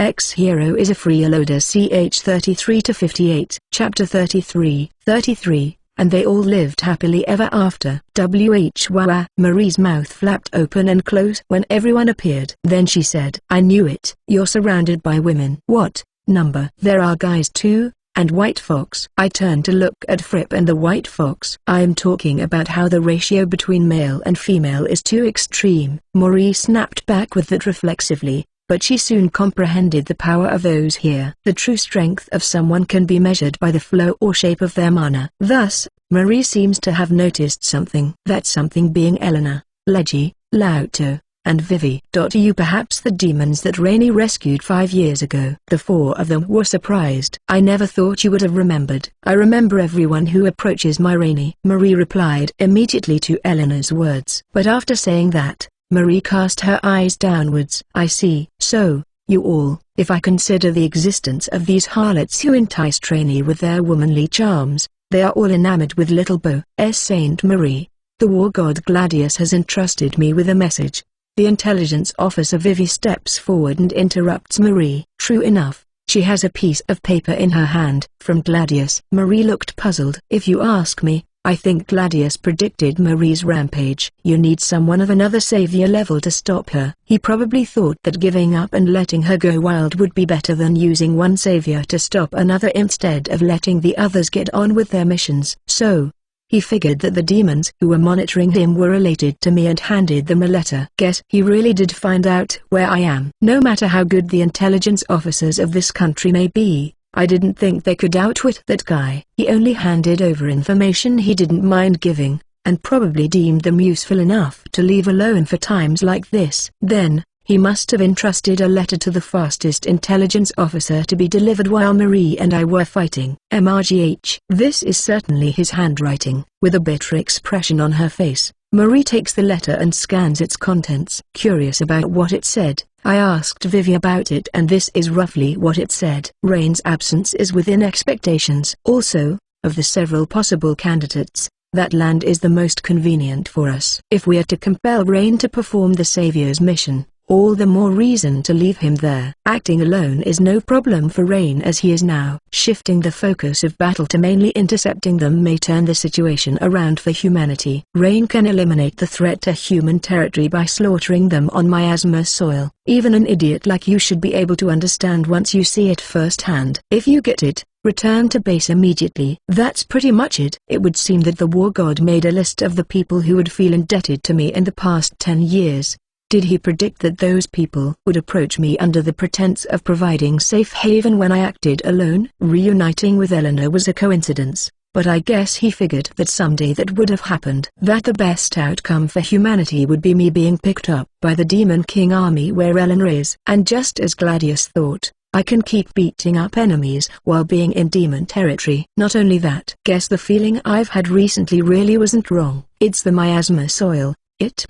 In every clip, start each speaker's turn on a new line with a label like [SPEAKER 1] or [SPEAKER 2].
[SPEAKER 1] X-Hero is a freeloader ch 33-58. Chapter 33, and they all lived happily ever after. Wah. Marie's mouth flapped open and close when everyone appeared. Then she said, "I knew it. You're surrounded by women." "What number?" "There are guys too, and White Fox." I turned to look at Fripp and the White Fox. "I'm talking about how the ratio between male and female is too extreme." Marie snapped back with that reflexively, but she soon comprehended the power of those here. The true strength of someone can be measured by the flow or shape of their mana. Thus, Marie seems to have noticed something. That something being Elena, Leggy, Lauto, and Vivi. You perhaps the demons that Rainey rescued 5 years ago. The 4 of them were surprised. "I never thought you would have remembered." "I remember everyone who approaches my Rainey," Marie replied immediately to Elena's words. But after saying that, Marie cast her eyes downwards. "I see. So, you all, if I consider the existence of these harlots who enticed Rainey with their womanly charms, they are all enamored with little Beau. Saint Marie, the war god Gladius has entrusted me with a message." The intelligence officer Vivi steps forward and interrupts Marie. "True enough, she has a piece of paper in her hand." "From Gladius?" Marie looked puzzled. "If you ask me, I think Gladius predicted Marie's rampage. You need someone of another savior level to stop her. He probably thought that giving up and letting her go wild would be better than using one savior to stop another instead of letting the others get on with their missions. So, he figured that the demons who were monitoring him were related to me and handed them a letter. Guess he really did find out where I am. No matter how good the intelligence officers of this country may be, I didn't think they could outwit that guy. He only handed over information he didn't mind giving, and probably deemed them useful enough to leave alone for times like this. Then, he must have entrusted a letter to the fastest intelligence officer to be delivered while Marie and I were fighting. MRGH. This is certainly his handwriting. With a bitter expression on her face, Marie takes the letter and scans its contents. Curious about what it said, I asked Vivi about it, and this is roughly what it said. "Rain's absence is within expectations. Also, of the several possible candidates, that land is the most convenient for us. If we are to compel Rain to perform the Savior's mission, all the more reason to leave him there. Acting alone is no problem for Rain as he is now. Shifting the focus of battle to mainly intercepting them may turn the situation around for humanity. Rain can eliminate the threat to human territory by slaughtering them on miasma soil. Even an idiot like you should be able to understand once you see it firsthand. If you get it, return to base immediately." That's pretty much it. It would seem that the war god made a list of the people who would feel indebted to me in the past 10 years. Did he predict that those people would approach me under the pretense of providing safe haven when I acted alone? Reuniting with Eleanor was a coincidence, but I guess he figured that someday that would have happened. That the best outcome for humanity would be me being picked up by the Demon King army where Eleanor is. And just as Gladius thought, I can keep beating up enemies while being in demon territory. Not only that, guess the feeling I've had recently really wasn't wrong. It's the miasma soil.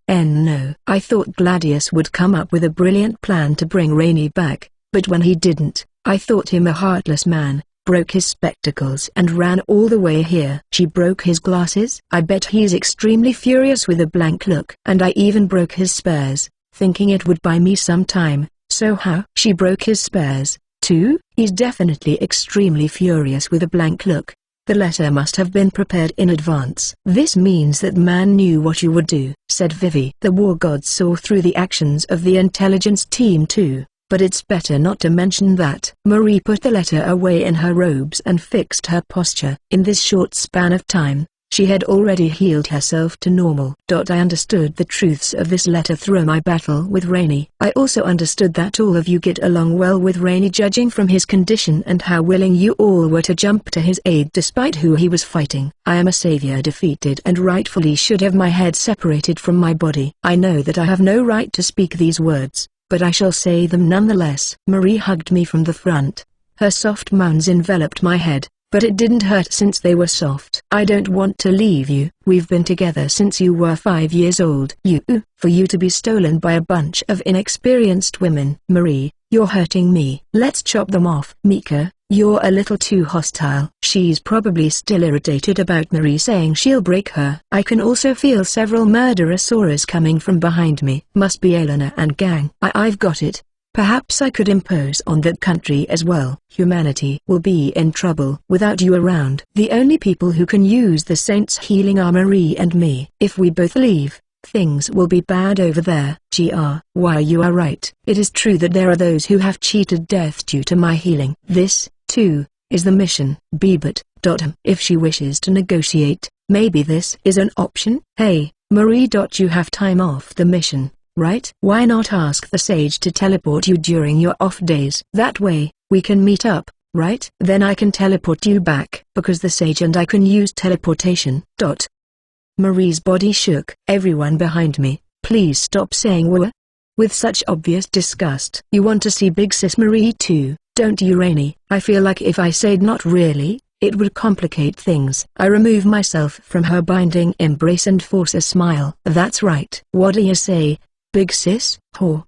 [SPEAKER 1] No. I thought Gladius would come up with a brilliant plan to bring Rainey back, but when he didn't, I thought him a heartless man, broke his spectacles and ran all the way here. She broke his glasses? I bet he's extremely furious with a blank look. And I even broke his spares, thinking it would buy me some time. So how? She broke his spares, too? He's definitely extremely furious with a blank look. The letter must have been prepared in advance. "This means that man knew what you would do," said Vivi. "The war god saw through the actions of the intelligence team too, but it's better not to mention that." Marie put the letter away in her robes and fixed her posture. In this short span of time, she had already healed herself to normal. I understood the truths of this letter through my battle with Rainey. I also understood that all of you get along well with Rainey judging from his condition and how willing you all were to jump to his aid despite who he was fighting. I am a savior defeated and rightfully should have my head separated from my body. I know that I have no right to speak these words, but I shall say them nonetheless. Marie hugged me from the front. Her soft moans enveloped my head, but it didn't hurt since they were soft. "I don't want to leave you. We've been together since you were 5 years old. For you to be stolen by a bunch of inexperienced women. Marie, you're hurting me." "Let's chop them off." "Mika, you're a little too hostile." She's probably still irritated about Marie saying she'll break her. I can also feel several murderosaurs coming from behind me. Must be Elena and gang. I've got it. Perhaps I could impose on that country as well. Humanity will be in trouble without you around. The only people who can use the saint's healing are Marie and me. If we both leave, things will be bad over there. Why, you are right. It is true that there are those who have cheated death due to my healing. This, too, is the mission. If she wishes to negotiate, maybe this is an option. Hey, Marie. You have time off the mission, right? Why not ask the sage to teleport you during your off days? That way, we can meet up, right? Then I can teleport you back. Because the sage and I can use teleportation. Marie's body shook. Everyone behind me, please stop saying "wah" with such obvious disgust. You want to see Big Sis Marie too, don't you, Rainy? I feel like if I said not really, it would complicate things. I remove myself from her binding embrace and force a smile. That's right. What do you say, Big Sis?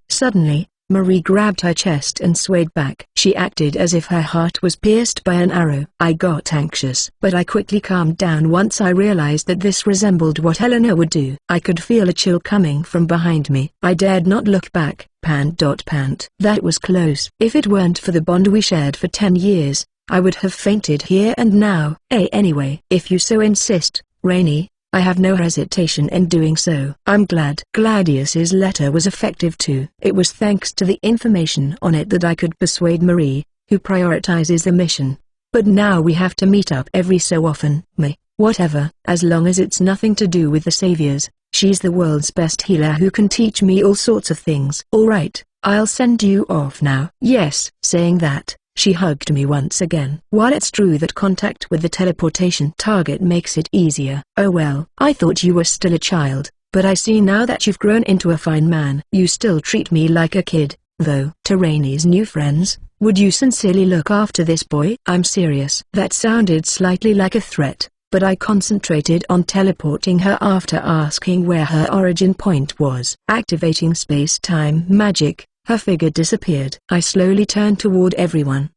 [SPEAKER 1] Suddenly, Marie grabbed her chest and swayed back. She acted as if her heart was pierced by an arrow. I got anxious, but I quickly calmed down once I realized that this resembled what Eleanor would do. I could feel a chill coming from behind me. I dared not look back. Pant. That was close. If it weren't for the bond we shared for 10 years, I would have fainted here and now. Anyway, if you so insist, Rainy, I have no hesitation in doing so. I'm glad. Gladius's letter was effective too. It was thanks to the information on it that I could persuade Marie, who prioritizes the mission. But now we have to meet up every so often. Whatever, as long as it's nothing to do with the saviors. She's the world's best healer who can teach me all sorts of things. Alright, I'll send you off now. Yes. Saying that, she hugged me once again. While it's true that contact with the teleportation target makes it easier. Oh well, I thought you were still a child, but I see now that you've grown into a fine man. You still treat me like a kid, though. To Rainy's new friends, would you sincerely look after this boy? I'm serious. That sounded slightly like a threat, but I concentrated on teleporting her after asking where her origin point was. Activating space-time magic. Her figure disappeared. I slowly turned toward everyone.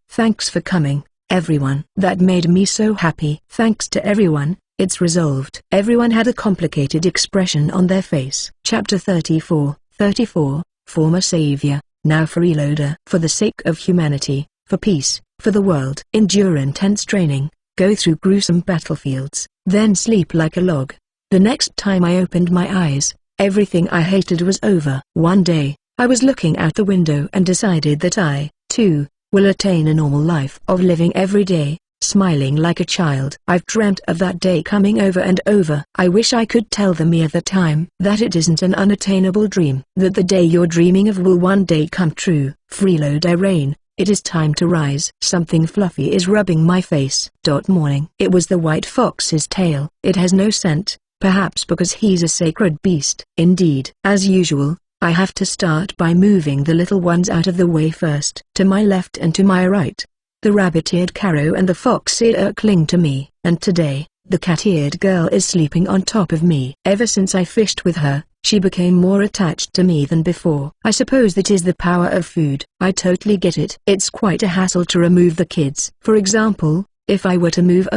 [SPEAKER 1] Thanks for coming, everyone. That made me so happy. Thanks to everyone, it's resolved. Everyone had a complicated expression on their face. Chapter 34, Former Savior, now Freeloader. For the sake of humanity, for peace, for the world. Endure intense training, go through gruesome battlefields, then sleep like a log. The next time I opened my eyes, everything I hated was over. One day, I was looking out the window and decided that I, too, will attain a normal life of living every day, smiling like a child. I've dreamt of that day coming over and over. I wish I could tell the me at the time that it isn't an unattainable dream. That the day you're dreaming of will one day come true. Freeloader Rain, it is time to rise. Something fluffy is rubbing my face. Morning. It was the white fox's tail. It has no scent, perhaps because he's a sacred beast. Indeed. As usual, I have to start by moving the little ones out of the way first. To my left and to my right, the rabbit-eared Carrow and the fox-eared cling to me. And today, the cat-eared girl is sleeping on top of me. Ever since I fished with her, she became more attached to me than before. I suppose that is the power of food. I totally get it. It's quite a hassle to remove the kids. For example, if I were to move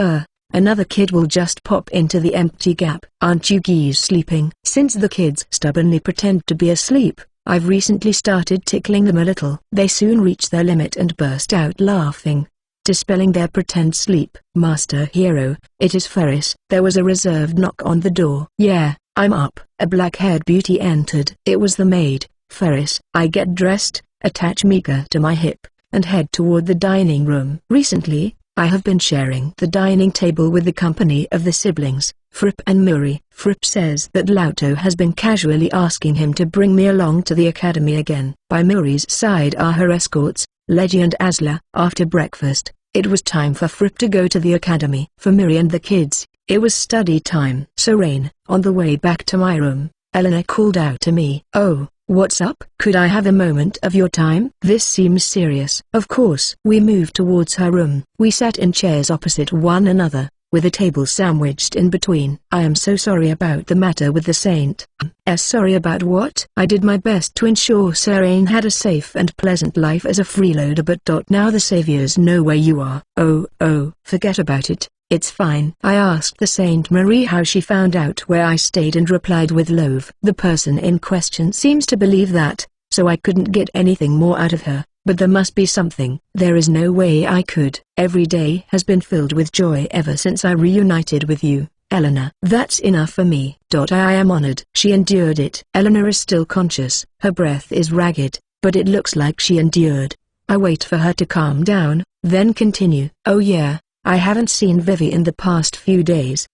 [SPEAKER 1] another kid will just pop into the empty gap. Aren't you geese sleeping? Since the kids stubbornly pretend to be asleep, I've recently started tickling them a little. They soon reach their limit and burst out laughing, dispelling their pretend sleep. Master Hero, it is Ferris. There was a reserved knock on the door. Yeah, I'm up. A black-haired beauty entered. It was the maid, Ferris. I get dressed, attach Mika to my hip, and head toward the dining room. Recently, I have been sharing the dining table with the company of the siblings, Fripp and Muri. Fripp says that Lauto has been casually asking him to bring me along to the academy again. By Muri's side are her escorts, Leggy and Asla. After breakfast, it was time for Fripp to go to the academy. For Muri and the kids, it was study time. So Rain, on the way back to my room, Eleanor called out to me. Oh, what's up? Could I have a moment of your time? This seems serious. Of course. We moved towards her room. We sat in chairs opposite one another, with a table sandwiched in between. I am so sorry about the matter with the saint. Sorry about what? I did my best to ensure Serene had a safe and pleasant life as a freeloader, but now the saviors know where you are. Oh, forget about it. It's fine. I asked the Saint Marie how she found out where I stayed and replied with loath. The person in question seems to believe that, so I couldn't get anything more out of her. But there must be something. There is no way I could. Every day has been filled with joy ever since I reunited with you, Eleanor. That's enough for me. I am honored. She endured it. Eleanor is still conscious. Her breath is ragged, but it looks like she endured. I wait for her to calm down, then continue. Oh yeah, I haven't seen Vivi in the past few days.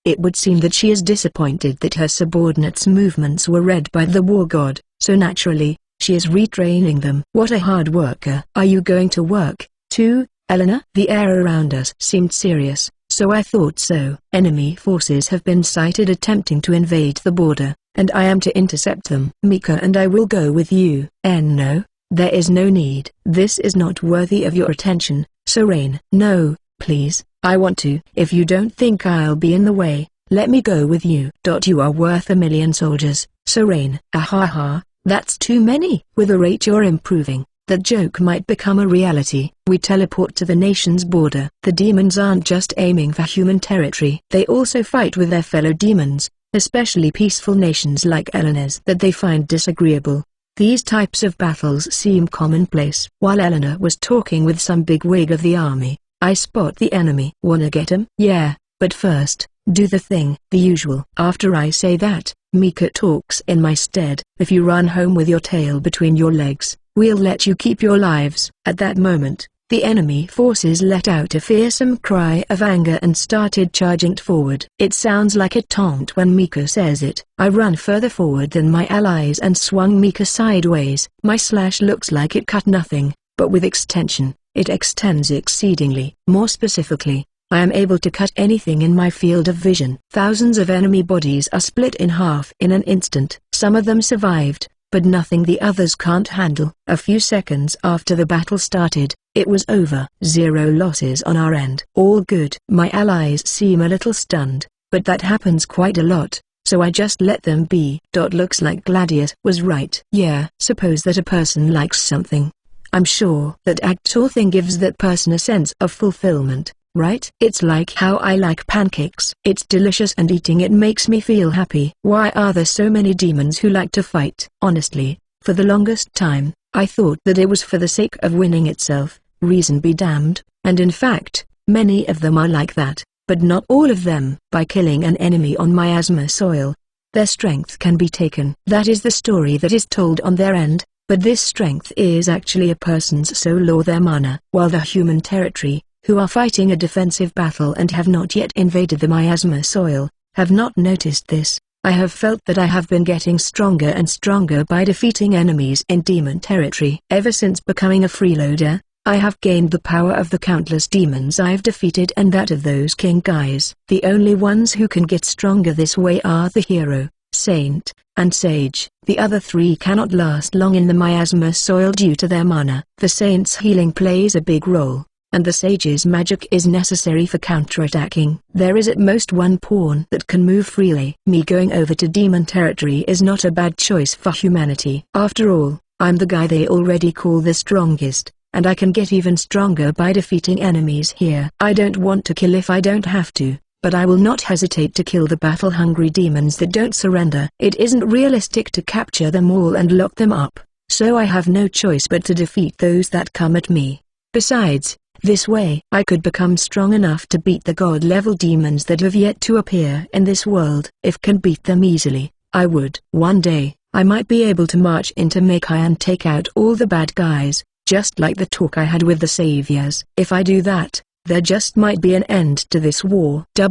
[SPEAKER 1] It would seem that she is disappointed that her subordinates' movements were read by the war god, so naturally, she is retraining them. What a hard worker. Are you going to work, too, Eleanor? The air around us seemed serious, so I thought so. Enemy forces have been sighted attempting to invade the border, and I am to intercept them. Mika and I will go with you. No, there is no need. This is not worthy of your attention, Serene. No, please, I want to. If you don't think I'll be in the way, let me go with you. You are worth 1,000,000 soldiers, Serene. Ahaha. That's too many. With the rate you're improving, that joke might become a reality. We teleport to the nation's border. The demons aren't just aiming for human territory. They also fight with their fellow demons, especially peaceful nations like Eleanor's that they find disagreeable. These types of battles seem commonplace. While Eleanor was talking with some bigwig of the army, I spot the enemy. Wanna get him? Yeah, but first, do the thing. The usual. After I say that, Mika talks in my stead. If you run home with your tail between your legs, we'll let you keep your lives. At that moment, the enemy forces let out a fearsome cry of anger and started charging forward. It sounds like a taunt when Mika says it. I run further forward than my allies and swung Mika sideways. My slash looks like it cut nothing, but with extension, it extends exceedingly. More specifically, I am able to cut anything in my field of vision. Thousands of enemy bodies are split in half in an instant. Some of them survived, but nothing the others can't handle. A few seconds after the battle started, it was over. 0 losses on our end. All good. My allies seem a little stunned, but that happens quite a lot, so I just let them be. Looks like Gladius was right. Yeah. Suppose that a person likes something. I'm sure that actual thing gives that person a sense of fulfillment. Right? It's like how I like pancakes. It's delicious and eating it makes me feel happy. Why are there so many demons who like to fight? Honestly, for the longest time, I thought that it was for the sake of winning itself, reason be damned, and in fact, many of them are like that, but not all of them. By killing an enemy on miasma soil, their strength can be taken. That is the story that is told on their end, but this strength is actually a person's soul or their mana. While the human territory, who are fighting a defensive battle and have not yet invaded the miasma soil, have not noticed this. I have felt that I have been getting stronger and stronger by defeating enemies in demon territory. Ever since becoming a freeloader, I have gained the power of the countless demons I've defeated and that of those king guys. The only ones who can get stronger this way are the hero, saint, and sage. The other 3 cannot last long in the miasma soil due to their mana. The saint's healing plays a big role, and the sage's magic is necessary for counterattacking. There is at most 1 pawn that can move freely. Me going over to demon territory is not a bad choice for humanity. After all, I'm the guy they already call the strongest, and I can get even stronger by defeating enemies here. I don't want to kill if I don't have to, but I will not hesitate to kill the battle-hungry demons that don't surrender. It isn't realistic to capture them all and lock them up, so I have no choice but to defeat those that come at me. Besides, this way I could become strong enough to beat the god-level demons that have yet to appear in this world. If can beat them easily, I would. One day, I might be able to march into Makai and take out all the bad guys, just like the talk I had with the saviors. If I do that, there just might be an end to this war. Who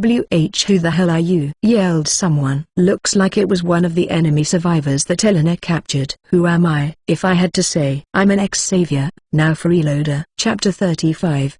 [SPEAKER 1] the hell are you? Yelled someone. Looks like it was one of the enemy survivors that Eleanor captured. Who am I? If I had to say, I'm an ex-savior, now freeloader. Chapter 35,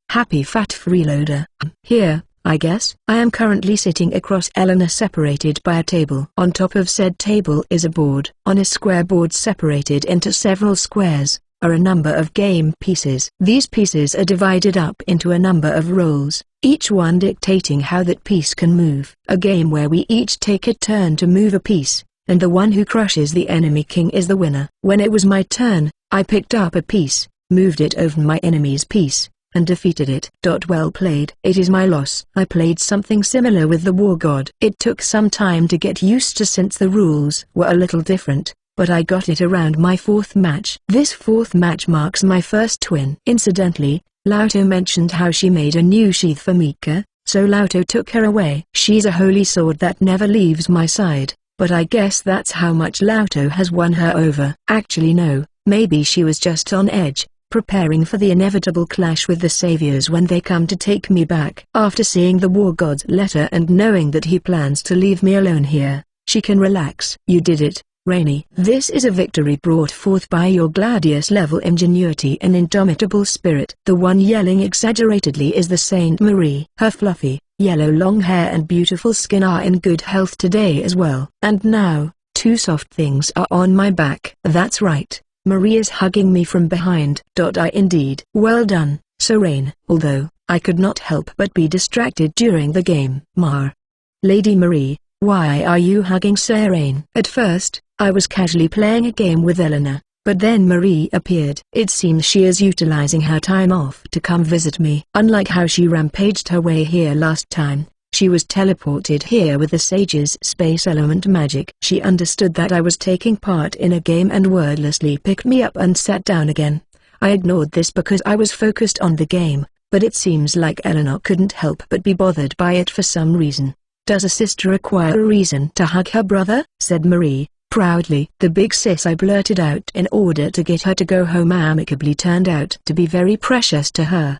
[SPEAKER 1] Happy Fat Freeloader. Here, I guess. I am currently sitting across Eleanor separated by a table. On top of said table is a board. On a square board separated into several squares are a number of game pieces. These pieces are divided up into a number of roles, each one dictating how that piece can move. A game where we each take a turn to move a piece, and the one who crushes the enemy king is the winner. When it was my turn, I picked up a piece, moved it over my enemy's piece, and defeated it. Well played. It is my loss. I played something similar with the war god. It took some time to get used to since the rules were a little different, but I got it around my fourth match. This fourth match marks my first twin. Incidentally, Lauto mentioned how she made a new sheath for Mika, so Lauto took her away. She's a holy sword that never leaves my side, but I guess that's how much Lauto has won her over. Actually no, maybe she was just on edge, preparing for the inevitable clash with the saviors when they come to take me back. After seeing the war god's letter and knowing that he plans to leave me alone here, she can relax. You did it, Rainy. This is a victory brought forth by your gladius-level ingenuity and indomitable spirit. The one yelling exaggeratedly is the Saint Marie. Her fluffy, yellow long hair and beautiful skin are in good health today as well. And now, two soft things are on my back. That's right, Marie is hugging me from behind. I indeed. Well done, Serene. Although, I could not help but be distracted during the game. Lady Marie, why are you hugging Serene? At first, I was casually playing a game with Eleanor, but then Marie appeared. It seems she is utilizing her time off to come visit me. Unlike how she rampaged her way here last time, she was teleported here with the sage's space element magic. She understood that I was taking part in a game and wordlessly picked me up and sat down again. I ignored this because I was focused on the game, but it seems like Eleanor couldn't help but be bothered by it for some reason. Does a sister require a reason to hug her brother? Said Marie, proudly. The big sis I blurted out in order to get her to go home amicably turned out to be very precious to her.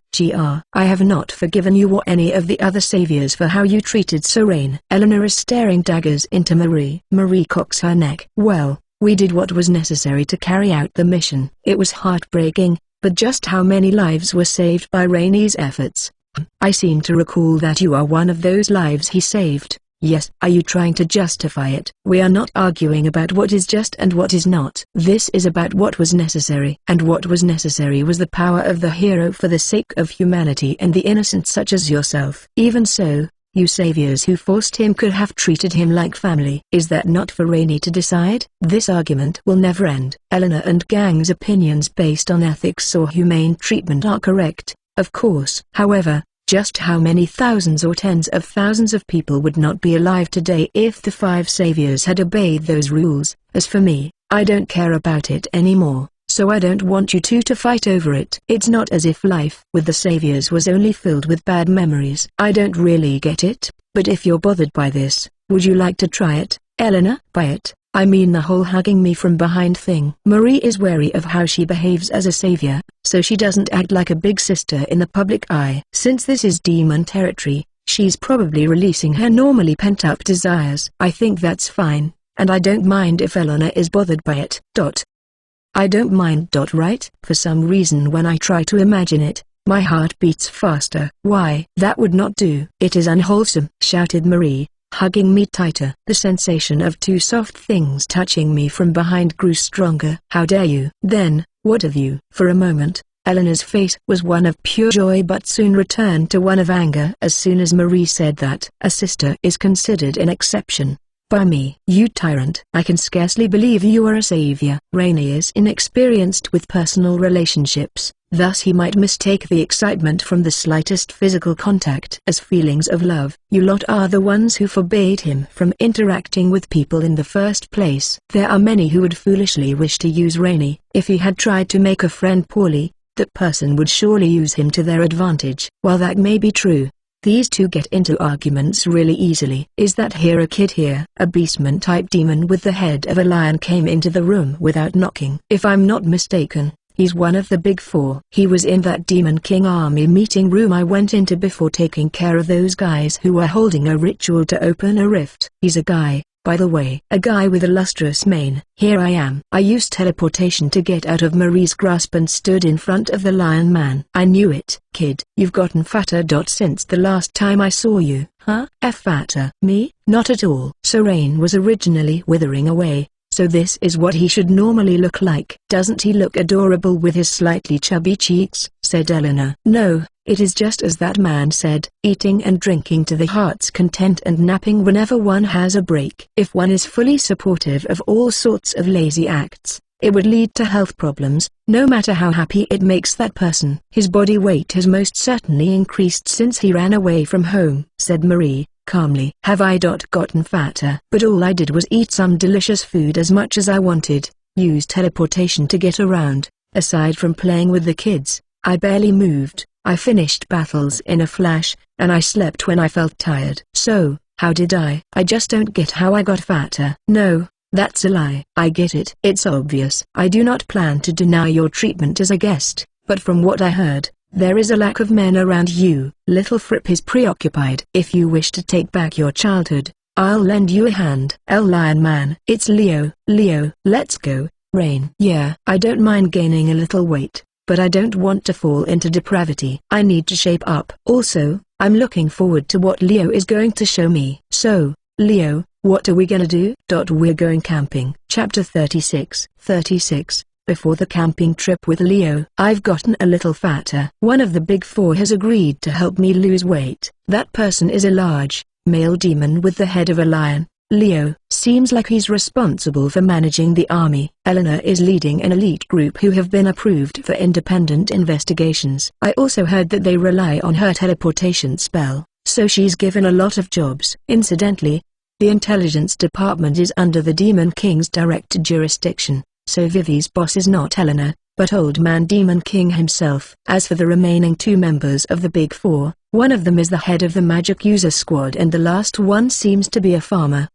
[SPEAKER 1] I have not forgiven you or any of the other saviors for how you treated Serene. Eleanor is staring daggers into Marie. Marie cocks her neck. Well, we did what was necessary to carry out the mission. It was heartbreaking, but just how many lives were saved by Rainy's efforts? I seem to recall that you are one of those lives he saved. Yes. Are you trying to justify it? We are not arguing about what is just and what is not. This is about what was necessary. And what was necessary was the power of the hero for the sake of humanity and the innocent such as yourself. Even so, you saviors who forced him could have treated him like family. Is that not for Rainy to decide? This argument will never end. Eleanor and Gang's opinions based on ethics or humane treatment are correct, of course. However, just how many thousands or tens of thousands of people would not be alive today if the five saviors had obeyed those rules? As for me, I don't care about it anymore, so I don't want you two to fight over it. It's not as if life with the saviors was only filled with bad memories. I don't really get it, but if you're bothered by this, would you like to try it, Eleanor? By it, I mean the whole hugging me from behind thing. Marie is wary of how she behaves as a savior, so she doesn't act like a big sister in the public eye. Since this is demon territory, she's probably releasing her normally pent-up desires. I think that's fine, and I don't mind if Eleanor is bothered by it. I don't mind. Right? For some reason when I try to imagine it, my heart beats faster. Why? That would not do. It is unwholesome, shouted Marie, hugging me tighter. The sensation of two soft things touching me from behind grew stronger. How dare you? Then, what of you? For a moment, Eleanor's face was one of pure joy but soon returned to one of anger as soon as Marie said that a sister is considered an exception. By me. You tyrant. I can scarcely believe you are a savior. Rainy is inexperienced with personal relationships, thus he might mistake the excitement from the slightest physical contact as feelings of love. You lot are the ones who forbade him from interacting with people in the first place. There are many who would foolishly wish to use Rainy. If he had tried to make a friend poorly, that person would surely use him to their advantage. While that may be true, these two get into arguments really easily. Is that here a kid here? A beastman-type demon with the head of a lion came into the room without knocking. If I'm not mistaken, he's one of the big four. He was in that Demon King army meeting room I went into before taking care of those guys who were holding a ritual to open a rift. He's a guy, by the way. A guy with a lustrous mane. Here I am. I used teleportation to get out of Marie's grasp and stood in front of the lion man. I knew it. Kid, you've gotten fatter. Since the last time I saw you. Huh? Fatter? Me? Not at all. Serene was originally withering away, so this is what he should normally look like. Doesn't he look adorable with his slightly chubby cheeks? Said Eleanor. No, it is just as that man said, eating and drinking to the heart's content and napping whenever one has a break. If one is fully supportive of all sorts of lazy acts, it would lead to health problems, no matter how happy it makes that person. His body weight has most certainly increased since he ran away from home, said Marie, calmly. Have I gotten fatter? But all I did was eat some delicious food as much as I wanted, use teleportation to get around. Aside from playing with the kids, I barely moved. I finished battles in a flash, and I slept when I felt tired. So, how did I just don't get how I got fatter. No, that's a lie. I get it. It's obvious. I do not plan to deny your treatment as a guest, but from what I heard, there is a lack of men around you. Little Fripp is preoccupied. If you wish to take back your childhood, I'll lend you a hand. Lion Man. It's Leo. Leo, let's go. Rain. Yeah, I don't mind gaining a little weight, but I don't want to fall into depravity. I need to shape up. Also, I'm looking forward to what Leo is going to show me. So, Leo, what are we gonna do? We're going camping. Chapter 36. Before the camping trip with Leo. I've gotten a little fatter. One of the big four has agreed to help me lose weight. That person is a large, male demon with the head of a lion. Leo seems like he's responsible for managing the army. Eleanor is leading an elite group who have been approved for independent investigations. I also heard that they rely on her teleportation spell, so she's given a lot of jobs. Incidentally, the intelligence department is under the Demon King's direct jurisdiction, so Vivi's boss is not Eleanor, but Old Man Demon King himself. As for the remaining two members of the Big Four, one of them is the head of the magic user squad and the last one seems to be a farmer.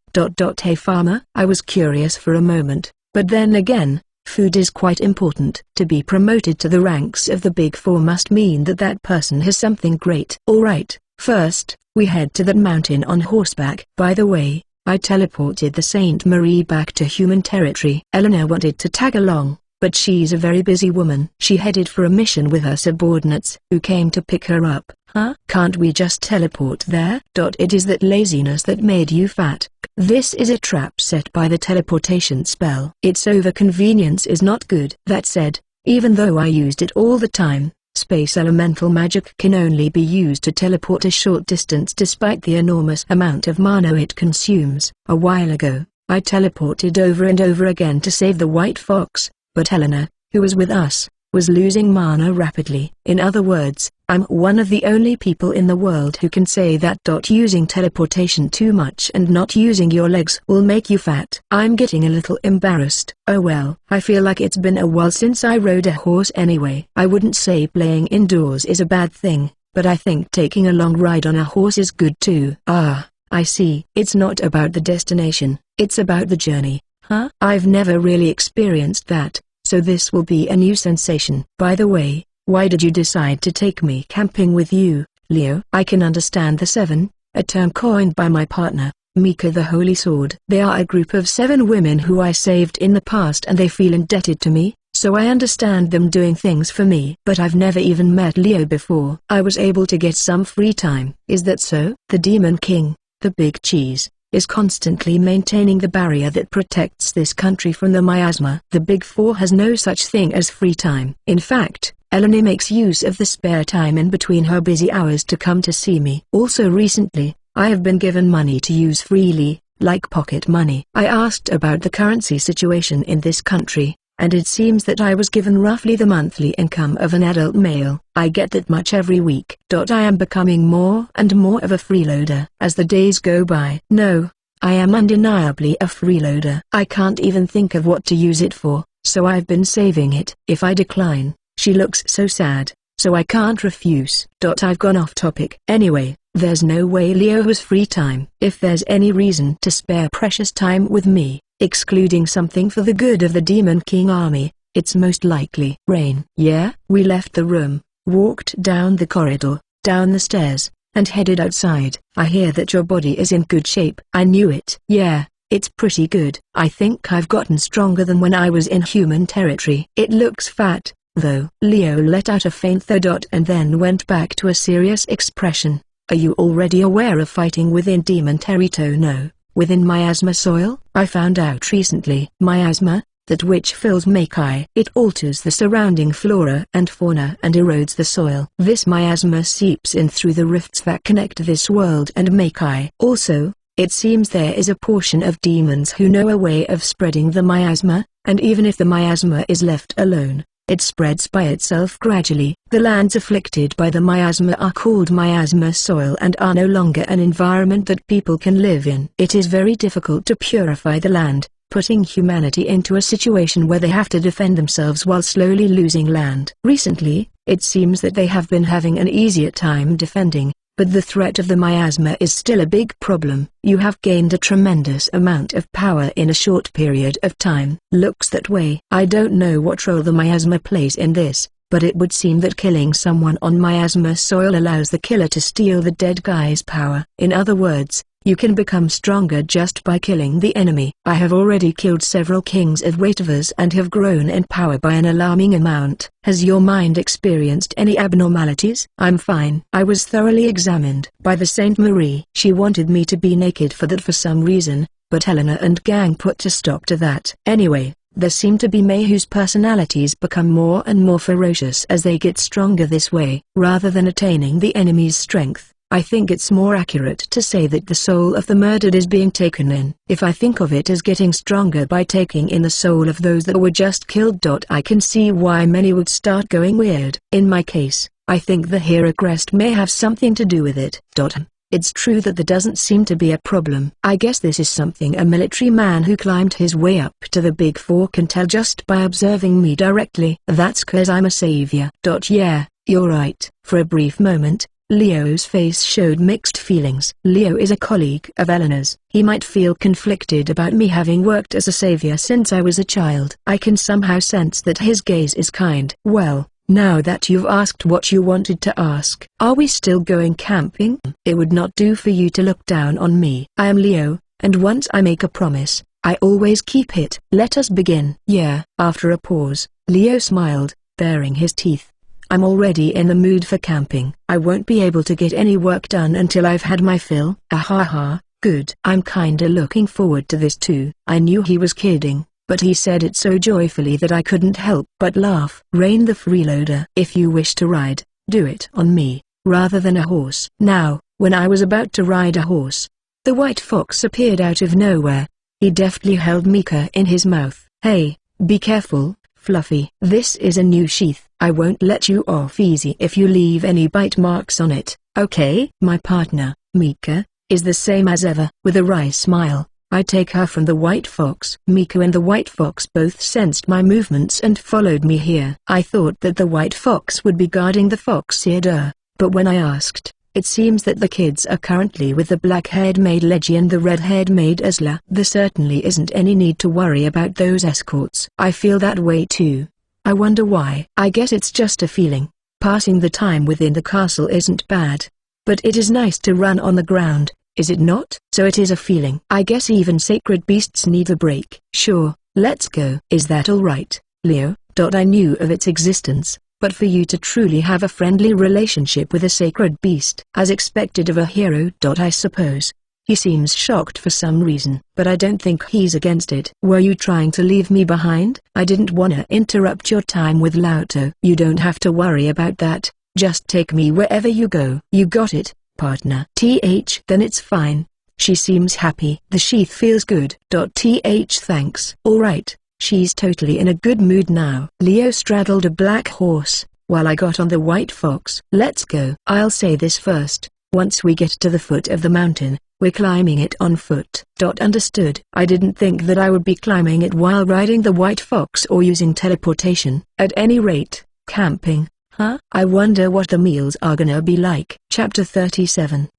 [SPEAKER 1] Hey farmer? I was curious for a moment, but then again, food is quite important. To be promoted to the ranks of the Big Four must mean that that person has something great. Alright, first, we head to that mountain on horseback. By the way, I teleported the Saint Marie back to human territory. Eleanor wanted to tag along, but she's a very busy woman. She headed for a mission with her subordinates, who came to pick her up. Huh? Can't we just teleport there? It is that laziness that made you fat. This is a trap set by the teleportation spell. Its overconvenience is not good. That said, even though I used it all the time, space elemental magic can only be used to teleport a short distance despite the enormous amount of mana it consumes. A while ago, I teleported over and over again to save the white fox, but Eleanor, who was with us, was losing mana rapidly. In other words, I'm one of the only people in the world who can say that. Using teleportation too much and not using your legs will make you fat. I'm getting a little embarrassed. Oh well, I feel like it's been a while since I rode a horse anyway. I wouldn't say playing indoors is a bad thing, but I think taking a long ride on a horse is good too. Ah, I see. It's not about the destination, it's about the journey. Huh? I've never really experienced that, so this will be a new sensation. By the way, why did you decide to take me camping with you, Leo? I can understand the Seven, a term coined by my partner, Mika the Holy Sword. They are a group of 7 women who I saved in the past and they feel indebted to me, so I understand them doing things for me. But I've never even met Leo before. I was able to get some free time. Is that so? The Demon King, the Big Cheese, is constantly maintaining the barrier that protects this country from the miasma. The Big Four has no such thing as free time. In fact, Eleanor makes use of the spare time in between her busy hours to come to see me. Also recently, I have been given money to use freely, like pocket money. I asked about the currency situation in this country, and it seems that I was given roughly the monthly income of an adult male. I get that much every week. I am becoming more and more of a freeloader as the days go by. No, I am undeniably a freeloader. I can't even think of what to use it for, so I've been saving it. If I decline, she looks so sad, so I can't refuse. I've gone off topic. Anyway, there's no way Leo has free time. If there's any reason to spare precious time with me, excluding something for the good of the Demon King army, it's most likely Rain. Yeah? We left the room, walked down the corridor, down the stairs, and headed outside. I hear that your body is in good shape. I knew it. Yeah, it's pretty good. I think I've gotten stronger than when I was in human territory. It looks fat, though. Leo let out a faint thud and then went back to a serious expression. Are you already aware of fighting within demon territory? No, within miasma soil? I found out recently. Miasma, that which fills Makai. It alters the surrounding flora and fauna and erodes the soil. This miasma seeps in through the rifts that connect this world and Makai. Also, it seems there is a portion of demons who know a way of spreading the miasma, and even if the miasma is left alone, it spreads by itself gradually. The lands afflicted by the miasma are called miasma soil and are no longer an environment that people can live in. It is very difficult to purify the land, putting humanity into a situation where they have to defend themselves while slowly losing land. Recently, it seems that they have been having an easier time defending, but the threat of the miasma is still a big problem. You have gained a tremendous amount of power in a short period of time. Looks that way. I don't know what role the miasma plays in this, but it would seem that killing someone on miasma soil allows the killer to steal the dead guy's power. In other words, you can become stronger just by killing the enemy. I have already killed several kings of Waitavers and have grown in power by an alarming amount. Has your mind experienced any abnormalities? I'm fine. I was thoroughly examined by the Saint Marie. She wanted me to be naked for that for some reason, but Helena and gang put a stop to that. Anyway, there seem to be May whose personalities become more and more ferocious as they get stronger this way. Rather than attaining the enemy's strength, I think it's more accurate to say that the soul of the murdered is being taken in. If I think of it as getting stronger by taking in the soul of those that were just killed. I can see why many would start going weird. In my case, I think the hero crest may have something to do with it. It's true that there doesn't seem to be a problem. I guess this is something a military man who climbed his way up to the Big Four can tell just by observing me directly. That's 'cause I'm a savior. Yeah, you're right. For a brief moment, Leo's face showed mixed feelings. Leo is a colleague of Eleanor's. He might feel conflicted about me having worked as a savior since I was a child. I can somehow sense that his gaze is kind. Well, now that you've asked what you wanted to ask, are we still going camping? It would not do for you to look down on me. I am Leo, and once I make a promise, I always keep it. Let us begin. Yeah. After a pause, Leo smiled, baring his teeth. I'm already in the mood for camping. I won't be able to get any work done until I've had my fill. Ahaha, good. I'm kinda looking forward to this too. I knew he was kidding, but he said it so joyfully that I couldn't help but laugh. Rain the freeloader. If you wish to ride, do it on me, rather than a horse. Now, when I was about to ride a horse, the white fox appeared out of nowhere. He deftly held Mika in his mouth. Hey, be careful, Fluffy. This is a new sheath. I won't let you off easy if you leave any bite marks on it, okay? My partner, Mika, is the same as ever. With a wry smile, I take her from the white fox. Mika and the white fox both sensed my movements and followed me here. I thought that the white fox would be guarding the fox here, but when I asked, it seems that the kids are currently with the black-haired maid Leggy and the red-haired maid Esla. There certainly isn't any need to worry about those escorts. I feel that way too. I wonder why. I guess it's just a feeling. Passing the time within the castle isn't bad. But it is nice to run on the ground, is it not? So it is a feeling. I guess even sacred beasts need a break. Sure, let's go. Is that alright, Leo? I knew of its existence, but for you to truly have a friendly relationship with a sacred beast, as expected of a hero. I suppose. He seems shocked for some reason, but I don't think he's against it. Were you trying to leave me behind? I didn't wanna interrupt your time with Lauto. You don't have to worry about that, just take me wherever you go. You got it, partner. Then it's fine. She seems happy. The sheath feels good. Thanks. Alright, she's totally in a good mood now. Leo straddled a black horse, while I got on the white fox. Let's go. I'll say this first, once we get to the foot of the mountain, we're climbing it on foot. Understood. I didn't think that I would be climbing it while riding the white fox or using teleportation. At any rate, camping, huh? I wonder what the meals are gonna be like. Chapter 37.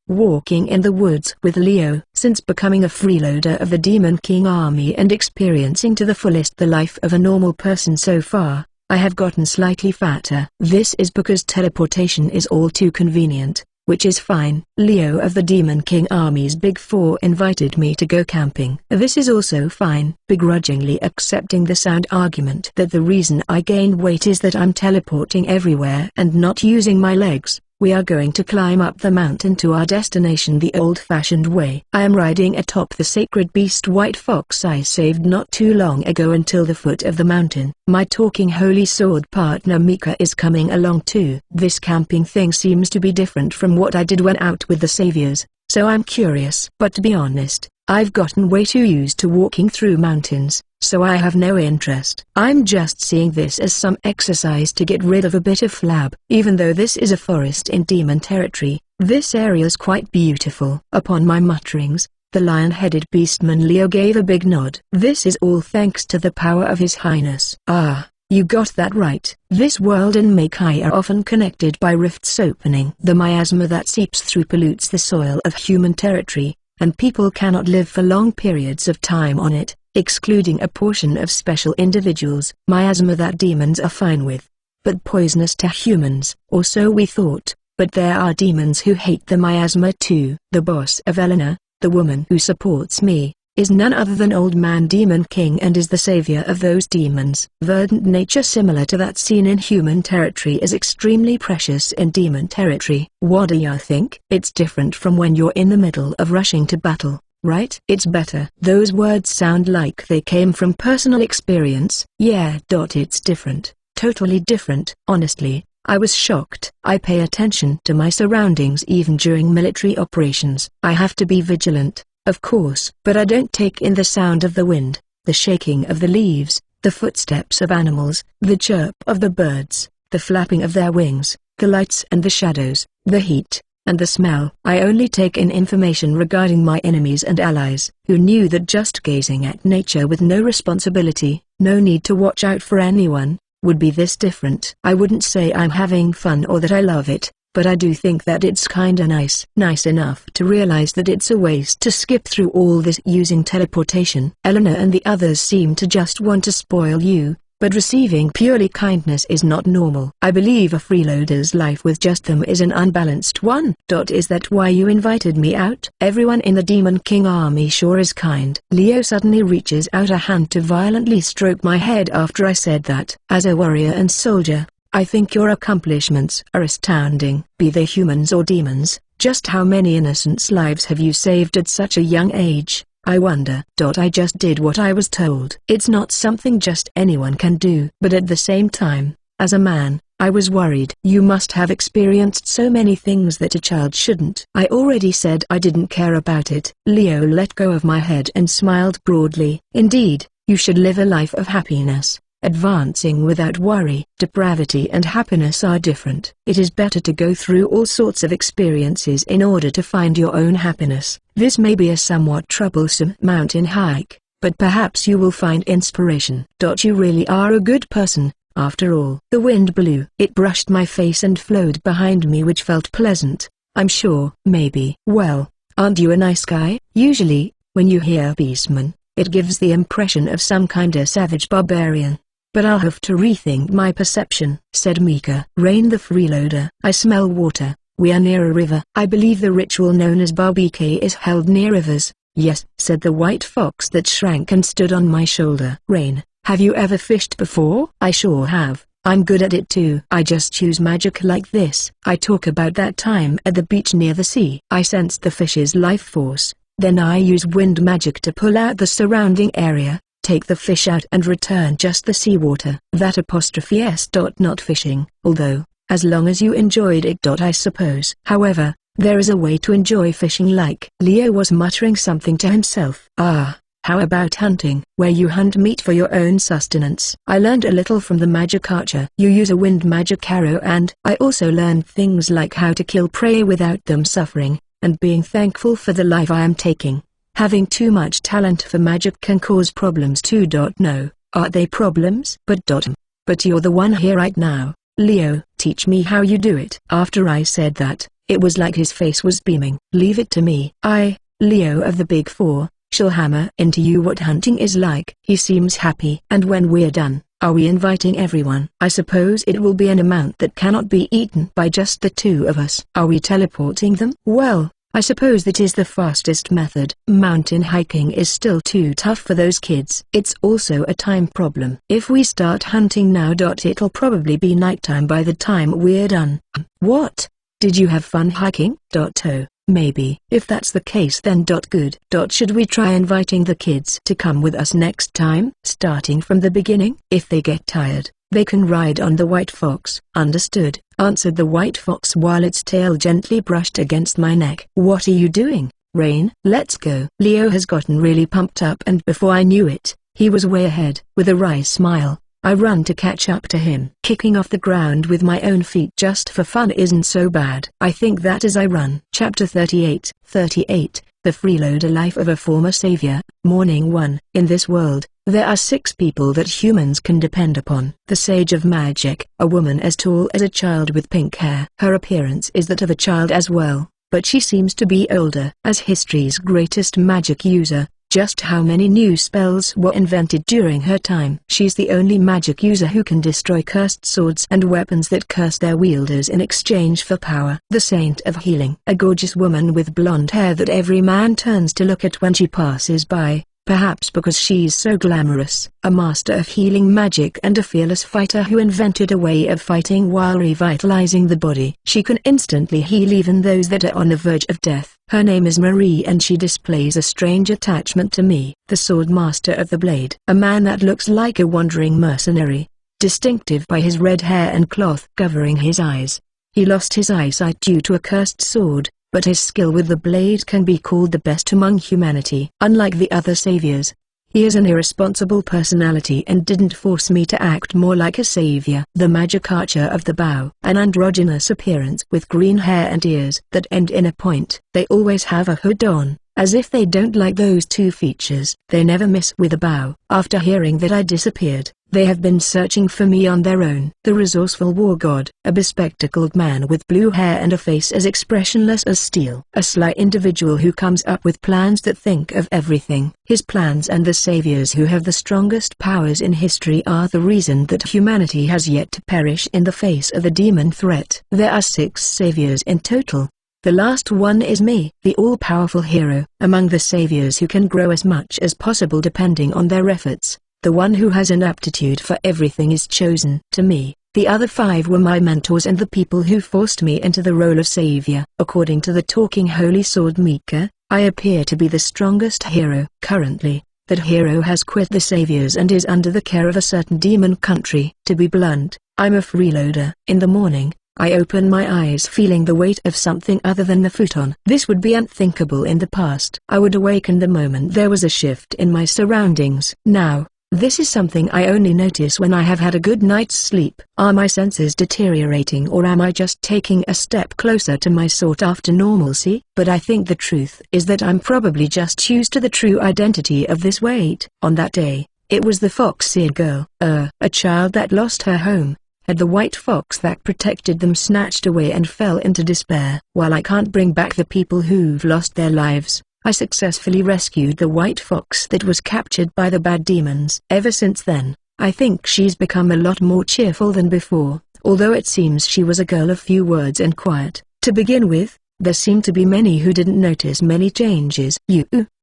[SPEAKER 1] Walking in the woods with Leo. Since becoming a freeloader of the Demon King army and experiencing to the fullest the life of a normal person so far, I have gotten slightly fatter. This is because teleportation is all too convenient, which is fine. Leo of the Demon King Army's Big Four invited me to go camping. This is also fine, begrudgingly accepting the sound argument that the reason I gained weight is that I'm teleporting everywhere and not using my legs. We are going to climb up the mountain to our destination the old-fashioned way. I am riding atop the sacred beast white fox I saved not too long ago until the foot of the mountain. My talking holy sword partner Mika is coming along too. This camping thing seems to be different from what I did when out with the saviors, so I'm curious. But to be honest, I've gotten way too used to walking through mountains, so I have no interest. I'm just seeing this as some exercise to get rid of a bit of flab. Even though this is a forest in demon territory, this area's quite beautiful. Upon my mutterings, the lion-headed beastman Leo gave a big nod. This is all thanks to the power of His Highness. Ah, you got that right. This world and Makai are often connected by rifts opening. The miasma that seeps through pollutes the soil of human territory, and people cannot live for long periods of time on it, excluding a portion of special individuals. Miasma that demons are fine with, but poisonous to humans, or so we thought, but there are demons who hate the miasma too. The boss of Eleanor, the woman who supports me, is none other than Old Man Demon King and is the savior of those demons. Verdant nature similar to that seen in human territory is extremely precious in demon territory. What do you think? It's different from when you're in the middle of rushing to battle, right? It's better. Those words sound like they came from personal experience. Yeah. It's different. Totally different. Honestly, I was shocked. I pay attention to my surroundings even during military operations. I have to be vigilant, of course, but I don't take in the sound of the wind, the shaking of the leaves, the footsteps of animals, the chirp of the birds, the flapping of their wings, the lights and the shadows, the heat, and the smell. I only take in information regarding my enemies and allies, who knew that just gazing at nature with no responsibility, no need to watch out for anyone, would be this different. I wouldn't say I'm having fun or that I love it, but I do think that it's kinda nice. Nice enough to realize that it's a waste to skip through all this using teleportation. Eleanor and the others seem to just want to spoil you, but receiving purely kindness is not normal. I believe a freeloader's life with just them is an unbalanced one. Is that why you invited me out? Everyone in the Demon King army sure is kind. Leo suddenly reaches out a hand to violently stroke my head after I said that. As a warrior and soldier, I think your accomplishments are astounding. Be they humans or demons, just how many innocents' lives have you saved at such a young age, I wonder. I just did what I was told. It's not something just anyone can do. But at the same time, as a man, I was worried. You must have experienced so many things that a child shouldn't. I already said I didn't care about it. Leo let go of my head and smiled broadly. Indeed, you should live a life of happiness, advancing without worry. Depravity and happiness are different. It is better to go through all sorts of experiences in order to find your own happiness. This may be a somewhat troublesome mountain hike, but perhaps you will find inspiration. You really are a good person, after all. The wind blew. It brushed my face and flowed behind me, which felt pleasant, I'm sure. Maybe. Well, aren't you a nice guy? Usually, when you hear beastman, it gives the impression of some kinda savage barbarian. But I'll have to rethink my perception, said Mika. Rain the freeloader. I smell water. We are near a river. I believe the ritual known as barbecue is held near rivers. Yes, said the white fox that shrank and stood on my shoulder. Rain, have you ever fished before? I sure have. I'm good at it too. I just choose magic like this. I talk about that time at the beach near the sea. I sensed the fish's life force. Then I use wind magic to pull out the surrounding area, take the fish out and return just the seawater. That apostrophe s. Not fishing, although, as long as you enjoyed it. I suppose. However, there is a way to enjoy fishing like. Leo was muttering something to himself. Ah, how about hunting, where you hunt meat for your own sustenance? I learned a little from the magic archer. You use a wind magic arrow, and I also learned things like how to kill prey without them suffering, and being thankful for the life I am taking. Having too much talent for magic can cause problems too. No, are they problems? But you're the one here right now. Leo, teach me how you do it. After I said that, it was like his face was beaming. Leave it to me. I, Leo of the Big Four, shall hammer into you what hunting is like. He seems happy. And when we're done, are we inviting everyone? I suppose it will be an amount that cannot be eaten by just the two of us. Are we teleporting them? Well, I suppose that is the fastest method. Mountain hiking is still too tough for those kids. It's also a time problem. If we start hunting now, it'll probably be nighttime by the time we're done. What? Did you have fun hiking? Oh, maybe. If that's the case, then good. Should we try inviting the kids to come with us next time? Starting from the beginning? If they get tired, they can ride on the white fox. Understood, answered the white fox while its tail gently brushed against my neck. What are you doing, Rain? Let's go. Leo has gotten really pumped up, and before I knew it, He was way ahead. With a wry smile, I run to catch up to him. Kicking off the ground with my own feet just for fun isn't so bad. I think that as I run. Chapter 38. 38. The Freeloader Life of a Former Savior. Morning 1. In this world, there are 6 people that humans can depend upon. The Sage of Magic, a woman as tall as a child with pink hair. Her appearance is that of a child as well, but she seems to be older. As history's greatest magic user, just how many new spells were invented during her time? She's the only magic user who can destroy cursed swords and weapons that curse their wielders in exchange for power. The Saint of Healing, a gorgeous woman with blonde hair that every man turns to look at when she passes by, perhaps because she's so glamorous. A master of healing magic and a fearless fighter who invented a way of fighting while revitalizing the body. She can instantly heal even those that are on the verge of death. Her name is Marie and she displays a strange attachment to me. The Sword Master of the Blade, a man that looks like a wandering mercenary, distinctive by his red hair and cloth covering his eyes. He lost his eyesight due to a cursed sword, but his skill with the blade can be called the best among humanity. Unlike the other saviors, he is an irresponsible personality and didn't force me to act more like a savior. The Magic Archer of the Bow, an androgynous appearance with green hair and ears that end in a point. They always have a hood on, as if they don't like those 2 features. They never miss with a bow. After hearing that I disappeared, they have been searching for me on their own. The Resourceful War God, a bespectacled man with blue hair and a face as expressionless as steel. A sly individual who comes up with plans that think of everything. His plans and the saviors who have the strongest powers in history are the reason that humanity has yet to perish in the face of a demon threat. There are 6 saviors in total. The last one is me, the all-powerful hero. Among the saviors who can grow as much as possible depending on their efforts, the one who has an aptitude for everything is chosen. To me, the other 5 were my mentors and the people who forced me into the role of savior. According to the talking holy sword Mika, I appear to be the strongest hero. Currently, that hero has quit the saviors and is under the care of a certain demon country. To be blunt, I'm a freeloader. In the morning, I open my eyes feeling the weight of something other than the futon. This would be unthinkable in the past. I would awaken the moment there was a shift in my surroundings. Now, this is something I only notice when I have had a good night's sleep. Are my senses deteriorating or am I just taking a step closer to my sought-after normalcy? But I think the truth is that I'm probably just used to the true identity of this weight. On that day, it was the fox-eared girl, a child that lost her home, had the white fox that protected them snatched away and fell into despair. While I can't bring back the people who've lost their lives, I successfully rescued the white fox that was captured by the bad demons. Ever since then, I think she's become a lot more cheerful than before, although it seems she was a girl of few words and quiet. To begin with, there seemed to be many who didn't notice many changes.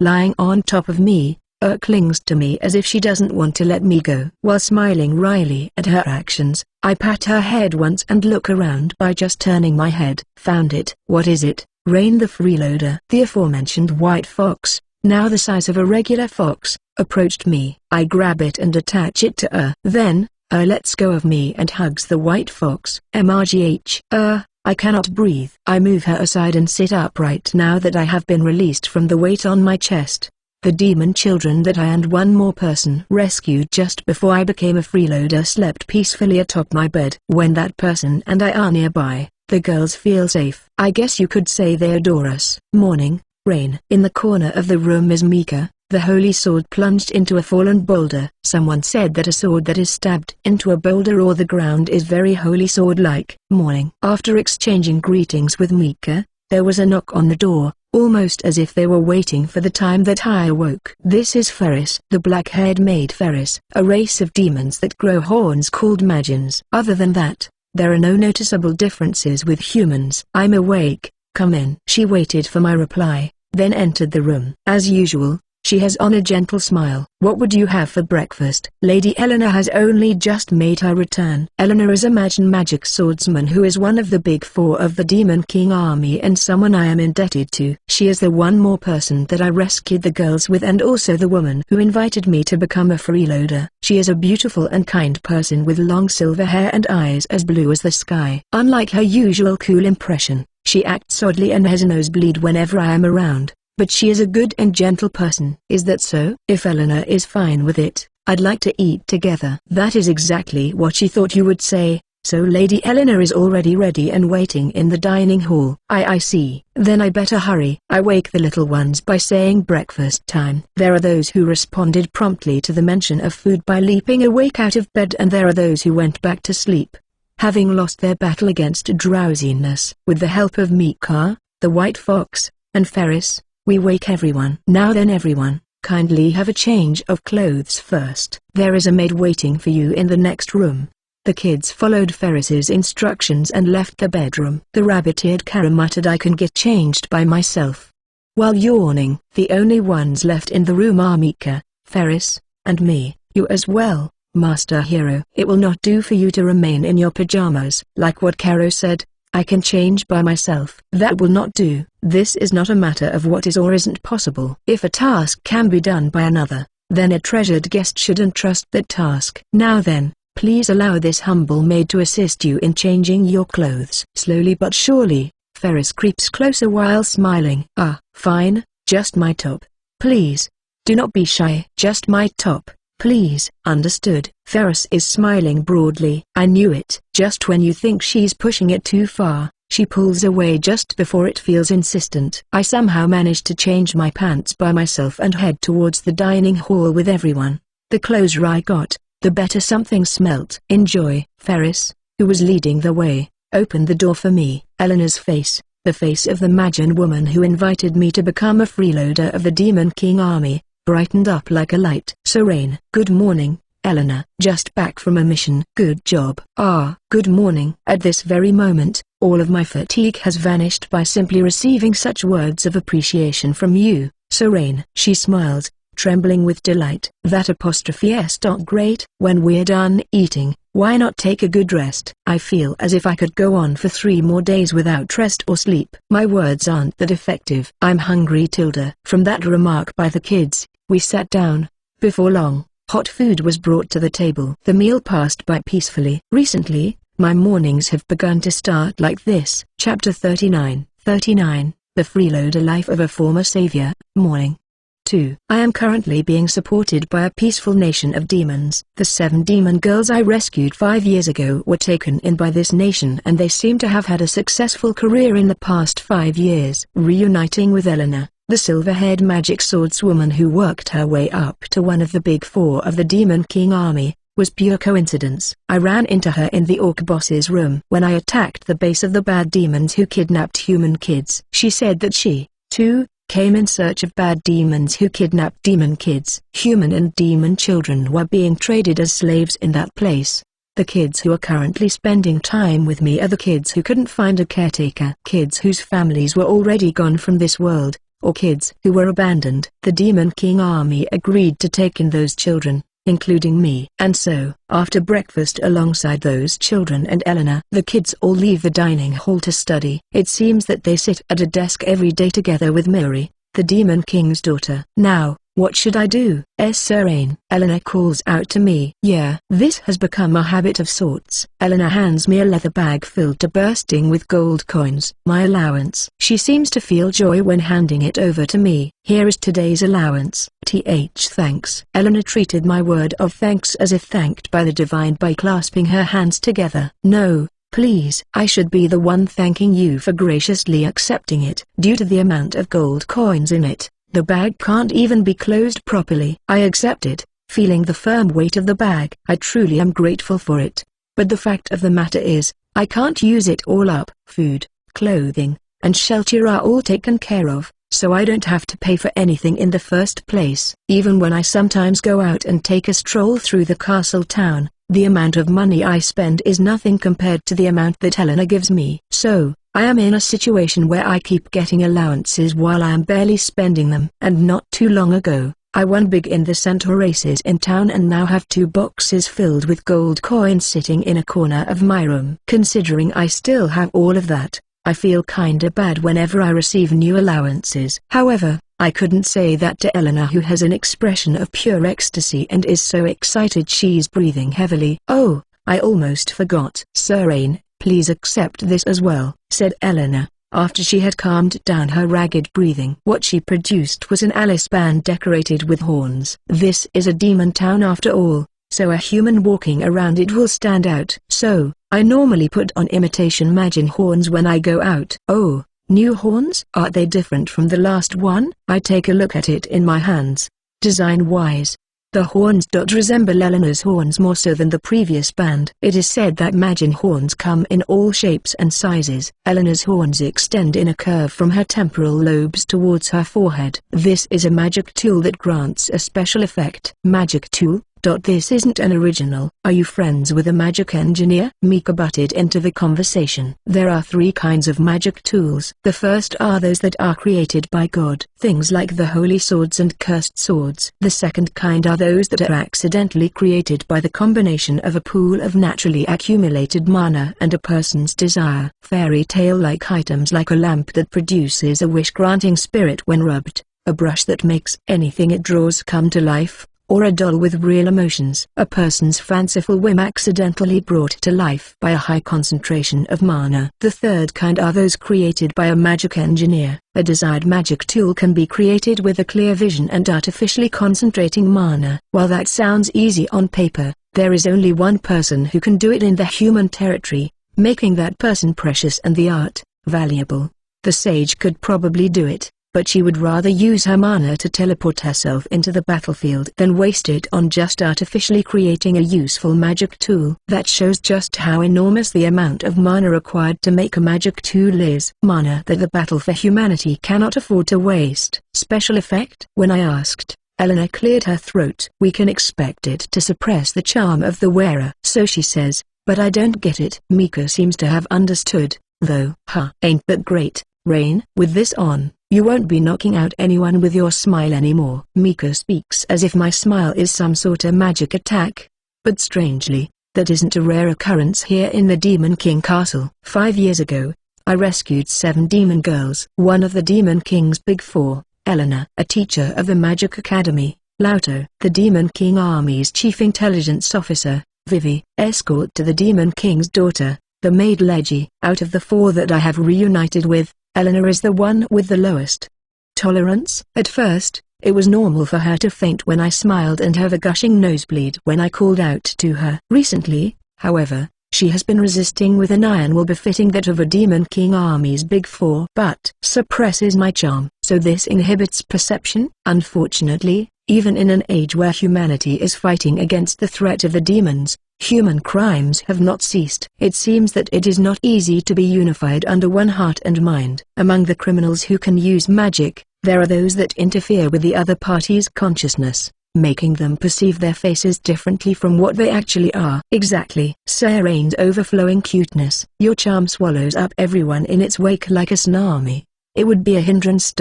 [SPEAKER 1] Lying on top of me, clings to me as if she doesn't want to let me go. While smiling wryly at her actions, I pat her head once and look around by just turning my head. Found it. What is it? Rain the freeloader. The aforementioned white fox, now the size of a regular fox, approached me. I grab it and attach it to Then, lets go of me and hugs the white fox. MRGH. I cannot breathe. I move her aside and sit upright now that I have been released from the weight on my chest. The demon children that I and one more person rescued just before I became a freeloader slept peacefully atop my bed. When that person and I are nearby, the girls feel safe. I guess you could say they adore us. Morning, rain. In the corner of the room is Mika, the holy sword plunged into a fallen boulder. Someone said that a sword that is stabbed into a boulder or the ground is very holy sword-like. Morning. After exchanging greetings with Mika, there was a knock on the door, almost as if they were waiting for the time that I awoke. This is Ferris, the black-haired maid Ferris, a race of demons that grow horns called Magians. Other than that, there are no noticeable differences with humans. I'm awake, come in. She waited for my reply, then entered the room. As usual, she has on a gentle smile. What would you have for breakfast? Lady Eleanor has only just made her return. Eleanor is a magic swordsman who is one of the big four of the Demon King army and someone I am indebted to. She is the one more person that I rescued the girls with and also the woman who invited me to become a freeloader. She is a beautiful and kind person with long silver hair and eyes as blue as the sky. Unlike her usual cool impression, she acts oddly and has a nosebleed whenever I am around. but she is a good and gentle person. Is that so? If Eleanor is fine with it, I'd like to eat together. That is exactly what she thought you would say. So Lady Eleanor is already ready and waiting in the dining hall. I see. Then I better hurry. I wake the little ones by saying breakfast time. There are those who responded promptly to the mention of food by leaping awake out of bed, and there are those who went back to sleep, having lost their battle against drowsiness. With the help of Mika, the White Fox, and Ferris, we wake everyone. Now then everyone, kindly have a change of clothes first. There is a maid waiting for you in the next room. The kids followed Ferris's instructions and left the bedroom. The rabbit-eared Kara muttered, I can get changed by myself. While yawning, the only ones left in the room are Mika, Ferris, and me. You as well, Master Hero. It will not do for you to remain in your pajamas. Like what Karo said, I can change by myself. That will not do. This is not a matter of what is or isn't possible. If a task can be done by another, then a treasured guest should entrust that task. Now then, please allow this humble maid to assist you in changing your clothes. Slowly but surely, Ferris creeps closer while smiling. Ah, fine, just my top. Please. Do not be shy. Just my top, please. Understood. Ferris is smiling broadly. I knew it. Just when you think she's pushing it too far, she pulls away just before it feels insistent. I somehow manage to change my pants by myself and head towards the dining hall with everyone. The closer I got, the better something smelt. Enjoy. Ferris, who was leading the way, opened the door for me. Eleanor's face, the face of the Magian woman who invited me to become a freeloader of the Demon King army, brightened up like a light. Serene. Good morning, Eleanor. Just back from a mission. Good job. Ah, good morning. At this very moment, all of my fatigue has vanished by simply receiving such words of appreciation from you, Serene. She smiled, trembling with delight. That apostrophe is great. When we're done eating, why not take a good rest? I feel as if I could go on for 3 more days without rest or sleep. My words aren't that effective. I'm hungry, Tilda. From that remark by the kids, we sat down. Before long, hot food was brought to the table. The meal passed by peacefully. Recently, my mornings have begun to start like this. Chapter 39. The Freeloader Life of a Former Savior. Morning. 2. I am currently being supported by a peaceful nation of demons. The 7 demon girls I rescued 5 years ago were taken in by this nation, and they seem to have had a successful career in the past 5 years. Reuniting with Eleanor, the silver-haired magic swordswoman who worked her way up to one of the big 4 of the Demon King army, was pure coincidence. I ran into her in the Orc boss's room when I attacked the base of the bad demons who kidnapped human kids. She said that she, too, came in search of bad demons who kidnapped demon kids. Human and demon children were being traded as slaves in that place. The kids who are currently spending time with me are the kids who couldn't find a caretaker. Kids whose families were already gone from this world, or kids who were abandoned. The Demon King army agreed to take in those children, including me. And so, after breakfast alongside those children and Eleanor, the kids all leave the dining hall to study. It seems that they sit at a desk every day together with Miri, the Demon King's daughter. Now, what should I do? Serene. Eleanor calls out to me. Yeah, this has become a habit of sorts. Eleanor hands me a leather bag filled to bursting with gold coins. My allowance. She seems to feel joy when handing it over to me. Here is today's allowance. Thanks. Eleanor treated my word of thanks as if thanked by the divine by clasping her hands together. No, please. I should be the one thanking you for graciously accepting it. Due to the amount of gold coins in it, the bag can't even be closed properly. I accepted, feeling the firm weight of the bag. I truly am grateful for it. But the fact of the matter is, I can't use it all up. Food, clothing, and shelter are all taken care of, so I don't have to pay for anything in the first place. Even when I sometimes go out and take a stroll through the castle town, the amount of money I spend is nothing compared to the amount that Eleanor gives me. So, I am in a situation where I keep getting allowances while I am barely spending them. And not too long ago, I won big in the centaur races in town and now have 2 boxes filled with gold coins sitting in a corner of my room. Considering I still have all of that, I feel kinda bad whenever I receive new allowances. However, I couldn't say that to Eleanor, who has an expression of pure ecstasy and is so excited she's breathing heavily. Oh, I almost forgot. Serene, please accept this as well, said Eleanor, After she had calmed down her ragged breathing, what she produced was an Alice band decorated with horns. This is a demon town after all, so a human walking around it will stand out. So, I normally put on imitation magic horns when I go out. Oh, new horns? Are they different from the last one? I take a look at it in my hands. Design-wise, the horns resemble Eleanor's horns more so than the previous band. It is said that magic horns come in all shapes and sizes. Eleanor's horns extend in a curve from her temporal lobes towards her forehead. This is a magic tool that grants a special effect. Magic tool? This isn't an original. Are you friends with a magic engineer? Mika butted into the conversation. There are 3 kinds of magic tools. The first are those that are created by God, things like the holy swords and cursed swords. The second kind are those that are accidentally created by the combination of a pool of naturally accumulated mana and a person's desire. Fairy tale-like items like a lamp that produces a wish-granting spirit when rubbed, a brush that makes anything it draws come to life, or a doll with real emotions. A person's fanciful whim accidentally brought to life by a high concentration of mana. The third kind are those created by a magic engineer. A desired magic tool can be created with a clear vision and artificially concentrating mana. While that sounds easy on paper, there is only one person who can do it in the human territory, making that person precious and the art valuable. The sage could probably do it, but she would rather use her mana to teleport herself into the battlefield than waste it on just artificially creating a useful magic tool. That shows just how enormous the amount of mana required to make a magic tool is. Mana that the battle for humanity cannot afford to waste. Special effect? When I asked, Eleanor cleared her throat. We can expect it to suppress the charm of the wearer. So she says, but I don't get it. Mika seems to have understood, though. Ain't that great, Rain? With this on, you won't be knocking out anyone with your smile anymore. Mika speaks as if my smile is some sort of magic attack. But strangely, that isn't a rare occurrence here in the Demon King Castle. 5 years ago, I rescued 7 demon girls. One of the Demon King's big 4, Eleanor, a teacher of the Magic Academy, Lauto, the Demon King Army's chief intelligence officer, Vivi, escort to the Demon King's daughter, the maid Leggy. Out of the 4 that I have reunited with, Eleanor is the one with the lowest tolerance. At first, it was normal for her to faint when I smiled and have a gushing nosebleed when I called out to her. Recently, however, she has been resisting with an iron will befitting that of a Demon King Army's big 4. But suppresses my charm. So this inhibits perception? Unfortunately, even in an age where humanity is fighting against the threat of the demons, human crimes have not ceased. It seems that it is not easy to be unified under one heart and mind. Among the criminals who can use magic, there are those that interfere with the other party's consciousness, making them perceive their faces differently from what they actually are. Exactly. Rain's overflowing cuteness. Your charm swallows up everyone in its wake like a tsunami. It would be a hindrance.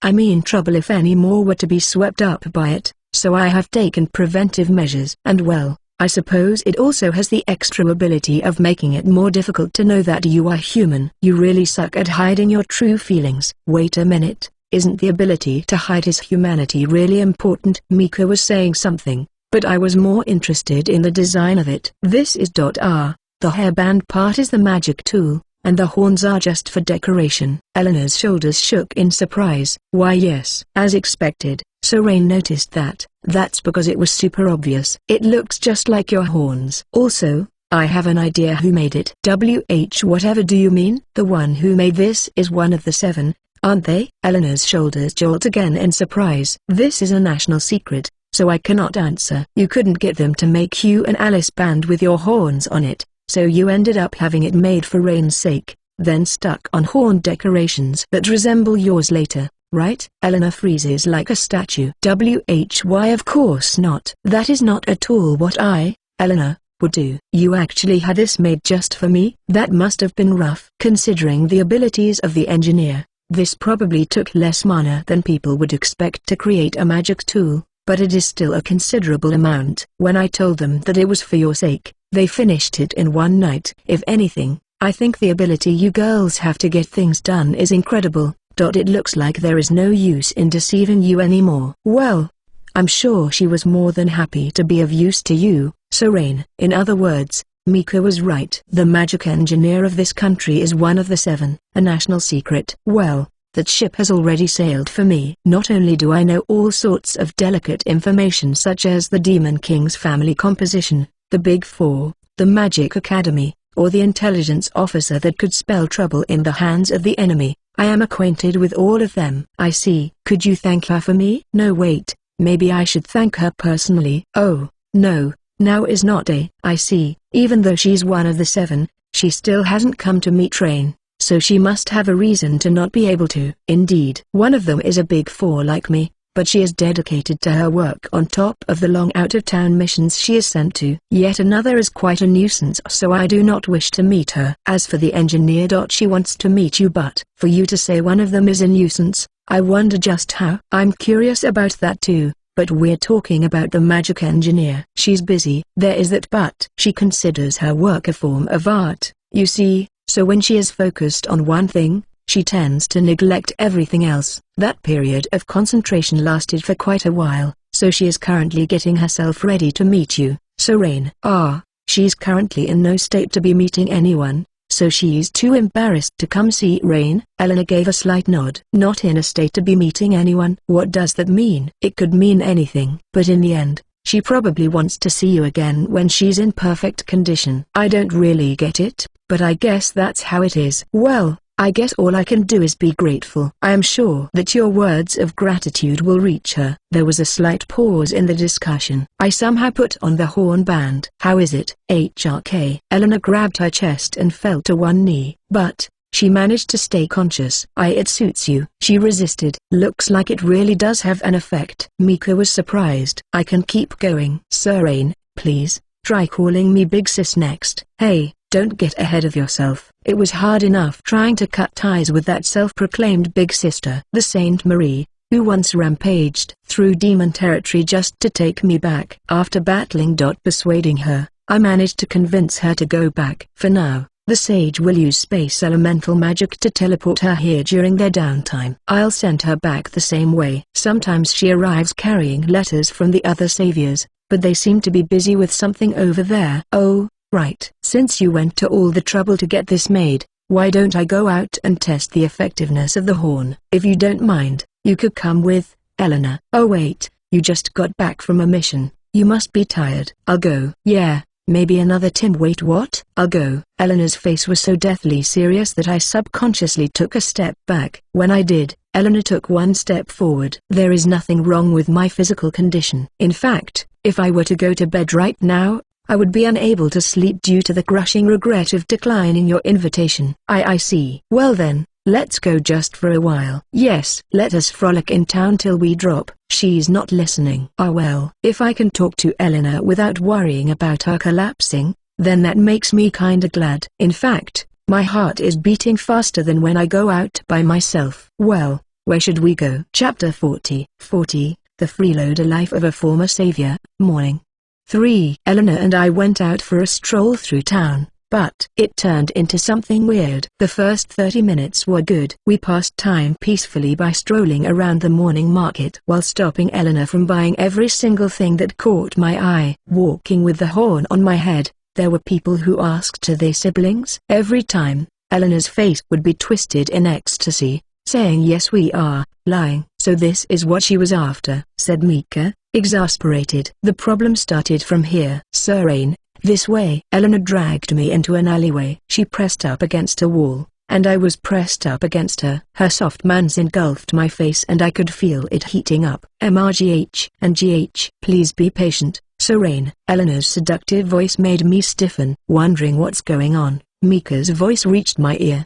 [SPEAKER 1] I mean trouble if any more were to be swept up by it, so I have taken preventive measures. And well, I suppose it also has the extra ability of making it more difficult to know that you are human. You really suck at hiding your true feelings. Wait a minute, isn't the ability to hide his humanity really important? Mika was saying something, but I was more interested in the design of it. This is the hairband part is the magic tool, and the horns are just for decoration. Eleanor's shoulders shook in surprise. Why yes. As expected, so Rain noticed that. That's because it was super obvious. It looks just like your horns. Also, I have an idea who made it. Whatever do you mean? The one who made this is one of the 7, aren't they? Eleanor's shoulders jolt again in surprise. This is a national secret, so I cannot answer. You couldn't get them to make you an Alice band with your horns on it, so you ended up having it made for Rain's sake, then stuck on horn decorations that resemble yours later, right? Eleanor freezes like a statue. Why of course not. That is not at all what I, Eleanor, would do. You actually had this made just for me? That must have been rough. Considering the abilities of the engineer, this probably took less mana than people would expect to create a magic tool, but it is still a considerable amount. When I told them that it was for your sake, they finished it in one night. If anything, I think the ability you girls have to get things done is incredible. It looks like there is no use in deceiving you anymore. Well, I'm sure she was more than happy to be of use to you, so Rain. In other words, Mika was right. The magic engineer of this country is one of the 7, a national secret. Well, that ship has already sailed for me. Not only do I know all sorts of delicate information such as the Demon King's family composition, the Big Four, the Magic Academy, or the intelligence officer that could spell trouble in the hands of the enemy. I am acquainted with all of them. I see. Could you thank her for me? No, wait, maybe I should thank her personally. Oh, no, now is not a. I see. Even though she's one of the 7, she still hasn't come to meet Rain, so she must have a reason to not be able to. Indeed, one of them is a Big Four like me, but she is dedicated to her work on top of the long out-of-town missions she is sent to. Yet another is quite a nuisance, so I do not wish to meet her. As for the engineer, she wants to meet you, but for you to say one of them is a nuisance, I wonder just how. I'm curious about that too, but we're talking about the magic engineer. She's busy, there is that, but she considers her work a form of art, you see, so when she is focused on one thing, she tends to neglect everything else. That period of concentration lasted for quite a while, so she is currently getting herself ready to meet you, so Rain. She's currently in no state to be meeting anyone, so she's too embarrassed to come see Rain. Elena gave a slight nod. Not in a state to be meeting anyone. What does that mean? It could mean anything, but in the end, she probably wants to see you again when she's in perfect condition. I don't really get it, but I guess that's how it is. Well, I guess all I can do is be grateful. I am sure that your words of gratitude will reach her. There was a slight pause in the discussion. I somehow put on the horn band. How is it? HRK. Elena grabbed her chest and fell to one knee, but she managed to stay conscious. It suits you. She resisted. Looks like it really does have an effect. Mika was surprised. I can keep going. Sir Rain, please, try calling me Big Sis next. Hey, don't get ahead of yourself. It was hard enough trying to cut ties with that self-proclaimed big sister. The Saint Marie, who once rampaged through demon territory just to take me back. After battling. Persuading her, I managed to convince her to go back. For now, the sage will use space elemental magic to teleport her here during their downtime. I'll send her back the same way. Sometimes she arrives carrying letters from the other saviors, but they seem to be busy with something over there. Oh, right. Since you went to all the trouble to get this made, why don't I go out and test the effectiveness of the horn? If you don't mind, you could come with, Elena. Oh wait, you just got back from a mission, you must be tired. I'll go. Yeah, maybe another Tim. Wait, what? I'll go. Elena's face was so deathly serious that I subconsciously took a step back. When I did, Elena took one step forward. There is nothing wrong with my physical condition. In fact, if I were to go to bed right now, I would be unable to sleep due to the crushing regret of declining your invitation. I see. Well then, let's go just for a while. Yes, let us frolic in town till we drop. She's not listening. Well, if I can talk to Elena without worrying about her collapsing, then that makes me kinda glad. In fact, my heart is beating faster than when I go out by myself. Well, where should we go? Chapter 40. The Freeloader Life of a Former Savior, Morning. 3. Elena and I went out for a stroll through town, but it turned into something weird. The first 30 minutes were good. We passed time peacefully by strolling around the morning market while stopping Elena from buying every single thing that caught my eye. Walking with the horn on my head, there were people who asked are they siblings? Every time, Elena's face would be twisted in ecstasy, saying yes we are, lying. So this is what she was after, said Mika, exasperated. The problem started from here. Sir Rain, this way. Elena dragged me into an alleyway. She pressed up against a wall, and I was pressed up against her. Her soft hands engulfed my face and I could feel it heating up. MRGH and GH. Please be patient, Sir Rain. Elena's seductive voice made me stiffen. Wondering what's going on, Mika's voice reached my ear.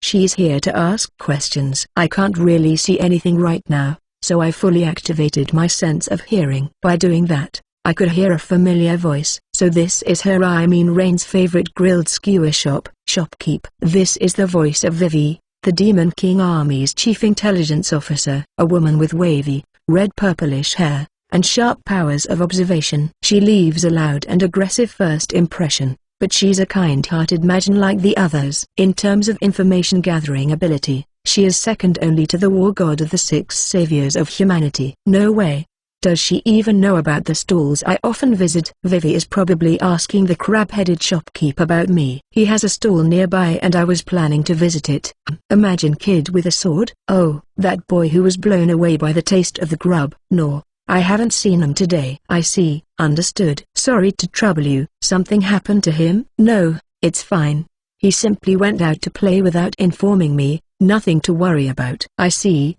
[SPEAKER 1] She's here to ask questions. I can't really see anything right now, so I fully activated my sense of hearing. By doing that, I could hear a familiar voice. So this is her, I mean Rain's favorite grilled skewer shopkeep. This is the voice of Vivi, the Demon King Army's chief intelligence officer. A woman with wavy, red-purplish hair, and sharp powers of observation. She leaves a loud and aggressive first impression, but she's a kind-hearted maiden like the others. In terms of information-gathering ability, she is second only to the war god of the 6 saviors of humanity. No way. Does she even know about the stalls I often visit? Vivi is probably asking the crab-headed shopkeep about me. He has a stall nearby and I was planning to visit it. Imagine kid with a sword? Oh, that boy who was blown away by the taste of the grub. No, I haven't seen him today. I see, understood. Sorry to trouble you. Something happened to him? No, it's fine. He simply went out to play without informing me, nothing to worry about. I see,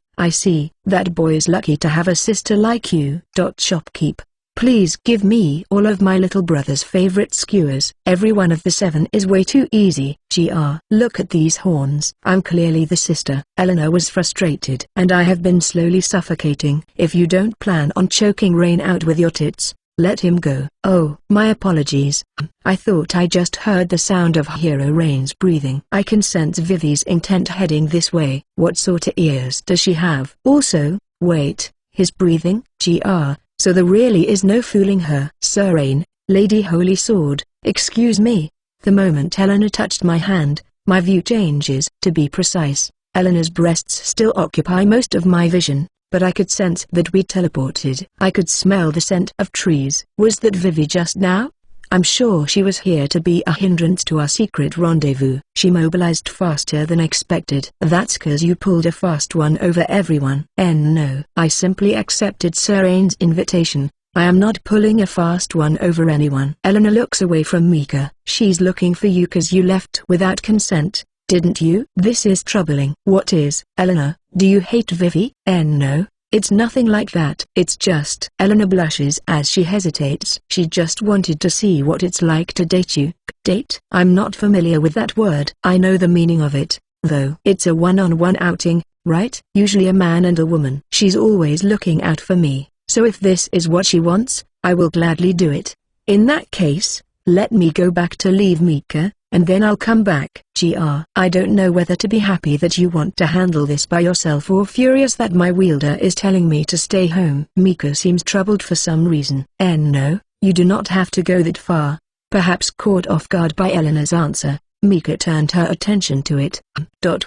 [SPEAKER 1] that boy is lucky to have a sister like you. Shopkeep, please give me all of my little brother's favorite skewers. Every one of the 7 is way too easy. Look at these horns. I'm clearly the sister. Eleanor was frustrated. And I have been slowly suffocating. If you don't plan on choking Rain out with your tits, let him go. Oh, my apologies. I thought I just heard the sound of Hero Rain's breathing. I can sense Vivi's intent heading this way. What sort of ears does she have? Also, wait, his breathing? So there really is no fooling her. Sir Rain, Lady Holy Sword, excuse me. The moment Eleanor touched my hand, my view changes. To be precise, Eleanor's breasts still occupy most of my vision. But I could sense that we teleported. I could smell the scent of trees. Was that Vivi just now? I'm sure she was here to be a hindrance to our secret rendezvous. She mobilized faster than expected. That's 'cause you pulled a fast one over everyone. No, I simply accepted Sir Rain's invitation. I am not pulling a fast one over anyone. Eleanor looks away from Mika. She's looking for you 'cause you left without consent, didn't you? This is troubling. What is? Eleanor, do you hate Vivi? No, it's nothing like that. It's just. Eleanor blushes as she hesitates. She just wanted to see what it's like to date you. Date? I'm not familiar with that word. I know the meaning of it, though. It's a one-on-one outing, right? Usually a man and a woman. She's always looking out for me, so if this is what she wants, I will gladly do it. In that case, let me go back to leave Mika, and then I'll come back. I don't know whether to be happy that you want to handle this by yourself or furious that my wielder is telling me to stay home. Mika seems troubled for some reason. No, you do not have to go that far. Perhaps caught off guard by Eleanor's answer, Mika turned her attention to it.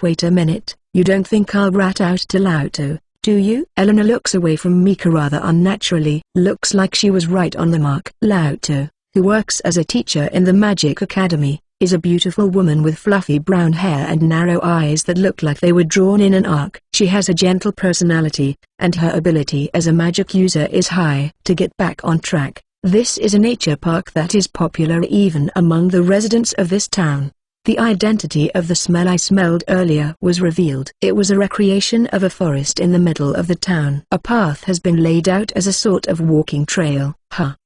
[SPEAKER 1] Wait a minute, you don't think I'll rat out to Lauto, do you? Eleanor looks away from Mika rather unnaturally. Looks like she was right on the mark. Lauto, who works as a teacher in the Magic Academy, is a beautiful woman with fluffy brown hair and narrow eyes that look like they were drawn in an arc. She has a gentle personality, and her ability as a magic user is high. To get back on track, this is a nature park that is popular even among the residents of this town. The identity of the smell I smelled earlier was revealed. It was a recreation of a forest in the middle of the town. A path has been laid out as a sort of walking trail.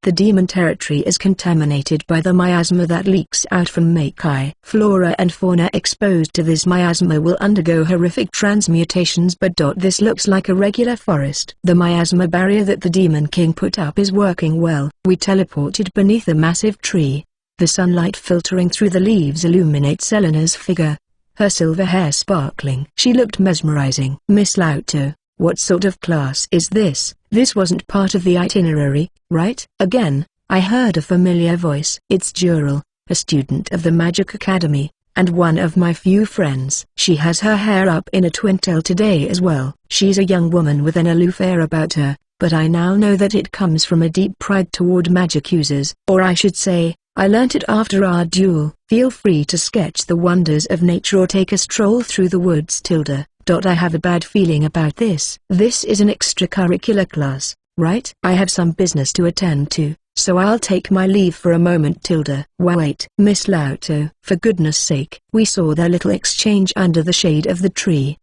[SPEAKER 1] The demon territory is contaminated by the miasma that leaks out from Makai. Flora and fauna exposed to this miasma will undergo horrific transmutations, but this looks like a regular forest. The miasma barrier that the Demon King put up is working well. We teleported beneath a massive tree. The sunlight filtering through the leaves illuminates Eleanor's figure, her silver hair sparkling. She looked mesmerizing. Miss Lauto, what sort of class is this? This wasn't part of the itinerary, right? Again, I heard a familiar voice. It's Jural, a student of the Magic Academy, and one of my few friends. She has her hair up in a twintail today as well. She's a young woman with an aloof air about her, but I now know that it comes from a deep pride toward magic users. Or I should say, I learnt it after our duel. Feel free to sketch the wonders of nature or take a stroll through the woods. I have a bad feeling about this. This is an extracurricular class, right? I have some business to attend to, so I'll take my leave for a moment. Wait, Miss Lauto, for goodness sake. We saw their little exchange under the shade of the tree.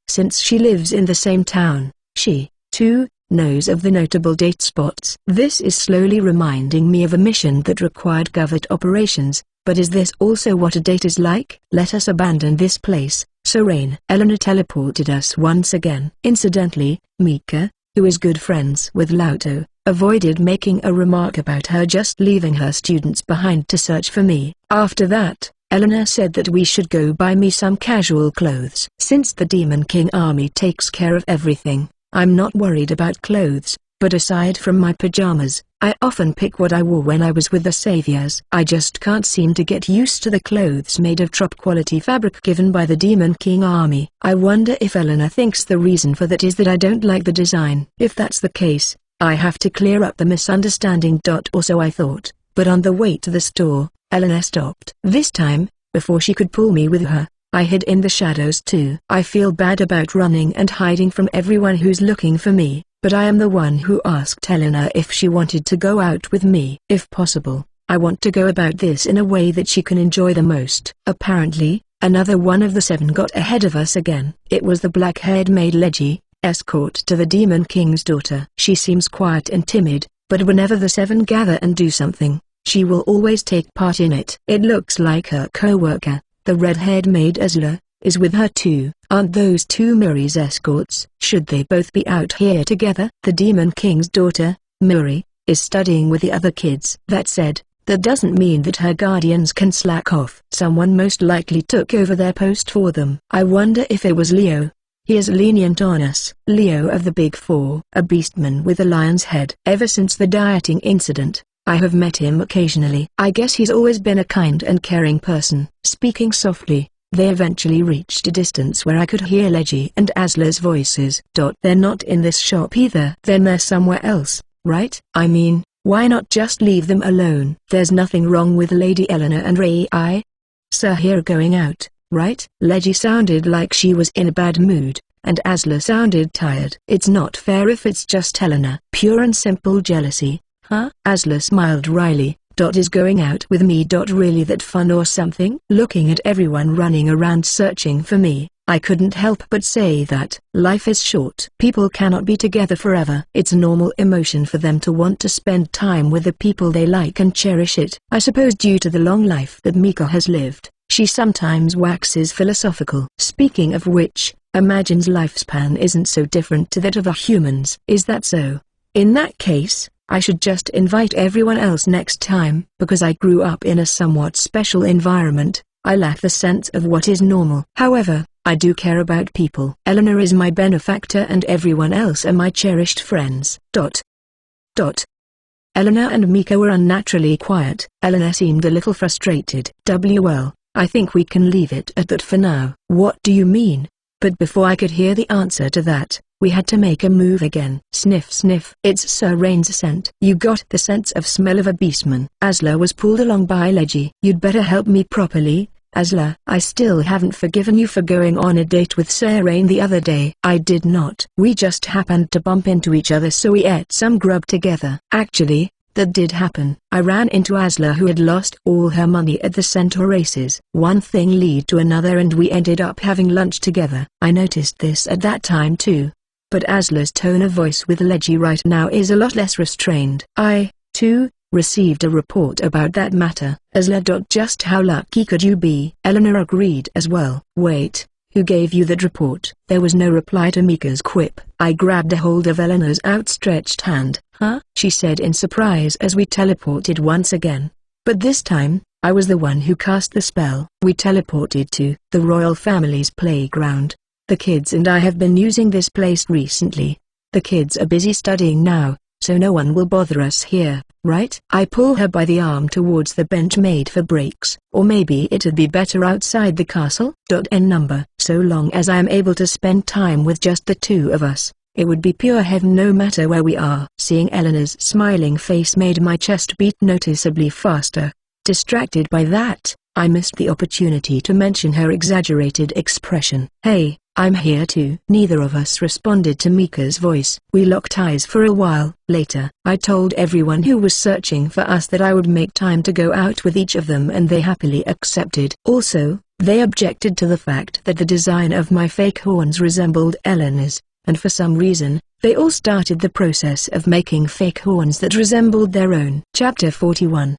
[SPEAKER 1] Since she lives in the same town, she, too, knows of the notable date spots. This is slowly reminding me of a mission that required covert operations, but is this also what a date is like? Let us abandon this place, Sir Rain. Eleanor teleported us once again. Incidentally, Mika, who is good friends with Lauto, avoided making a remark about her just leaving her students behind to search for me. After that, Eleanor said that we should go buy me some casual clothes. Since the Demon King army takes care of everything, I'm not worried about clothes, but aside from my pajamas, I often pick what I wore when I was with the Saviors. I just can't seem to get used to the clothes made of top-quality fabric given by the Demon King army. I wonder if Eleanor thinks the reason for that is that I don't like the design. If that's the case, I have to clear up the misunderstanding. Or so I thought, but on the way to the store, Eleanor stopped. This time, before she could pull me with her, I hid in the shadows too. I feel bad about running and hiding from everyone who's looking for me, but I am the one who asked Eleanor if she wanted to go out with me. If possible, I want to go about this in a way that she can enjoy the most. Apparently, another one of the 7 got ahead of us again. It was the black-haired maid Leggy, escort to the Demon King's daughter. She seems quiet and timid, but whenever the 7 gather and do something, she will always take part in it. It looks like her co-worker, the red-haired maid Azla, is with her too. Aren't those 2 Muri's escorts? Should they both be out here together? The Demon King's daughter, Muri, is studying with the other kids. That said, that doesn't mean that her guardians can slack off. Someone most likely took over their post for them. I wonder if it was Leo. He is lenient on us. Leo of the Big Four, a beastman with a lion's head. Ever since the dieting incident, I have met him occasionally. I guess he's always been a kind and caring person. Speaking softly, they eventually reached a distance where I could hear Leggy and Azla's voices. They're not in this shop either. Then they're somewhere else, right? I mean, why not just leave them alone? There's nothing wrong with Lady Eleanor and Ray. Sir here going out, right? Leggy sounded like she was in a bad mood, and Azla sounded tired. It's not fair if it's just Eleanor. Pure and simple jealousy, huh? Azla smiled wryly. Is going out with me. Really that fun or something? Looking at everyone running around searching for me, I couldn't help but say that life is short. People cannot be together forever. It's a normal emotion for them to want to spend time with the people they like and cherish it. I suppose due to the long life that Mika has lived, she sometimes waxes philosophical. Speaking of which, Imagine's lifespan isn't so different to that of the humans. Is that so? In that case, I should just invite everyone else next time. Because I grew up in a somewhat special environment, I lack the sense of what is normal. However, I do care about people. Eleanor is my benefactor and everyone else are my cherished friends. Eleanor and Mika were unnaturally quiet. Eleanor seemed a little frustrated. Well, I think we can leave it at that for now. What do you mean? But before I could hear the answer to that, we had to make a move again. Sniff sniff. It's Sir Rain's scent. You got the sense of smell of a beastman. Azla was pulled along by Leggy. You'd better help me properly, Azla. I still haven't forgiven you for going on a date with Sir Rain the other day. I did not. We just happened to bump into each other so we ate some grub together. Actually, that did happen. I ran into Azla who had lost all her money at the centaur races. One thing led to another and we ended up having lunch together. I noticed this at that time too. But Azla's tone of voice with Leggy right now is a lot less restrained. I, too, received a report about that matter. Azla. Just how lucky could you be? Eleanor agreed as well. Wait, who gave you that report? There was no reply to Mika's quip. I grabbed a hold of Eleanor's outstretched hand. Huh? She said in surprise as we teleported once again. But this time, I was the one who cast the spell. We teleported to the royal family's playground. The kids and I have been using this place recently. The kids are busy studying now, so no one will bother us here, right? I pull her by the arm towards the bench made for breaks. Or maybe it'd be better outside the castle? N number. So long as I am able to spend time with just the 2 of us, it would be pure heaven no matter where we are. Seeing Eleanor's smiling face made my chest beat noticeably faster. Distracted by that, I missed the opportunity to mention her exaggerated expression. Hey, I'm here too. Neither of us responded to Mika's voice. We locked eyes for a while. Later, I told everyone who was searching for us that I would make time to go out with each of them and they happily accepted. Also, they objected to the fact that the design of my fake horns resembled Eleanor's, and for some reason, they all started the process of making fake horns that resembled their own. Chapter 41.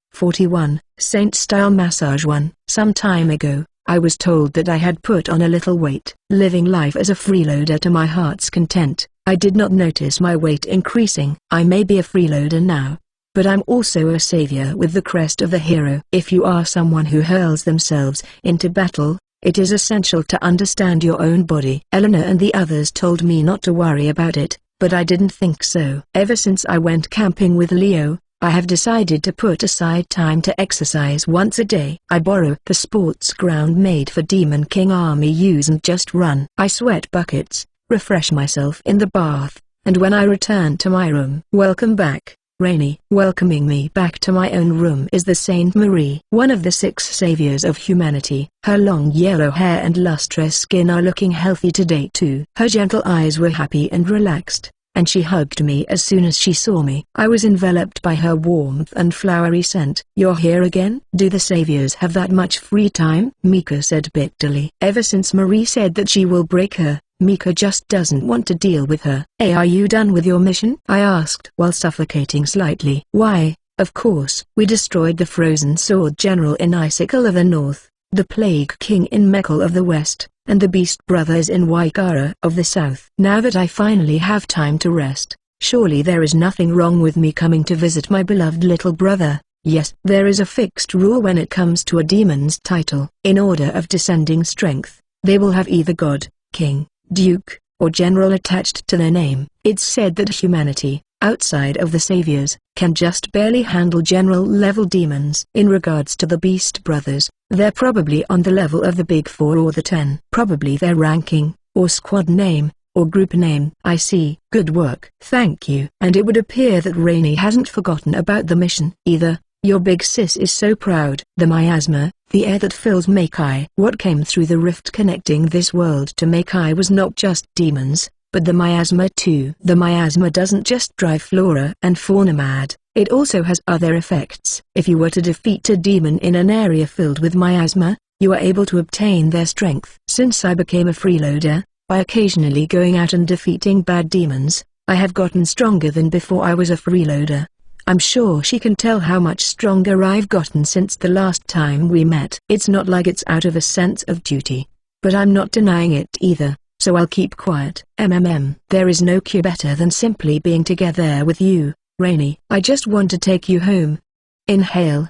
[SPEAKER 1] Saint-style massage 1. Some time ago, I was told that I had put on a little weight. Living life as a freeloader to my heart's content, I did not notice my weight increasing. I may be a freeloader now, but I'm also a savior with the crest of the hero. If you are someone who hurls themselves into battle, it is essential to understand your own body. Eleanor and the others told me not to worry about it, but I didn't think so. Ever since I went camping with Leo, I have decided to put aside time to exercise once a day. I borrow the sports ground made for Demon King Army use and just run. I sweat buckets, refresh myself in the bath, and when I return to my room. Welcome back, Rainy. Welcoming me back to my own room is the Saint Marie, one of the 6 saviors of humanity. Her long yellow hair and lustrous skin are looking healthy today too. Her gentle eyes were happy and relaxed, and she hugged me as soon as she saw me. I was enveloped by her warmth and flowery scent. You're here again? Do the saviors have that much free time? Mika said bitterly. Ever since Marie said that she will break her, Mika just doesn't want to deal with her. Hey, are you done with your mission? I asked while suffocating slightly. Why, of course. We destroyed the Frozen Sword General in Icicle of the North, the Plague King in Mekal of the West, and the Beast Brothers in Waikara of the South. Now that I finally have time to rest, surely there is nothing wrong with me coming to visit my beloved little brother. Yes, there is a fixed rule when it comes to a demon's title. In order of descending strength, they will have either God, King, Duke, or General attached to their name. It's said that humanity, outside of the saviors, can just barely handle general-level demons. In regards to the Beast Brothers, they're probably on the level of the Big Four or the 10. Probably their ranking, or squad name, or group name. I see. Good work. Thank you. And it would appear that Rainy hasn't forgotten about the mission either. Your big sis is so proud. The miasma, the air that fills Makai. What came through the rift connecting this world to Makai was not just demons, but the miasma too. The miasma doesn't just drive flora and fauna mad, it also has other effects. If you were to defeat a demon in an area filled with miasma, you are able to obtain their strength. Since I became a freeloader, by occasionally going out and defeating bad demons, I have gotten stronger than before I was a freeloader. I'm sure she can tell how much stronger I've gotten since the last time we met. It's not like it's out of a sense of duty, but I'm not denying it either, so I'll keep quiet. There is no cure better than simply being together with you, Rainy. I just want to take you home. Inhale.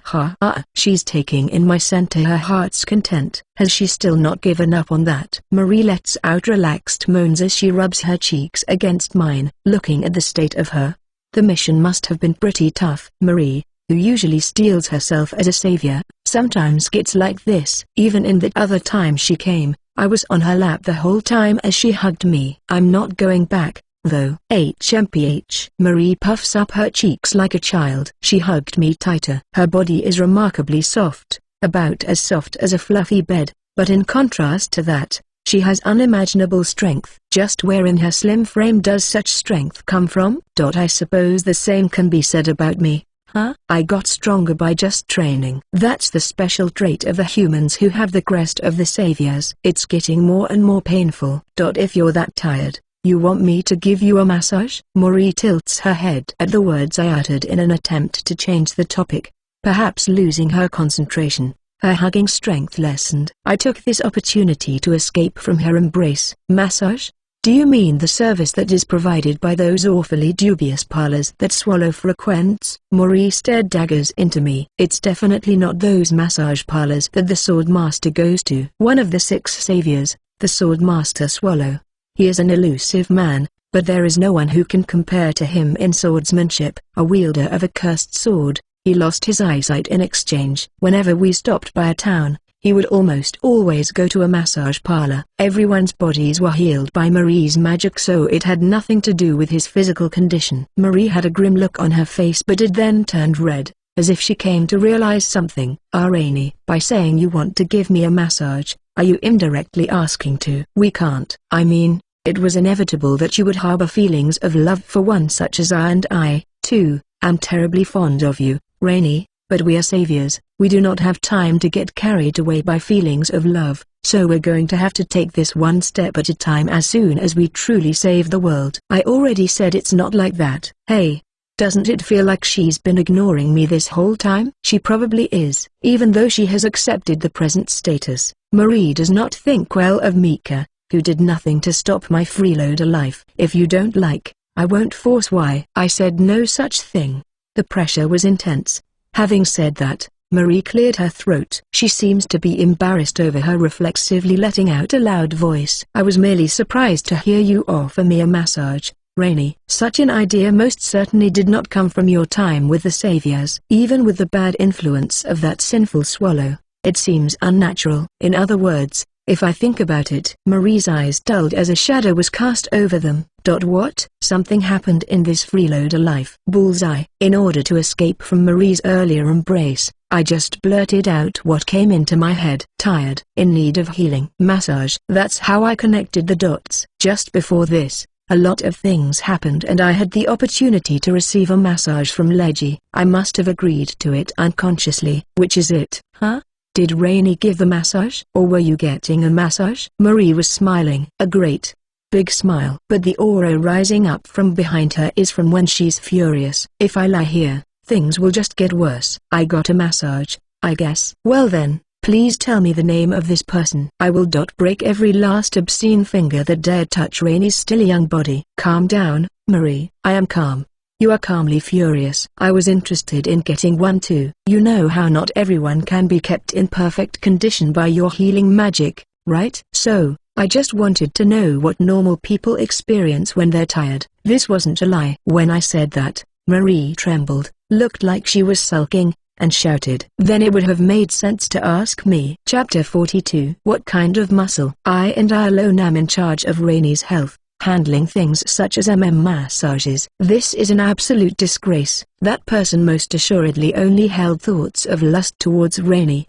[SPEAKER 1] She's taking in my scent to her heart's content. Has she still not given up on that? Marie lets out relaxed moans as she rubs her cheeks against mine. Looking at the state of her, the mission must have been pretty tough. Marie, who usually steels herself as a savior, sometimes gets like this. Even in that other time she came, I was on her lap the whole time as she hugged me. I'm not going back, though. HMPH. Marie puffs up her cheeks like a child. She hugged me tighter. Her body is remarkably soft, about as soft as a fluffy bed, but in contrast to that, she has unimaginable strength. Just where in her slim frame does such strength come from? I suppose the same can be said about me, huh? I got stronger by just training. That's the special trait of the humans who have the crest of the saviors. It's getting more and more painful. If you're that tired, you want me to give you a massage? Marie tilts her head at the words I uttered in an attempt to change the topic, perhaps losing her concentration. Her hugging strength lessened. I took this opportunity to escape from her embrace. Massage? Do you mean the service that is provided by those awfully dubious parlors that swallow frequents? Marie stared daggers into me. It's definitely not those massage parlors that the Sword Master goes to. One of the 6 saviors, the Sword Master Swallow. He is an elusive man, but there is no one who can compare to him in swordsmanship. A wielder of a cursed sword, he lost his eyesight in exchange. Whenever we stopped by a town, he would almost always go to a massage parlor. Everyone's bodies were healed by Marie's magic, so it had nothing to do with his physical condition. Marie had a grim look on her face, but it then turned red, as if she came to realize something. Rainy, by saying you want to give me a massage, are you indirectly asking to? We can't. I mean, it was inevitable that you would harbor feelings of love for one such as I, and I, too, am terribly fond of you, Rainy, but we are saviors. We do not have time to get carried away by feelings of love, so we're going to have to take this one step at a time as soon as we truly save the world. I already said it's not like that. Hey, doesn't it feel like she's been ignoring me this whole time? She probably is. Even though she has accepted the present status, Marie does not think well of Mika, who did nothing to stop my freeloader life. If you don't like, I won't force. Why? I said no such thing. The pressure was intense. Having said that, Marie cleared her throat. She seems to be embarrassed over her reflexively letting out a loud voice. I was merely surprised to hear you offer me a massage, Rainy. Such an idea most certainly did not come from your time with the saviors. Even with the bad influence of that sinful swallow, it seems unnatural. In other words, if I think about it. Marie's eyes dulled as a shadow was cast over them. What? Something happened in this freeloader life. Bullseye. In order to escape from Marie's earlier embrace, I just blurted out what came into my head. Tired. In need of healing. Massage. That's how I connected the dots. Just before this, a lot of things happened and I had the opportunity to receive a massage from Leggy. I must have agreed to it unconsciously. Which is it, huh? Did Rainey give the massage? Or were you getting a massage? Marie was smiling. A great, big smile. But the aura rising up from behind her is from when she's furious. If I lie here, things will just get worse. I got a massage, I guess. Well then, please tell me the name of this person. I will break every last obscene finger that dared touch Rainey's still young body. Calm down, Marie. I am calm. You are calmly furious. I was interested in getting one too. You know how not everyone can be kept in perfect condition by your healing magic, right? So, I just wanted to know what normal people experience when they're tired. This wasn't a lie. When I said that, Marie trembled, looked like she was sulking, and shouted. Then it would have made sense to ask me. Chapter 42. What kind of muscle? I alone am in charge of Rainey's health, handling things such as massages. This is an absolute disgrace. That person most assuredly only held thoughts of lust towards Rainey.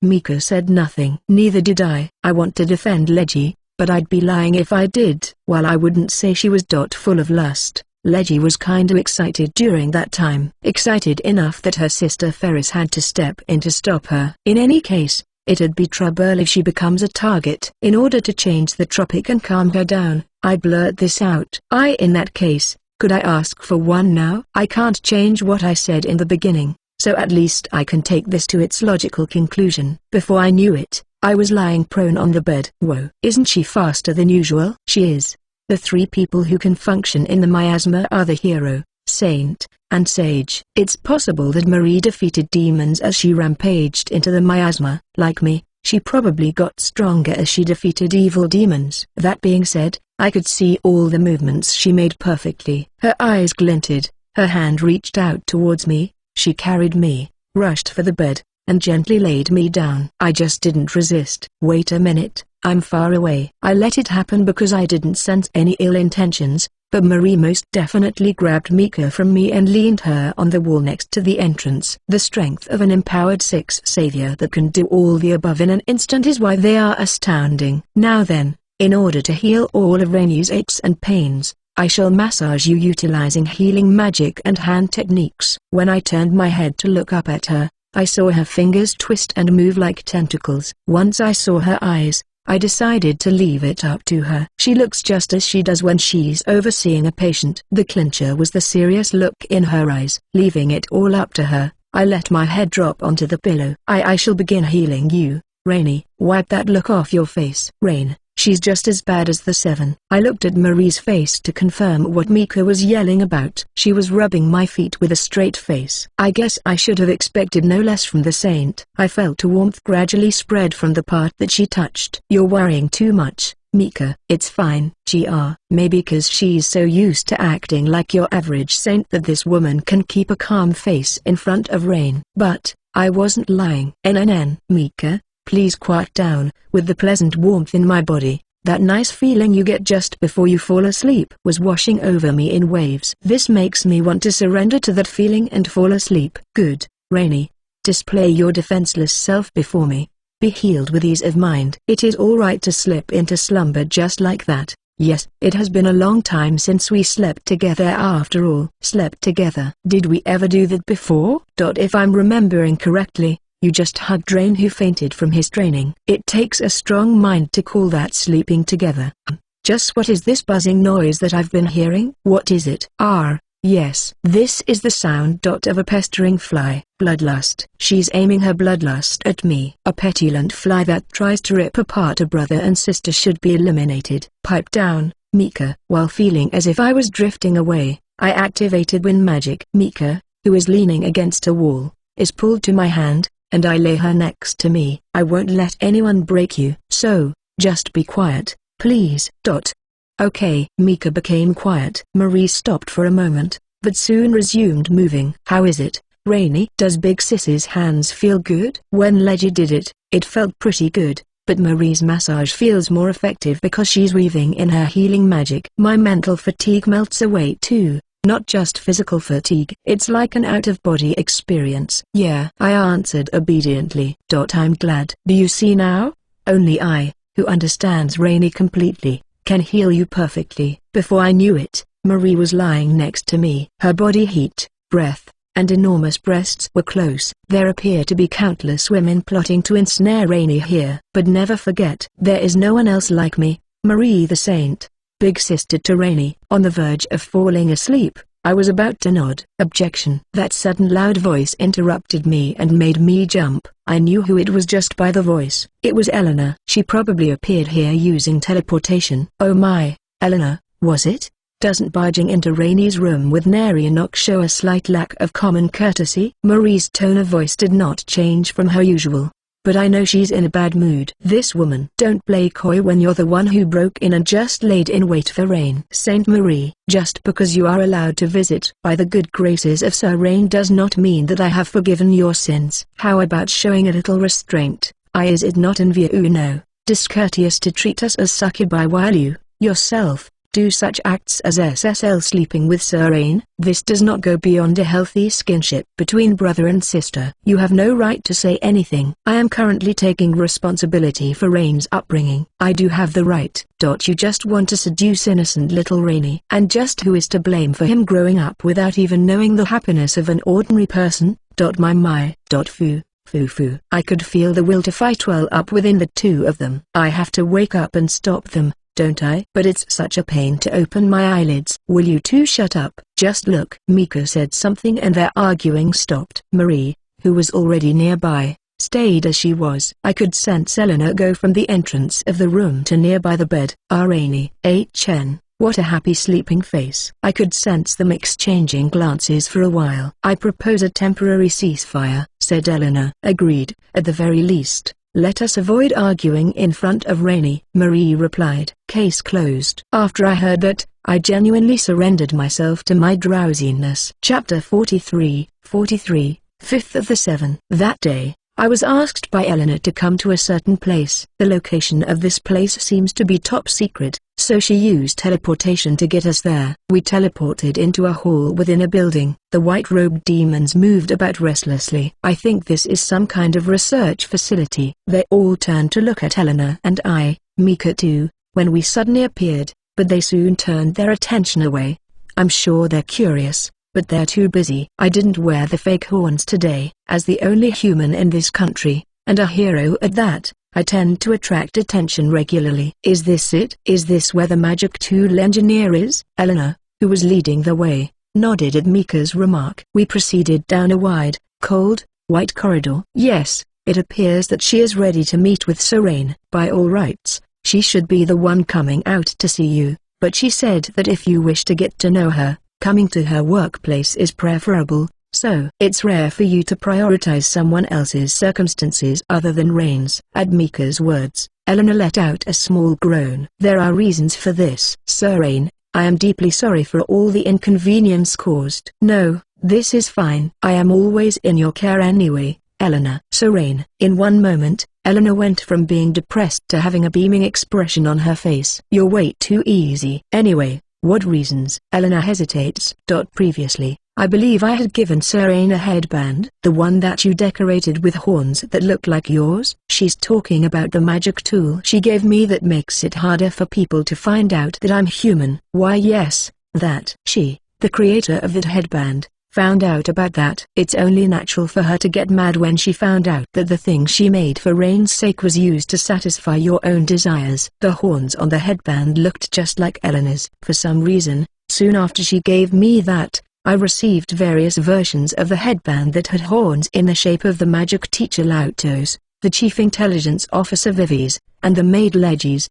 [SPEAKER 1] Mika said nothing. Neither did I. I want to defend Leggy, but I'd be lying if I did. While I wouldn't say she was full of lust, Leggy was kinda excited during that time. Excited enough that her sister Ferris had to step in to stop her. In any case, it'd be trouble if she becomes a target. In order to change the topic and calm her down, I blurt this out. In that case, could I ask for one now? I can't change what I said in the beginning, so at least I can take this to its logical conclusion. Before I knew it, I was lying prone on the bed. Whoa. Isn't she faster than usual? She is. The three people who can function in the miasma are the hero, saint, and sage. It's possible that Marie defeated demons as she rampaged into the miasma. Like me, she probably got stronger as she defeated evil demons. That being said, I could see all the movements she made perfectly. Her eyes glinted, her hand reached out towards me, she carried me, rushed for the bed, and gently laid me down. I just didn't resist. Wait a minute, I'm far away. I let it happen because I didn't sense any ill intentions, but Marie most definitely grabbed Mika from me and leaned her on the wall next to the entrance. The strength of an empowered six savior that can do all the above in an instant is why they are astounding. Now then, in order to heal all of Rainey's aches and pains, I shall massage you utilizing healing magic and hand techniques. When I turned my head to look up at her, I saw her fingers twist and move like tentacles. Once I saw her eyes, I decided to leave it up to her. She looks just as she does when she's overseeing a patient. The clincher was the serious look in her eyes. Leaving it all up to her, I let my head drop onto the pillow. I shall begin healing you, Rainey. Wipe that look off your face. Rain, she's just as bad as the seven. I looked at Marie's face to confirm what Mika was yelling about. She was rubbing my feet with a straight face. I guess I should have expected no less from the saint. I felt a warmth gradually spread from the part that she touched. You're worrying too much, Mika. It's fine. Maybe 'cause she's so used to acting like your average saint that this woman can keep a calm face in front of Rain. But, I wasn't lying. Mika, please quiet down. With the pleasant warmth in my body, that nice feeling you get just before you fall asleep was washing over me in waves. This makes me want to surrender to that feeling and fall asleep. Good, Rainey. Display your defenseless self before me. Be healed with ease of mind. It is all right to slip into slumber just like that. Yes, it has been a long time since we slept together after all. Slept together. Did we ever do that before? If I'm remembering correctly, you just hugged Rain who fainted from his training. It takes a strong mind to call that sleeping together. Just what is this buzzing noise that I've been hearing? What is it? Yes. This is the sound of a pestering fly. Bloodlust. She's aiming her bloodlust at me. A petulant fly that tries to rip apart a brother and sister should be eliminated. Pipe down, Mika. While feeling as if I was drifting away, I activated wind magic. Mika, who is leaning against a wall, is pulled to my hand, and I lay her next to me. I won't let anyone break you. So, just be quiet, please. Okay. Mika became quiet. Marie stopped for a moment, but soon resumed moving. How is it, Rainey? Does Big Sis's hands feel good? When Leggy did it, it felt pretty good, but Marie's massage feels more effective because she's weaving in her healing magic. My mental fatigue melts away too. Not just physical fatigue. It's like an out-of-body experience. Yeah, I answered obediently. I'm glad. Do you see now? Only I, who understands Rainy completely, can heal you perfectly. Before I knew it, Marie was lying next to me. Her body heat, breath, and enormous breasts were close. There appear to be countless women plotting to ensnare Rainy here. But never forget, there is no one else like me, Marie the Saint. Big sister to Rainy. On the verge of falling asleep, I was about to nod. Objection. That sudden loud voice interrupted me and made me jump. I knew who it was just by the voice. It was Eleanor. She probably appeared here using teleportation. Oh my, Eleanor, was it? Doesn't barging into Rainy's room with nary a knock show a slight lack of common courtesy? Marie's tone of voice did not change from her usual. But I know she's in a bad mood. This woman. Don't play coy when you're the one who broke in and just laid in wait for Rain. Saint Marie. Just because you are allowed to visit by the good graces of Sir Rain does not mean that I have forgiven your sins. How about showing a little restraint? Is it not in view discourteous to treat us as succubi while you, yourself, do such acts as SSL sleeping with Sir Rain? This does not go beyond a healthy skinship between brother and sister. You have no right to say anything. I am currently taking responsibility for Rain's upbringing. I do have the right. You just want to seduce innocent little Rainy. And just who is to blame for him growing up without even knowing the happiness of an ordinary person? My. Foo. I could feel the will to fight well up within the two of them. I have to wake up and stop them, don't I? But it's such a pain to open my eyelids. Will you two shut up? Just look. Mika said something and their arguing stopped. Marie, who was already nearby, stayed as she was. I could sense Eleanor go from the entrance of the room to nearby the bed. Rainy. HN. What a happy sleeping face. I could sense them exchanging glances for a while. I propose a temporary ceasefire, said Eleanor. Agreed. At the very least, let us avoid arguing in front of Rainy. Marie replied. Case closed. After I heard that, I genuinely surrendered myself to my drowsiness. Chapter 43, 5th of the 7th. That day, I was asked by Eleanor to come to a certain place. The location of this place seems to be top secret, so she used teleportation to get us there. We teleported into a hall within a building. The white-robed demons moved about restlessly. I think this is some kind of research facility. They all turned to look at Eleanor and I, Mika too, when we suddenly appeared, but they soon turned their attention away. I'm sure they're curious, but they're too busy. I didn't wear the fake horns today. As the only human in this country, and a hero at that, I tend to attract attention regularly. Is this it? Is this where the magic tool engineer is? Eleanor, who was leading the way, nodded at Mika's remark. We proceeded down a wide, cold, white corridor. Yes, it appears that she is ready to meet with Sir Rain. By all rights, she should be the one coming out to see you, but she said that if you wish to get to know her, coming to her workplace is preferable, so it's rare for you to prioritize someone else's circumstances other than Rain's. At Mika's words, Eleanor let out a small groan. There are reasons for this. Sir Rain, I am deeply sorry for all the inconvenience caused. No, this is fine. I am always in your care anyway, Eleanor. Sir Rain. In one moment, Eleanor went from being depressed to having a beaming expression on her face. You're way too easy. Anyway, what reasons? Eleanor hesitates. Previously, I believe I had given Sir Rain a headband. The one that you decorated with horns that look like yours? She's talking about the magic tool she gave me that makes it harder for people to find out that I'm human. Why yes, that. She, the creator of that headband, found out about that. It's only natural for her to get mad when she found out that the thing she made for Rain's sake was used to satisfy your own desires. The horns on the headband looked just like Eleanor's. For some reason, soon after she gave me that, I received various versions of the headband that had horns in the shape of the magic teacher Lautos, the chief intelligence officer Vivi's, and the maid Legis.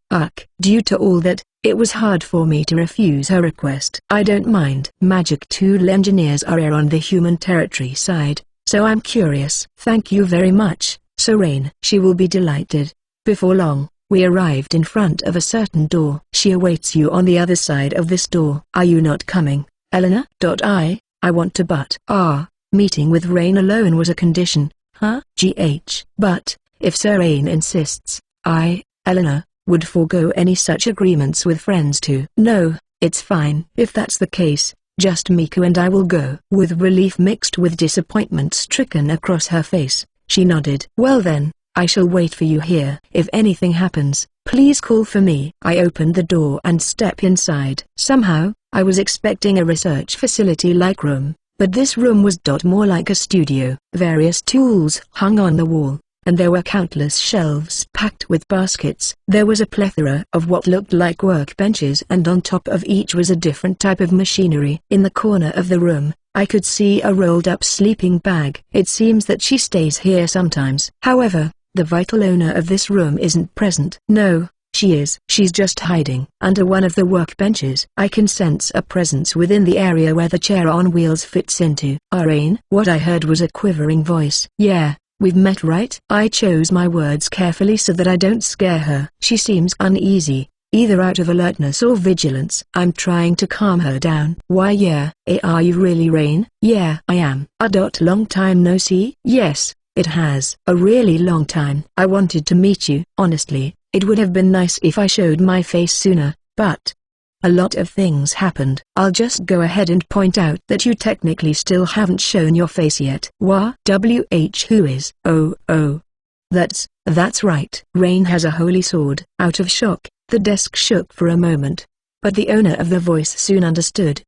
[SPEAKER 1] Due to all that, it was hard for me to refuse her request. I don't mind. Magic tool engineers are rare on the human territory side, so I'm curious. Thank you very much, Sir Rain. She will be delighted. Before long, we arrived in front of a certain door. She awaits you on the other side of this door. Are you not coming, Eleanor? I want to meeting with Rain alone was a condition. But, if Sir Rain insists, Eleanor, would forego any such agreements with friends too. No, it's fine. If that's the case, just Miku and I will go. With relief mixed with disappointment stricken across her face, she nodded. Well then, I shall wait for you here. If anything happens, please call for me. I opened the door and stepped inside. Somehow, I was expecting a research facility-like room, but this room was more like a studio. Various tools hung on the wall, and there were countless shelves packed with baskets. There was a plethora of what looked like workbenches, and on top of each was a different type of machinery. In the corner of the room, I could see a rolled-up sleeping bag. It seems that she stays here sometimes. However, the vital owner of this room isn't present. No, she is. She's just hiding under one of the workbenches. I can sense a presence within the area where the chair on wheels fits into. Rain? What I heard was a quivering voice. Yeah, we've met, right? I chose my words carefully so that I don't scare her. She seems uneasy, either out of alertness or vigilance. I'm trying to calm her down. Why yeah, are you really Rain? Yeah, I am. Long time no see? Yes. It has. A really long time. I wanted to meet you. Honestly, it would have been nice if I showed my face sooner, but a lot of things happened. I'll just go ahead and point out that you technically still haven't shown your face yet. Who is? Oh. That's right. Rain has a holy sword. Out of shock, the desk shook for a moment. But the owner of the voice soon understood.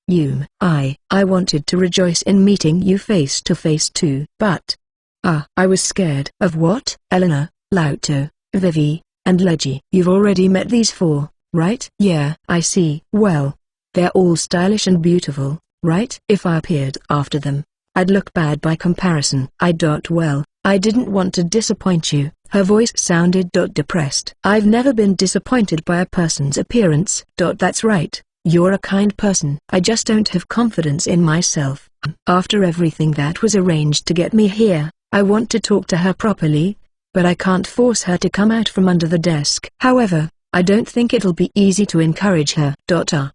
[SPEAKER 1] Yume. I wanted to rejoice in meeting you face to face too. But I was scared. Of what? Eleanor, Lauto, Vivi, and Leggy. You've already met these four, right? Yeah. I see. Well, they're all stylish and beautiful, right? If I appeared after them, I'd look bad by comparison. Well, I didn't want to disappoint you. Her voice sounded depressed. I've never been disappointed by a person's appearance. That's right. You're a kind person. I just don't have confidence in myself. After everything that was arranged to get me here, I want to talk to her properly, but I can't force her to come out from under the desk. However, I don't think it'll be easy to encourage her.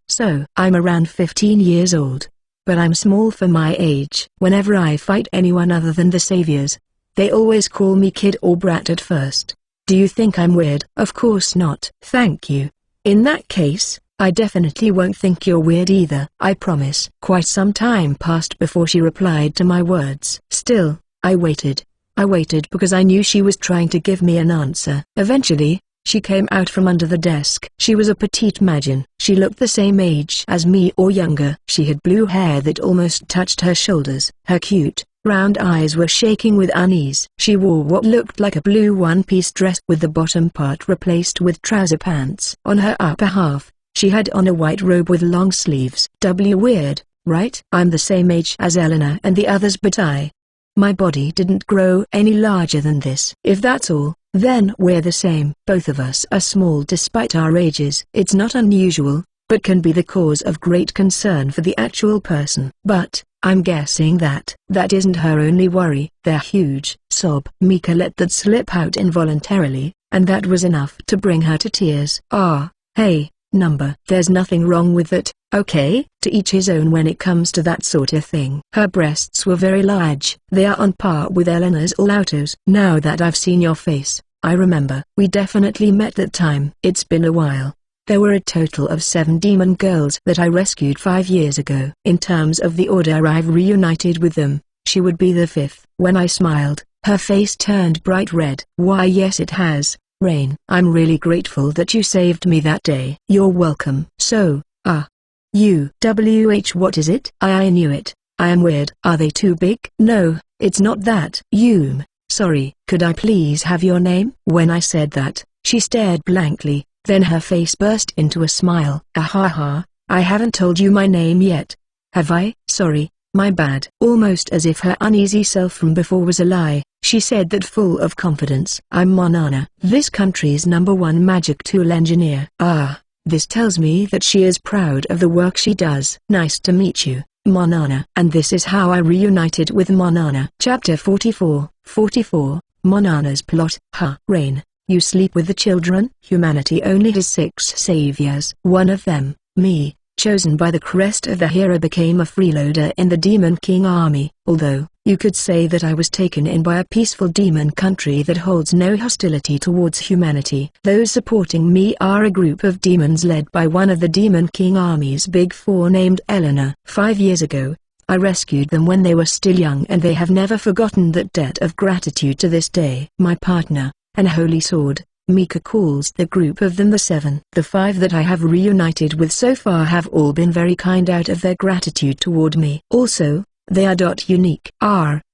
[SPEAKER 1] So, I'm around 15 years old, but I'm small for my age. Whenever I fight anyone other than the saviors, they always call me kid or brat at first. Do you think I'm weird? Of course not. Thank you. In that case, I definitely won't think you're weird either. I promise. Quite some time passed before she replied to my words. Still, I waited because I knew she was trying to give me an answer. Eventually, she came out from under the desk. She was a petite Majin. She looked the same age as me or younger. She had blue hair that almost touched her shoulders. Her cute, round eyes were shaking with unease. She wore what looked like a blue one-piece dress with the bottom part replaced with trouser pants. On her upper half, she had on a white robe with long sleeves. Weird, right? I'm the same age as Eleanor and the others, but my body didn't grow any larger than this. If that's all, then we're the same. Both of us are small despite our ages. It's not unusual, but can be the cause of great concern for the actual person. But, I'm guessing that isn't her only worry. They're huge. Sob. Mika let that slip out involuntarily, and that was enough to bring her to tears. Hey, number. There's nothing wrong with that, okay? To each his own when it comes to that sort of thing. Her breasts were very large. They are on par with Eleanor's or Lauto's. Now that I've seen your face, I remember. We definitely met that time. It's been a while. There were a total of 7 demon girls that I rescued 5 years ago. In terms of the order I've reunited with them, she would be the 5th. When I smiled, her face turned bright red. Why yes it has. Rain. I'm really grateful that you saved me that day. You're welcome. So, what is it? I knew it. I am weird. Are they too big? No, it's not that. Yume, sorry. Could I please have your name? When I said that, she stared blankly, then her face burst into a smile. I haven't told you my name yet. Have I? Sorry, my bad. Almost as if her uneasy self from before was a lie, she said that full of confidence. I'm Monana, this country's #1 magic tool engineer. This tells me that she is proud of the work she does. Nice to meet you, Monana. And this is how I reunited with Monana. Chapter 44, Monana's plot. Rain, you sleep with the children? Humanity only has 6 saviors. One of them, me, chosen by the crest of the hero, became a freeloader in the Demon King army. Although, you could say that I was taken in by a peaceful demon country that holds no hostility towards humanity. Those supporting me are a group of demons led by one of the Demon King army's big four named Eleanor. 5 years ago, I rescued them when they were still young, and they have never forgotten that debt of gratitude to this day. My partner, an holy sword, Mika, calls the group of them the Seven. The 5 that I have reunited with so far have all been very kind out of their gratitude toward me. Also, they are unique.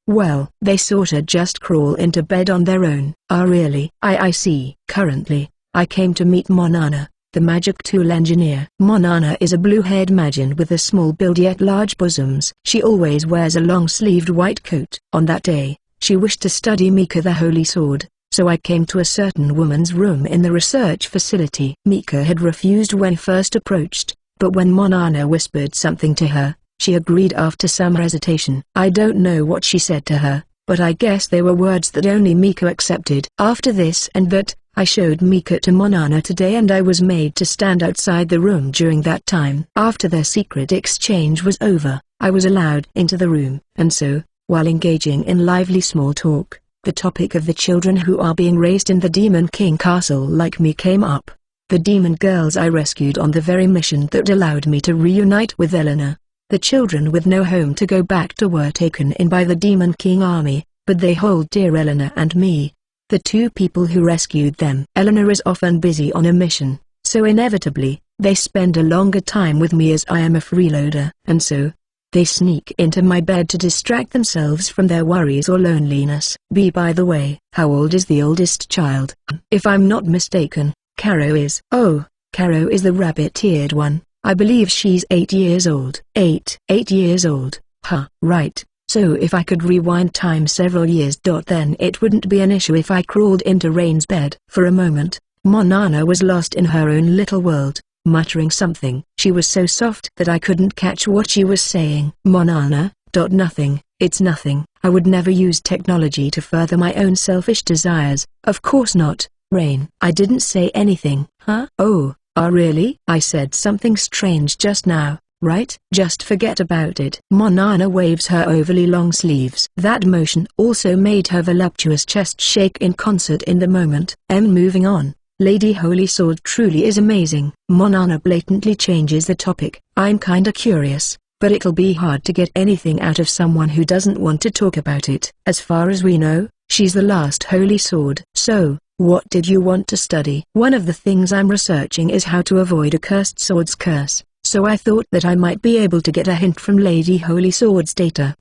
[SPEAKER 1] Well, they sorta just crawl into bed on their own. Really? I see. Currently, I came to meet Monana, the magic tool engineer. Monana is a blue-haired magician with a small build yet large bosoms. She always wears a long-sleeved white coat. On that day, she wished to study Mika the holy sword, so I came to a certain woman's room in the research facility. Mika had refused when first approached, but when Monana whispered something to her, she agreed after some hesitation. I don't know what she said to her, but I guess they were words that only Mika accepted. After this and that, I showed Mika to Monana today, and I was made to stand outside the room during that time. After their secret exchange was over, I was allowed into the room, and so, while engaging in lively small talk, the topic of the children who are being raised in the Demon King castle like me came up. The demon girls I rescued on the very mission that allowed me to reunite with Eleanor. The children with no home to go back to were taken in by the Demon King army, but they hold dear Eleanor and me, the 2 people who rescued them. Eleanor is often busy on a mission, so inevitably, they spend a longer time with me as I am a freeloader, and so, they sneak into my bed to distract themselves from their worries or loneliness. By the way, how old is the oldest child? If I'm not mistaken, Caro is. Oh, Caro is the rabbit-eared one. I believe she's 8 years old. 8 years old, huh? Right. So if I could rewind time several years, then it wouldn't be an issue if I crawled into Rain's bed. For a moment, Monana was lost in her own little world, muttering something. She was so soft that I couldn't catch what she was saying. Monana, nothing, it's nothing. I would never use technology to further my own selfish desires. Of course not, Rain. I didn't say anything. Huh? Oh. Really? I said something strange just now, right? Just forget about it. Monana waves her overly long sleeves. That motion also made her voluptuous chest shake in concert in the moment. Moving on. Lady Holy Sword truly is amazing. Monana blatantly changes the topic. I'm kinda curious, but it'll be hard to get anything out of someone who doesn't want to talk about it. As far as we know, she's the last Holy Sword. So, what did you want to study? One of the things I'm researching is how to avoid a cursed sword's curse, so I thought that I might be able to get a hint from Lady Holy Sword's data.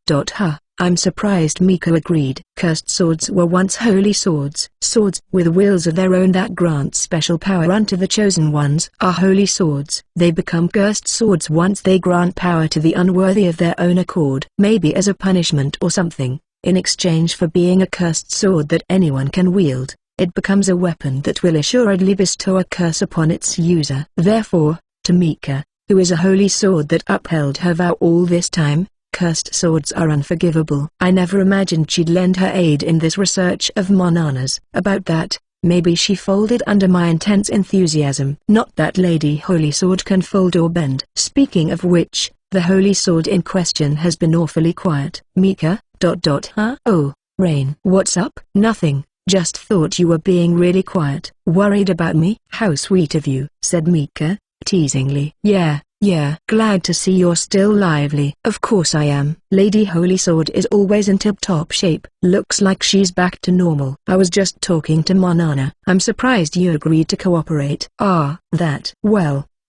[SPEAKER 1] I'm surprised Mika agreed. Cursed swords were once holy swords. Swords with wills of their own that grant special power unto the chosen ones are holy swords. They become cursed swords once they grant power to the unworthy of their own accord. Maybe as a punishment or something, in exchange for being a cursed sword that anyone can wield, it becomes a weapon that will assuredly bestow a curse upon its user. Therefore, to Mika, who is a holy sword that upheld her vow all this time, cursed swords are unforgivable. I never imagined she'd lend her aid in this research of Monana's. About that, maybe she folded under my intense enthusiasm. Not that Lady Holy Sword can fold or bend. Speaking of which, the holy sword in question has been awfully quiet. Mika, huh? Oh, Rain. What's up? Nothing, just thought you were being really quiet. Worried about me? How sweet of you, said Mika, teasingly. Yeah, glad to see you're still lively. Of course I am. Lady Holy Sword is always in tip-top shape. Looks like she's back to normal. I was just talking to Monana. I'm surprised you agreed to cooperate. Well,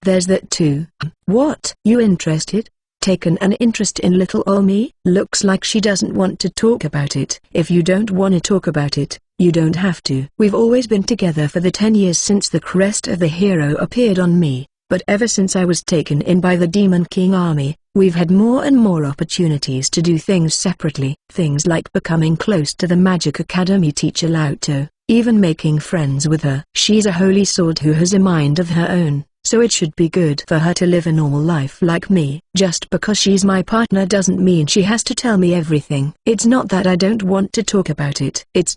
[SPEAKER 1] there's that too. What? You interested? Taken an interest in little ol' me? Looks like she doesn't want to talk about it. If you don't want to talk about it, you don't have to. We've always been together for the 10 years since the crest of the hero appeared on me. But ever since I was taken in by the Demon King army, we've had more and more opportunities to do things separately. Things like becoming close to the Magic Academy teacher Lauto, even making friends with her. She's a holy sword who has a mind of her own, so it should be good for her to live a normal life like me. Just because she's my partner doesn't mean she has to tell me everything. It's not that I don't want to talk about it. It's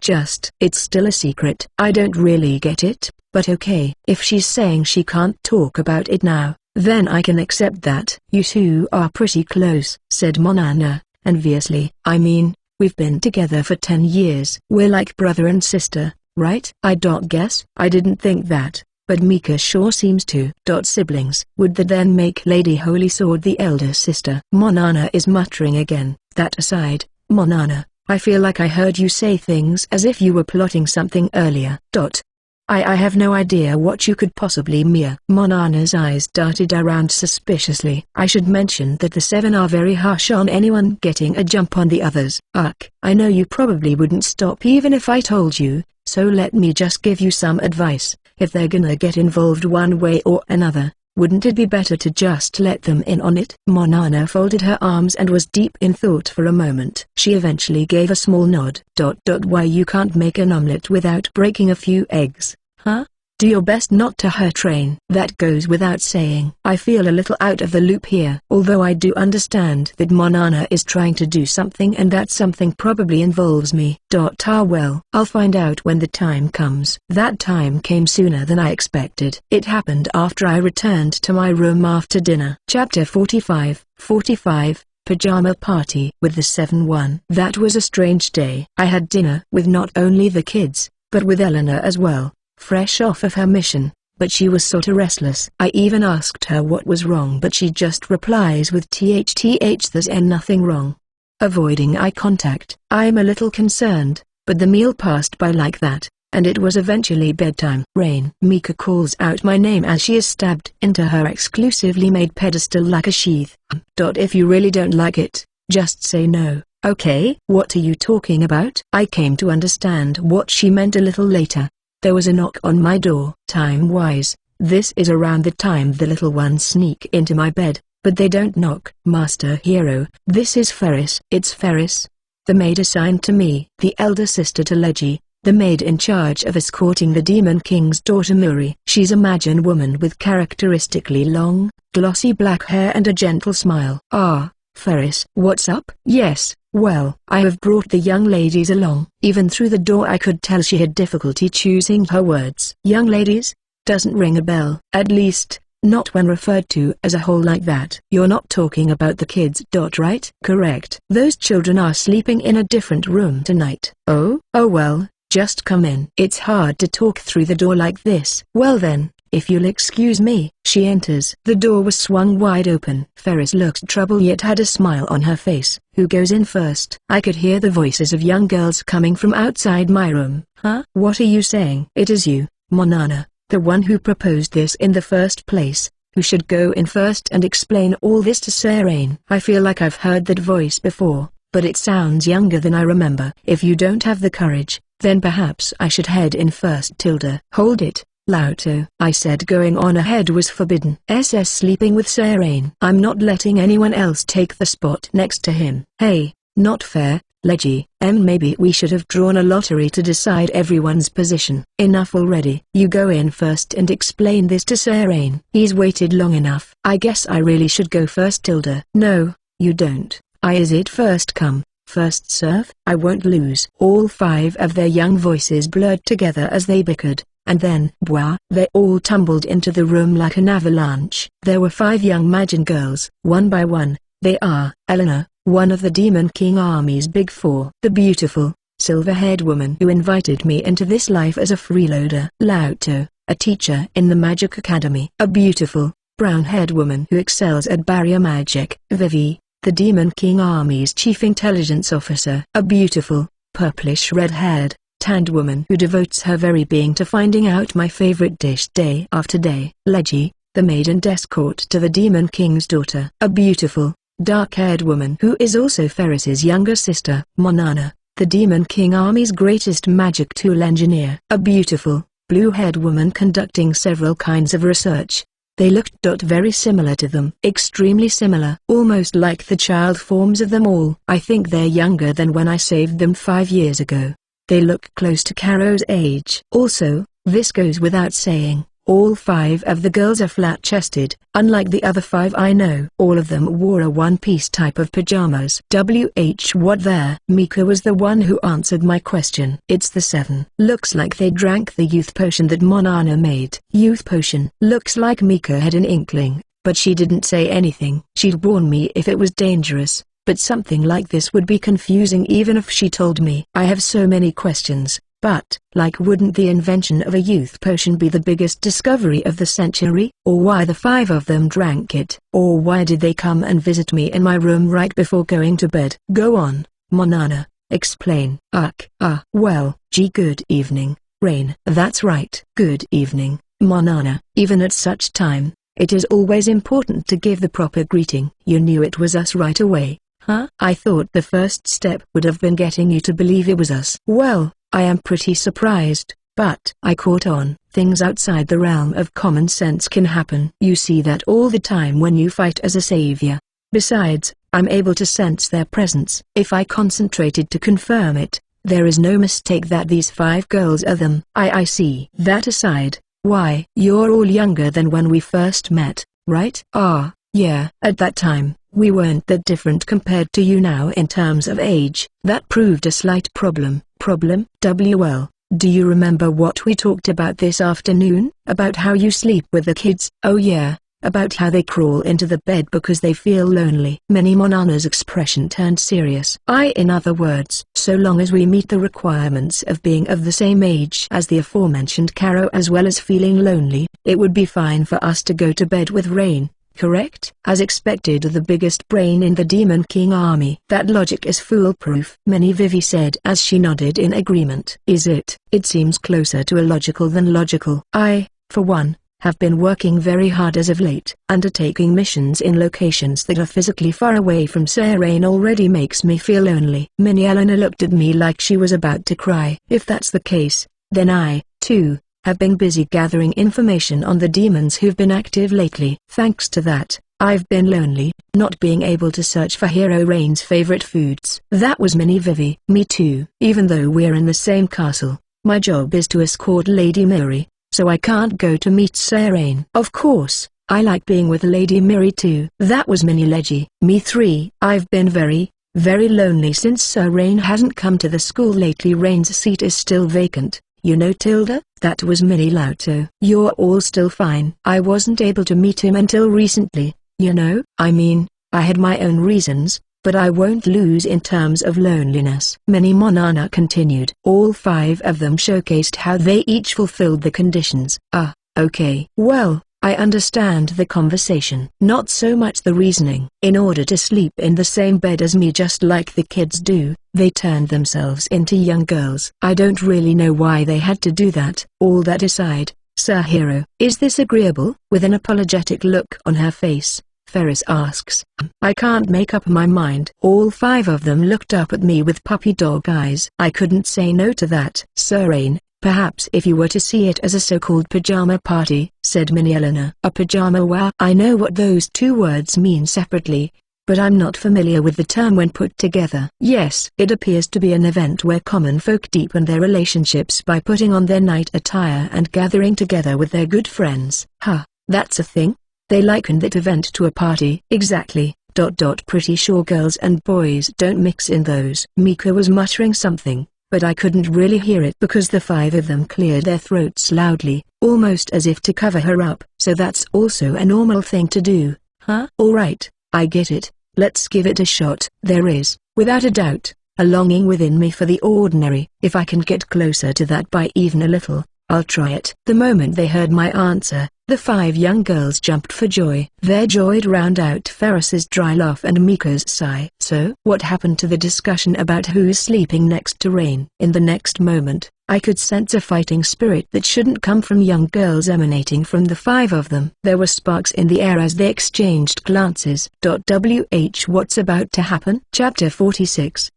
[SPEAKER 1] still a secret. I don't really get it. But okay, if she's saying she can't talk about it now, Then I can accept that. You two are pretty close, said Monana, enviously. I mean, we've been together for 10 years. We're like brother and sister, right? I guess. I didn't think that, but Mika sure seems to. Siblings. Would that then make Lady Holy Sword the elder sister? Monana is muttering again. That aside, Monana, I feel like I heard you say things as if you were plotting something earlier. I have no idea what you could possibly mean. Monana's eyes darted around suspiciously. I should mention that the 7 are very harsh on anyone getting a jump on the others. I know you probably wouldn't stop even if I told you, so let me just give you some advice. If they're gonna get involved one way or another, wouldn't it be better to just let them in on it? Monana folded her arms and was deep in thought for a moment. She eventually gave a small nod. Why you can't make an omelette without breaking a few eggs, huh? Do your best not to hurt Rain. That goes without saying. I feel a little out of the loop here. Although I do understand that Monana is trying to do something and that something probably involves me. Well, I'll find out when the time comes. That time came sooner than I expected. It happened after I returned to my room after dinner. Chapter 45, Pajama Party with the 7-1. That was a strange day. I had dinner with not only the kids, but with Eleanor as well. Fresh off of her mission, but she was sorta restless. I even asked her what was wrong, but she just replies with there's nothing wrong. Avoiding eye contact. I'm a little concerned, but the meal passed by like that, and it was eventually bedtime. Rain. Mika calls out my name as she is stabbed into her exclusively made pedestal like a sheath. If you really don't like it, just say no, okay? What are you talking about? I came to understand what she meant a little later. There was a knock on my door. Time-wise, this is around the time the little ones sneak into my bed, but they don't knock. Master Hero, this is Ferris. It's Ferris, the maid assigned to me, the elder sister to Leggy, the maid in charge of escorting the Demon King's daughter Muri. She's a Magian woman with characteristically long, glossy black hair and a gentle smile. Ah, Ferris. What's up? Yes. Well, I have brought the young ladies along. Even through the door I could tell she had difficulty choosing her words. Young ladies? Doesn't ring a bell. At least, not when referred to as a whole like that. You're not talking about the kids. Right? Correct. Those children are sleeping in a different room tonight. Oh well, just come in. It's hard to talk through the door like this. Well then, if you'll excuse me. She enters. The door was swung wide open. Ferris looked troubled yet had a smile on her face. Who goes in first? I could hear the voices of young girls coming from outside my room. Huh? What are you saying? It is you, Monana, the one who proposed this in the first place, who should go in first and explain all this to Serain. I feel like I've heard that voice before, but it sounds younger than I remember. If you don't have the courage, then perhaps I should head in first. Hold it. Lauto, I said going on ahead was forbidden. SS sleeping with Serain. I'm not letting anyone else take the spot next to him. Hey, not fair, Leggy. Maybe we should have drawn a lottery to decide everyone's position. Enough already. You go in first and explain this to Serain. He's waited long enough. I guess I really should go first. No, you don't. Is it first come, first serve? I won't lose. All 5 of their young voices blurred together as they bickered. And then, they all tumbled into the room like an avalanche. There were 5 young Magian girls. One by one, they are, Eleanor, one of the Demon King Army's big 4. The beautiful, silver-haired woman who invited me into this life as a freeloader. Lauto, a teacher in the Magic Academy. A beautiful, brown-haired woman who excels at barrier magic. Vivi, the Demon King Army's chief intelligence officer. A beautiful, purplish red-haired, tanned woman who devotes her very being to finding out my favorite dish day after day. Leggy, the maid and escort to the Demon King's daughter. A beautiful, dark-haired woman who is also Ferris's younger sister. Monana, the Demon King Army's greatest magic tool engineer. A beautiful, blue-haired woman conducting several kinds of research. They looked very similar to them. Extremely similar. Almost like the child forms of them all. I think they're younger than when I saved them 5 years ago. They look close to Caro's age. Also, this goes without saying, all 5 of the girls are flat-chested, unlike the other 5 I know. All of them wore a one-piece type of pajamas. What there? Mika was the one who answered my question. It's the 7. Looks like they drank the youth potion that Monana made. Youth potion. Looks like Mika had an inkling, but she didn't say anything. She'd warn me if it was dangerous, but something like this would be confusing even if she told me. I have so many questions, but, like, wouldn't the invention of a youth potion be the biggest discovery of the century? Or why the 5 of them drank it? Or why did they come and visit me in my room right before going to bed? Go on, Monana, explain. Well, good evening, Rain. That's right. Good evening, Monana. Even at such time, it is always important to give the proper greeting. You knew it was us right away, huh? I thought the first step would have been getting you to believe it was us. Well, I am pretty surprised, but I caught on. Things outside the realm of common sense can happen. You see that all the time when you fight as a savior. Besides, I'm able to sense their presence. If I concentrated to confirm it, there is no mistake that these 5 girls are them. I see. That aside, why? You're all younger than when we first met, right? Yeah. At that time, we weren't that different compared to you now in terms of age. That proved a slight problem. WL, do you remember what we talked about this afternoon? About how you sleep with the kids? Oh yeah, about how they crawl into the bed because they feel lonely. Mini Monana's expression turned serious. In other words, so long as we meet the requirements of being of the same age as the aforementioned Caro as well as feeling lonely, it would be fine for us to go to bed with Rain. Correct? As expected, the biggest brain in the Demon King army. That logic is foolproof, Mini Vivi said as she nodded in agreement. Is it? It seems closer to illogical than logical. I, for one, have been working very hard as of late. Undertaking missions in locations that are physically far away from Sir Rain already makes me feel lonely. Mini Eleanor looked at me like she was about to cry. If that's the case, then I, too, have been busy gathering information on the demons who've been active lately. Thanks to that, I've been lonely, not being able to search for Hero Rain's favorite foods. That was Mini Vivi. Me too. Even though we're in the same castle, my job is to escort Lady Miri, so I can't go to meet Sir Rain. Of course, I like being with Lady Miri too. That was Mini Leggy. Me 3. I've been very lonely since Sir Rain hasn't come to the school lately. Rain's seat is still vacant. You know, Tilda? That was Mini Lauto. You're all still fine. I wasn't able to meet him until recently, you know? I mean, I had my own reasons, but I won't lose in terms of loneliness. Mini Monana continued. All 5 of them showcased how they each fulfilled the conditions. Okay. Well, I understand the conversation. Not so much the reasoning. In order to sleep in the same bed as me just like the kids do, they turned themselves into young girls. I don't really know why they had to do that. All that aside, Sir Hero, is this agreeable? With an apologetic look on her face, Ferris asks. I can't make up my mind. All 5 of them looked up at me with puppy dog eyes. I couldn't say no to that. Sir Rain, perhaps if you were to see it as a so-called pajama party, said Mini Eleanor. A pajama wow? I know what those 2 words mean separately, but I'm not familiar with the term when put together. Yes, it appears to be an event where common folk deepen their relationships by putting on their night attire and gathering together with their good friends. That's a thing? They liken that event to a party. Exactly. Pretty sure girls and boys don't mix in those. Mika was muttering something, but I couldn't really hear it because the 5 of them cleared their throats loudly, almost as if to cover her up. So that's also a normal thing to do, huh? Alright, I get it. Let's give it a shot. There is, without a doubt, a longing within me for the ordinary. If I can get closer to that by even a little, I'll try it. The moment they heard my answer, the 5 young girls jumped for joy. Their joy drowned out Ferris's dry laugh and Mika's sigh. So, what happened to the discussion about who's sleeping next to Rain? In the next moment, I could sense a fighting spirit that shouldn't come from young girls emanating from the 5 of them. There were sparks in the air as they exchanged glances. What's about to happen? Chapter 46.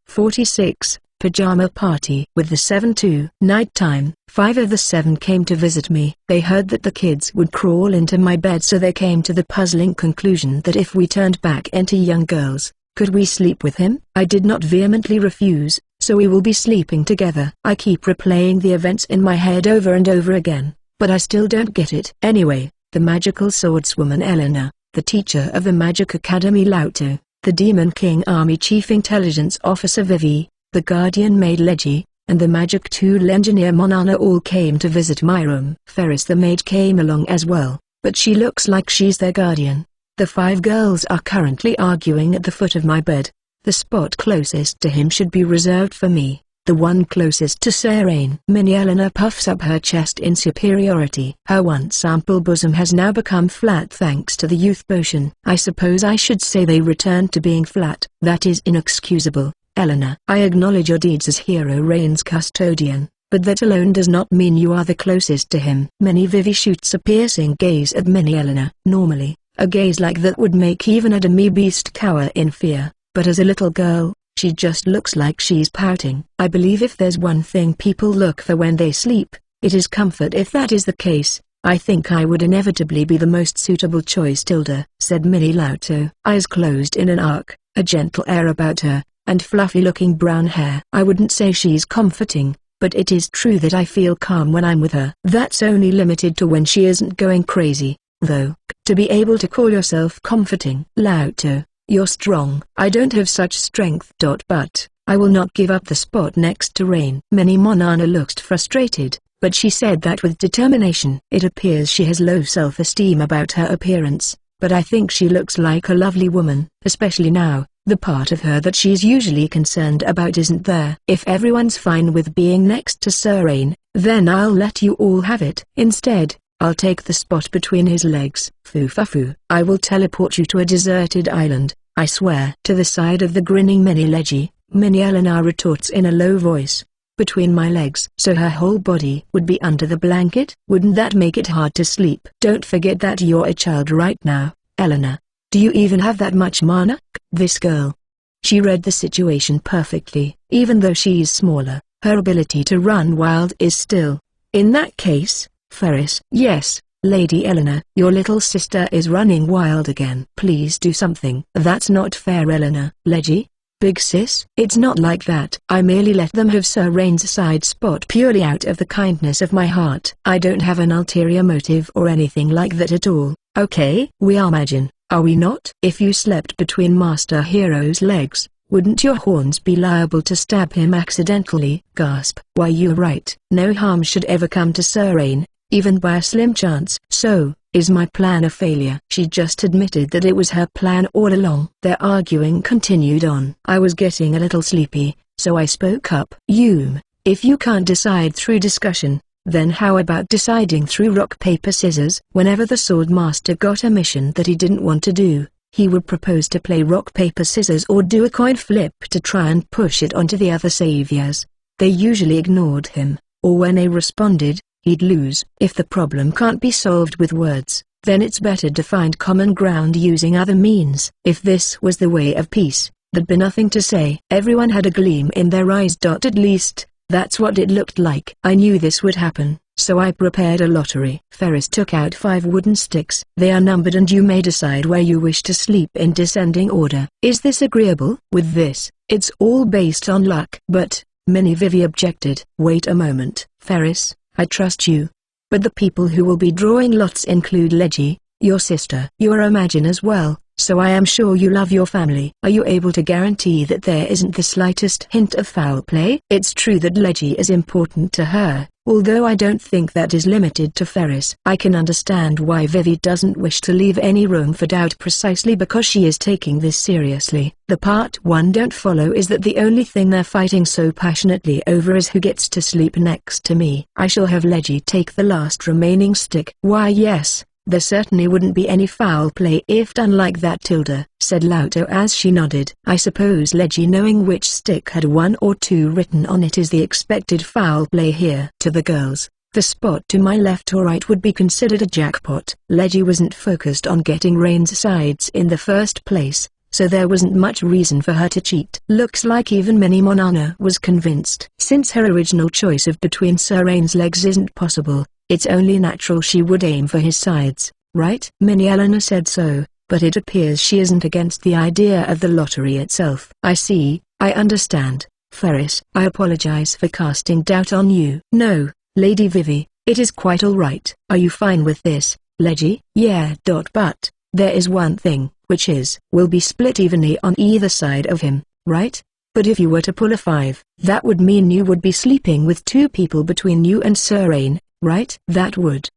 [SPEAKER 1] Pajama Party. With the 7-2 nighttime, 5 of the 7 came to visit me. They heard that the kids would crawl into my bed, so they came to the puzzling conclusion that if we turned back into young girls, could we sleep with him? I did not vehemently refuse, so we will be sleeping together. I keep replaying the events in my head over and over again, but I still don't get it. Anyway, the magical swordswoman Eleanor, the teacher of the Magic Academy Lauto, the Demon King Army Chief Intelligence Officer Vivi, the Guardian Maid Leggy, and the Magic Tool Engineer Monana all came to visit my room. Ferris the maid came along as well, but she looks like she's their guardian, The 5 girls are currently arguing at the foot of my bed. The spot closest to him should be reserved for me. The one closest to Serene. Minnie Eleanor puffs up her chest in superiority. Her once ample bosom has now become flat thanks to the youth potion. I suppose I should say they returned to being flat. That is inexcusable, Eleanor. I acknowledge your deeds as Hero Rain's custodian, but that alone does not mean you are the closest to him. Minnie Vivi shoots a piercing gaze at Minnie Eleanor. Normally, a gaze like that would make even a demi-beast cower in fear, but as a little girl, she just looks like she's pouting. I believe if there's one thing people look for when they sleep, it is comfort. If that is the case, I think I would inevitably be the most suitable choice, Tilda, said Minnie Lauto. Eyes closed in an arc, a gentle air about her, and fluffy-looking brown hair. I wouldn't say she's comforting, but it is true that I feel calm when I'm with her. That's only limited to when she isn't going crazy, though. To be able to call yourself comforting. Lauto, you're strong. I don't have such strength. But I will not give up the spot next to Rain. Minnie Monana looked frustrated, but she said that with determination. It appears she has low self-esteem about her appearance, but I think she looks like a lovely woman, especially now. The part of her that she's usually concerned about isn't there. If everyone's fine with being next to Sir Rain, then I'll let you all have it. Instead, I'll take the spot between his legs. Foo-fa-foo. I will teleport you to a deserted island, I swear. To the side of the grinning Minnie Eleanor retorts in a low voice. Between my legs. So her whole body would be under the blanket? Wouldn't that make it hard to sleep? Don't forget that you're a child right now, Eleanor. Do you even have that much mana? This girl. She read the situation perfectly. Even though she's smaller, her ability to run wild is still. In that case, Ferris. Yes, Lady Eleanor. Your little sister is running wild again. Please do something. That's not fair, Eleanor. Leggy? Big sis? It's not like that. I merely let them have Sir Rain's side spot purely out of the kindness of my heart. I don't have an ulterior motive or anything like that at all. Okay? We are Majin, are we not? If you slept between Master Hero's legs, wouldn't your horns be liable to stab him accidentally? Gasp. Why, you're right. No harm should ever come to Sir Rain, even by a slim chance. So, is my plan a failure? She just admitted that it was her plan all along. Their arguing continued on. I was getting a little sleepy, so I spoke up. If you can't decide through discussion, then how about deciding through rock paper scissors? Whenever the sword master got a mission that he didn't want to do, he would propose to play rock paper scissors or do a coin flip to try and push it onto the other saviors. They usually ignored him, or when they responded, he'd lose. If the problem can't be solved with words, then it's better to find common ground using other means. If this was the way of peace, there'd be nothing to say. Everyone had a gleam in their eyes. At least, that's what it looked like. I knew this would happen, so I prepared a lottery. Ferris took out 5 wooden sticks. They are numbered and you may decide where you wish to sleep in descending order. Is this agreeable? With this, it's all based on luck. But, Minnie Vivi objected. Wait a moment, Ferris. I trust you. But the people who will be drawing lots include Leggy, your sister. You're a Majin as well, so I am sure you love your family. Are you able to guarantee that there isn't the slightest hint of foul play? It's true that Leggy is important to her, although I don't think that is limited to Ferris. I can understand why Vivi doesn't wish to leave any room for doubt precisely because she is taking this seriously. The part one don't follow is that the only thing they're fighting so passionately over is who gets to sleep next to me. I shall have Leggy take the last remaining stick. Why yes, there certainly wouldn't be any foul play if done like that, Tilda, said Lauto as she nodded. I suppose Leggy knowing which stick had 1 or 2 written on it is the expected foul play here. To the girls, the spot to my left or right would be considered a jackpot. Leggy wasn't focused on getting Rain's sides in the first place, so there wasn't much reason for her to cheat. Looks like even Minnie Monana was convinced. Since her original choice of between Sir Rain's legs isn't possible, it's only natural she would aim for his sides, right? Minnie Eleanor said so, but it appears she isn't against the idea of the lottery itself. I see, I understand, Ferris. I apologize for casting doubt on you. No, Lady Vivi, it is quite all right. Are you fine with this, Leggy? Yeah. But, there is one thing, which is, we'll be split evenly on either side of him, right? But if you were to pull a 5, that would mean you would be sleeping with 2 people between you and Sir Rain, right? That would.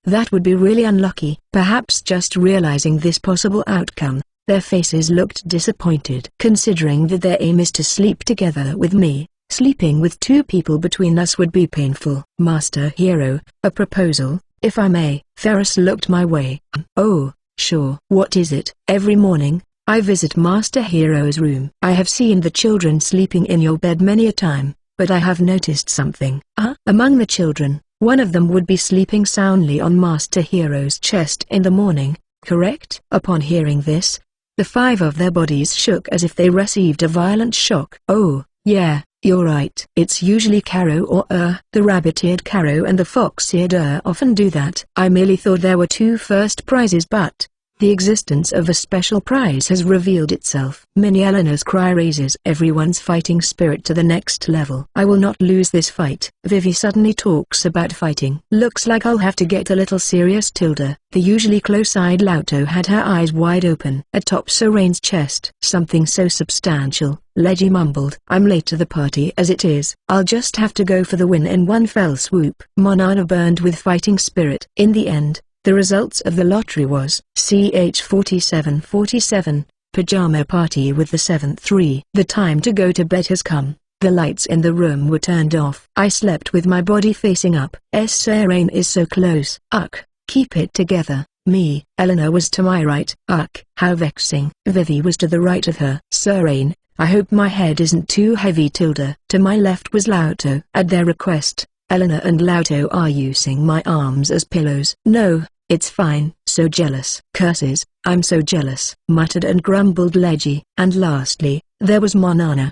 [SPEAKER 1] That would be really unlucky. Perhaps just realizing this possible outcome, their faces looked disappointed. Considering that their aim is to sleep together with me, sleeping with two people between us would be painful. Master Hero, a proposal, if I may. Ferris looked my way. Oh, sure. What is it? Every morning, I visit Master Hero's room. I have seen the children sleeping in your bed many a time, but I have noticed something. Among the children, one of them would be sleeping soundly on Master Hero's chest in the morning, correct? Upon hearing this, the 5 of their bodies shook as if they received a violent shock. Oh, yeah, you're right. It's usually Caro or the rabbit-eared Caro and the fox-eared often do that. I merely thought there were 2 first prizes, but the existence of a special prize has revealed itself. Mini Eleanor's cry raises everyone's fighting spirit to the next level. I will not lose this fight. Vivi suddenly talks about fighting. Looks like I'll have to get a little serious. Tilda, the usually close-eyed Lauto, had her eyes wide open. Atop Sorane's chest. Something so substantial, Leggy mumbled. I'm late to the party as it is. I'll just have to go for the win in one fell swoop. Monana burned with fighting spirit. In the end, the results of the lottery was CH4747, Pajama Party with the 7th 3. The time to go to bed has come. The lights in the room were turned off. I slept with my body facing up. Serene is so close. Keep it together. Me, Eleanor was to my right. How vexing. Vivi was to the right of her. Serene, I hope my head isn't too heavy. Tilda. To my left was Lauto. At their request, Eleanor and Lauto are using my arms as pillows. No, it's fine. So jealous. Curses, I'm so jealous, muttered and grumbled Leggy. And lastly, there was Monana.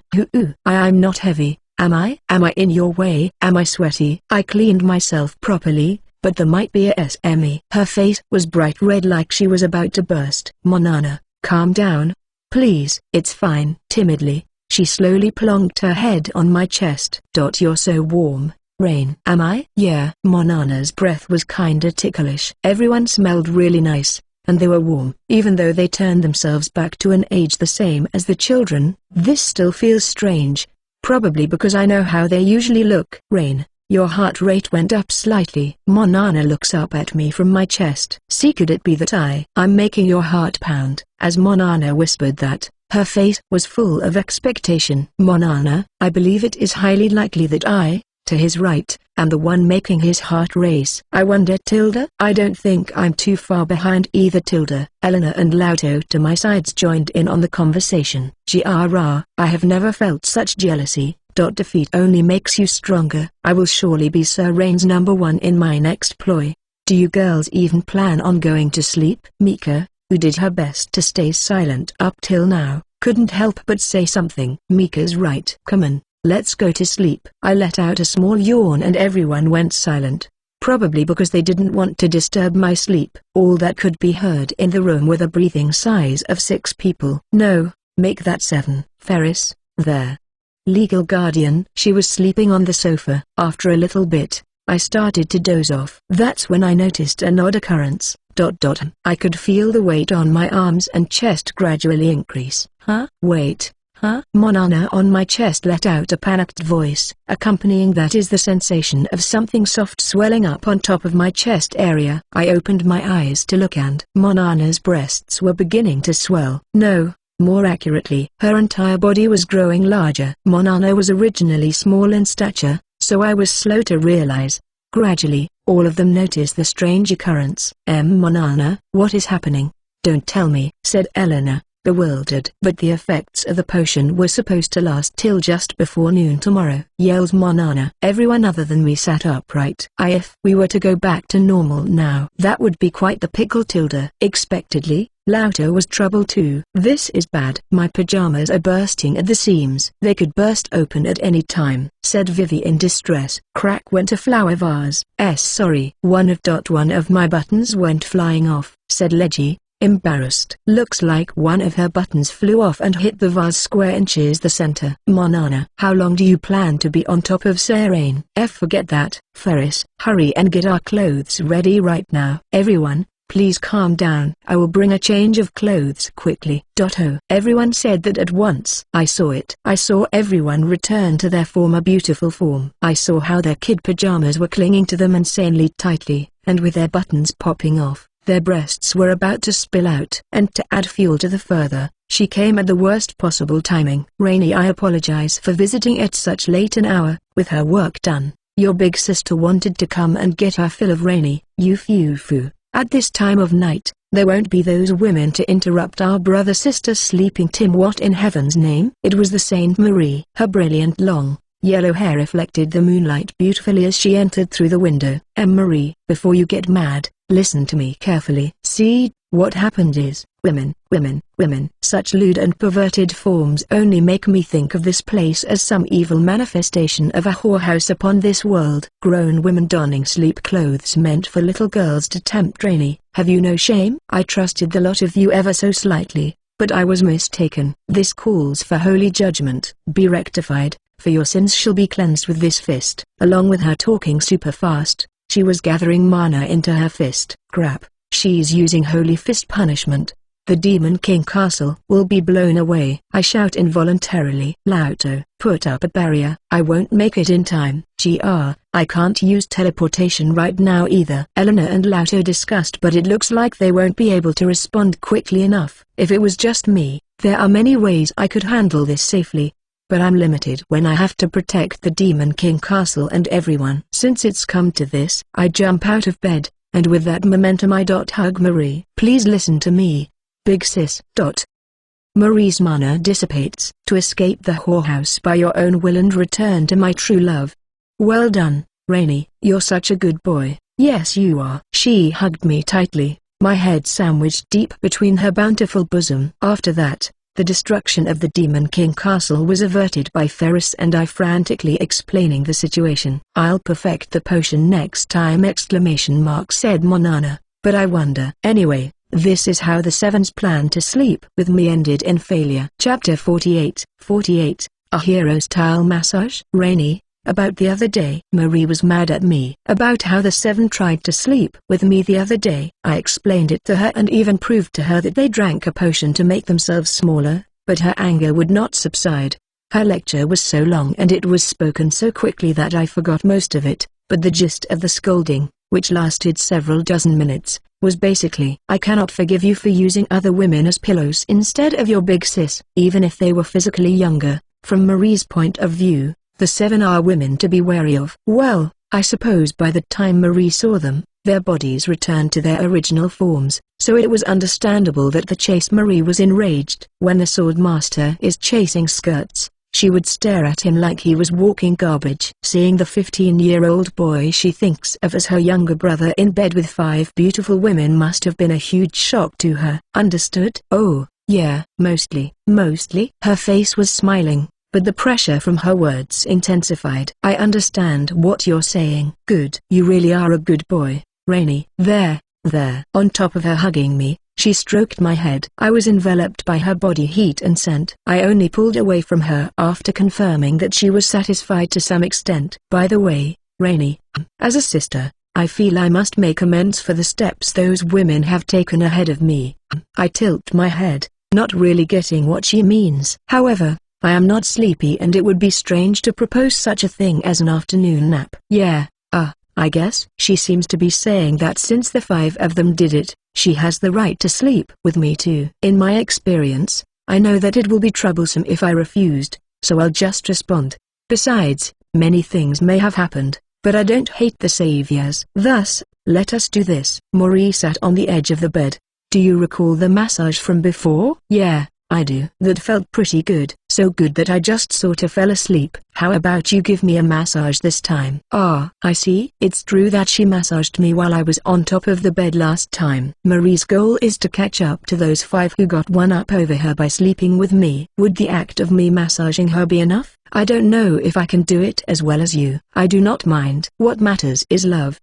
[SPEAKER 1] I'm not heavy, am I? Am I in your way? Am I sweaty? I cleaned myself properly, but there might be a SME. Her face was bright red like she was about to burst. Monana, calm down. Please. It's fine. Timidly, she slowly plonked her head on my chest. You're so warm. Rain. Am I? Yeah. Monana's breath was kinda ticklish. Everyone smelled really nice, and they were warm. Even though they turned themselves back to an age the same as the children, this still feels strange, probably because I know how they usually look. Rain, your heart rate went up slightly. Monana looks up at me from my chest. See, could it be that I'm making your heart pound? As Monana whispered that, her face was full of expectation. Monana, I believe it is highly likely that to his right, and the one making his heart race. I wonder. Tilda. I don't think I'm too far behind either. Tilda, Eleanor and Lauto to my sides joined in on the conversation. I have never felt such jealousy. Defeat only makes you stronger. I will surely be Sir Rain's #1 in my next ploy. Do you girls even plan on going to sleep? Mika, who did her best to stay silent up till now, couldn't help but say something. Mika's right. Come on. Let's go to sleep. I let out a small yawn and everyone went silent, probably because they didn't want to disturb my sleep. All that could be heard in the room were the breathing sighs of 6 people. No, make that 7. Ferris, there. Legal guardian. She was sleeping on the sofa. After a little bit, I started to doze off. That's when I noticed an odd occurrence. I could feel the weight on my arms and chest gradually increase. Wait. Monana on my chest let out a panicked voice. Accompanying that is the sensation of something soft swelling up on top of my chest area. I opened my eyes to look, and Monana's breasts were beginning to swell. No, more accurately, her entire body was growing larger. Monana was originally small in stature, so I was slow to realize. Gradually, all of them noticed the strange occurrence. Monana, what is happening? Don't tell me, said Eleanor, bewildered. But the effects of the potion were supposed to last till just before noon tomorrow, yelled Monana. Everyone other than me sat upright. If we were to go back to normal now, that would be quite the pickle. Tilda. Expectedly, Lauto was troubled too. This is bad. My pajamas are bursting at the seams. They could burst open at any time, said Vivi in distress. Crack went a flower vase. Sorry. One of my buttons went flying off, said Leggy, embarrassed. Looks like one of her buttons flew off and hit the vase square inches the center. Monana, how long do you plan to be on top of Serene? Forget that. Ferris, hurry and get our clothes ready right now. Everyone, please calm down. I will bring a change of clothes quickly. Everyone said that at once. I saw it. I saw everyone return to their former beautiful form. I saw how their kid pajamas were clinging to them insanely tightly, and with their buttons popping off, their breasts were about to spill out. And to add fuel to the further, she came at the worst possible timing. Rainy, I apologize for visiting at such late an hour. With her work done, your big sister wanted to come and get her fill of Rainy. You foo. At this time of night, there won't be those women to interrupt our brother-sister's sleeping. Tim, what in heaven's name? It was the Saint Marie. Her brilliant long, yellow hair reflected the moonlight beautifully as she entered through the window. Marie, before you get mad, listen to me carefully. See, what happened is, women, such lewd and perverted forms only make me think of this place as some evil manifestation of a whorehouse upon this world. Grown women donning sleep clothes meant for little girls to tempt Rainy. Have you no shame? I trusted the lot of you ever so slightly, but I was mistaken. This calls for holy judgment. Be rectified, for your sins shall be cleansed with this fist. Along with her talking super fast, she was gathering mana into her fist. Crap, she's using holy fist punishment. The Demon King Castle will be blown away. I shout involuntarily. Lauto, put up a barrier. I won't make it in time. I can't use teleportation right now either. Eleanor and Lauto discussed, but it looks like they won't be able to respond quickly enough. If it was just me, there are many ways I could handle this safely, but I'm limited when I have to protect the Demon King Castle and everyone. Since it's come to this, I jump out of bed, and with that momentum I hug Marie. Please listen to me, big sis. Marie's mana dissipates. To escape the whorehouse by your own will and return to my true love. Well done, Rainy, you're such a good boy. Yes you are. She hugged me tightly, my head sandwiched deep between her bountiful bosom. After that, the destruction of the Demon King Castle was averted by Ferris and I frantically explaining the situation. I'll perfect the potion next time! Said Monana, but I wonder. Anyway, this is how the Sevens plan to sleep with me ended in failure. Chapter 48, A Hero-Style Massage. Rainy, about the other day. Marie was mad at me about how the Seven tried to sleep with me the other day. I explained it to her and even proved to her that they drank a potion to make themselves smaller, but her anger would not subside. Her lecture was so long and it was spoken so quickly that I forgot most of it, but the gist of the scolding, which lasted several dozen minutes, was basically, I cannot forgive you for using other women as pillows instead of your big sis. Even if they were physically younger, from Marie's point of view, the Seven are women to be wary of. Well, I suppose by the time Marie saw them, their bodies returned to their original forms, so it was understandable that the chase Marie was enraged. When the sword master is chasing skirts, she would stare at him like he was walking garbage. Seeing the 15-year-old boy she thinks of as her younger brother in bed with 5 beautiful women must have been a huge shock to her. Understood? Oh, yeah, mostly. Her face was smiling, but the pressure from her words intensified. I understand what you're saying. Good. You really are a good boy, Rainy. There. On top of her hugging me, she stroked my head. I was enveloped by her body heat and scent. I only pulled away from her after confirming that she was satisfied to some extent. By the way, Rainy, as a sister, I feel I must make amends for the steps those women have taken ahead of me. I tilt my head, not really getting what she means. However, I am not sleepy and it would be strange to propose such a thing as an afternoon nap. Yeah, I guess. She seems to be saying that since the 5 of them did it, she has the right to sleep with me too. In my experience, I know that it will be troublesome if I refused, so I'll just respond. Besides, many things may have happened, but I don't hate the saviors. Thus, let us do this. Marie sat on the edge of the bed. Do you recall the massage from before? Yeah, I do. That felt pretty good. So good that I just sort of fell asleep. How about you give me a massage this time? Ah, I see. It's true that she massaged me while I was on top of the bed last time. Marie's goal is to catch up to those 5 who got one up over her by sleeping with me. Would the act of me massaging her be enough? I don't know if I can do it as well as you. I do not mind. What matters is love.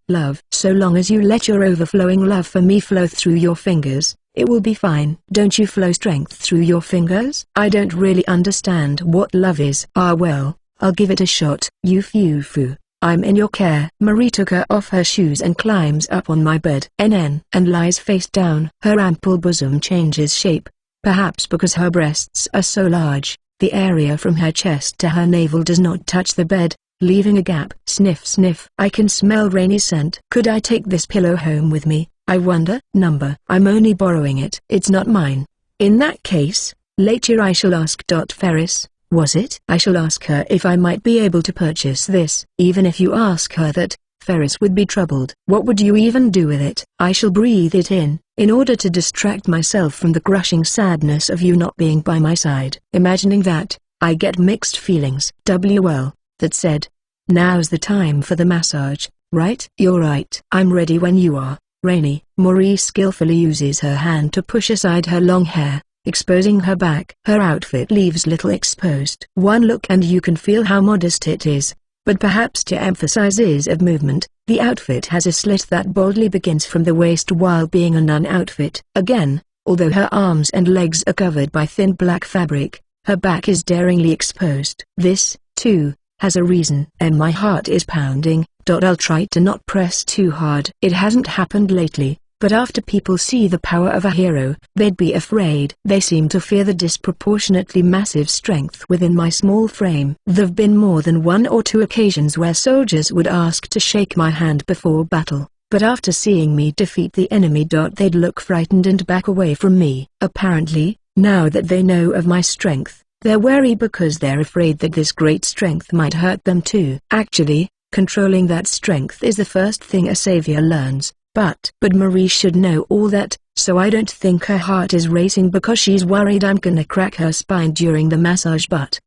[SPEAKER 1] So long as you let your overflowing love for me flow through your fingers, it will be fine. Don't you flow strength through your fingers? I don't really understand what love is. Ah well, I'll give it a shot. You foo. I'm in your care. Marie took her off her shoes and climbs up on my bed and lies face down. Her ample bosom changes shape, perhaps because her breasts are so large. The area from her chest to her navel does not touch the bed, leaving a gap. Sniff sniff. I can smell Rainy's scent. Could I take this pillow home with me, I wonder? Number. I'm only borrowing it. It's not mine. In that case, later I shall ask. Ferris, was it? I shall ask her if I might be able to purchase this. Even if you ask her that, Ferris would be troubled. What would you even do with it? I shall breathe it in order to distract myself from the crushing sadness of you not being by my side. Imagining that, I get mixed feelings. Well, that said, now's the time for the massage, right? You're right. I'm ready when you are, Rainy. Marie skillfully uses her hand to push aside her long hair, exposing her back. Her outfit leaves little exposed. One look and you can feel how modest it is. But perhaps to emphasize ease of movement, the outfit has a slit that boldly begins from the waist while being a nun outfit. Again, although her arms and legs are covered by thin black fabric, her back is daringly exposed. This, too, has a reason. And my heart is pounding. I'll try to not press too hard. It hasn't happened lately, but after people see the power of a hero, they'd be afraid. They seem to fear the disproportionately massive strength within my small frame. There've been more than 1 or 2 occasions where soldiers would ask to shake my hand before battle, but after seeing me defeat the enemy, they'd look frightened and back away from me. Apparently, now that they know of my strength, they're wary because they're afraid that this great strength might hurt them too. Actually, controlling that strength is the first thing a savior learns. But Marie should know all that, so I don't think her heart is racing because she's worried I'm gonna crack her spine during the massage. But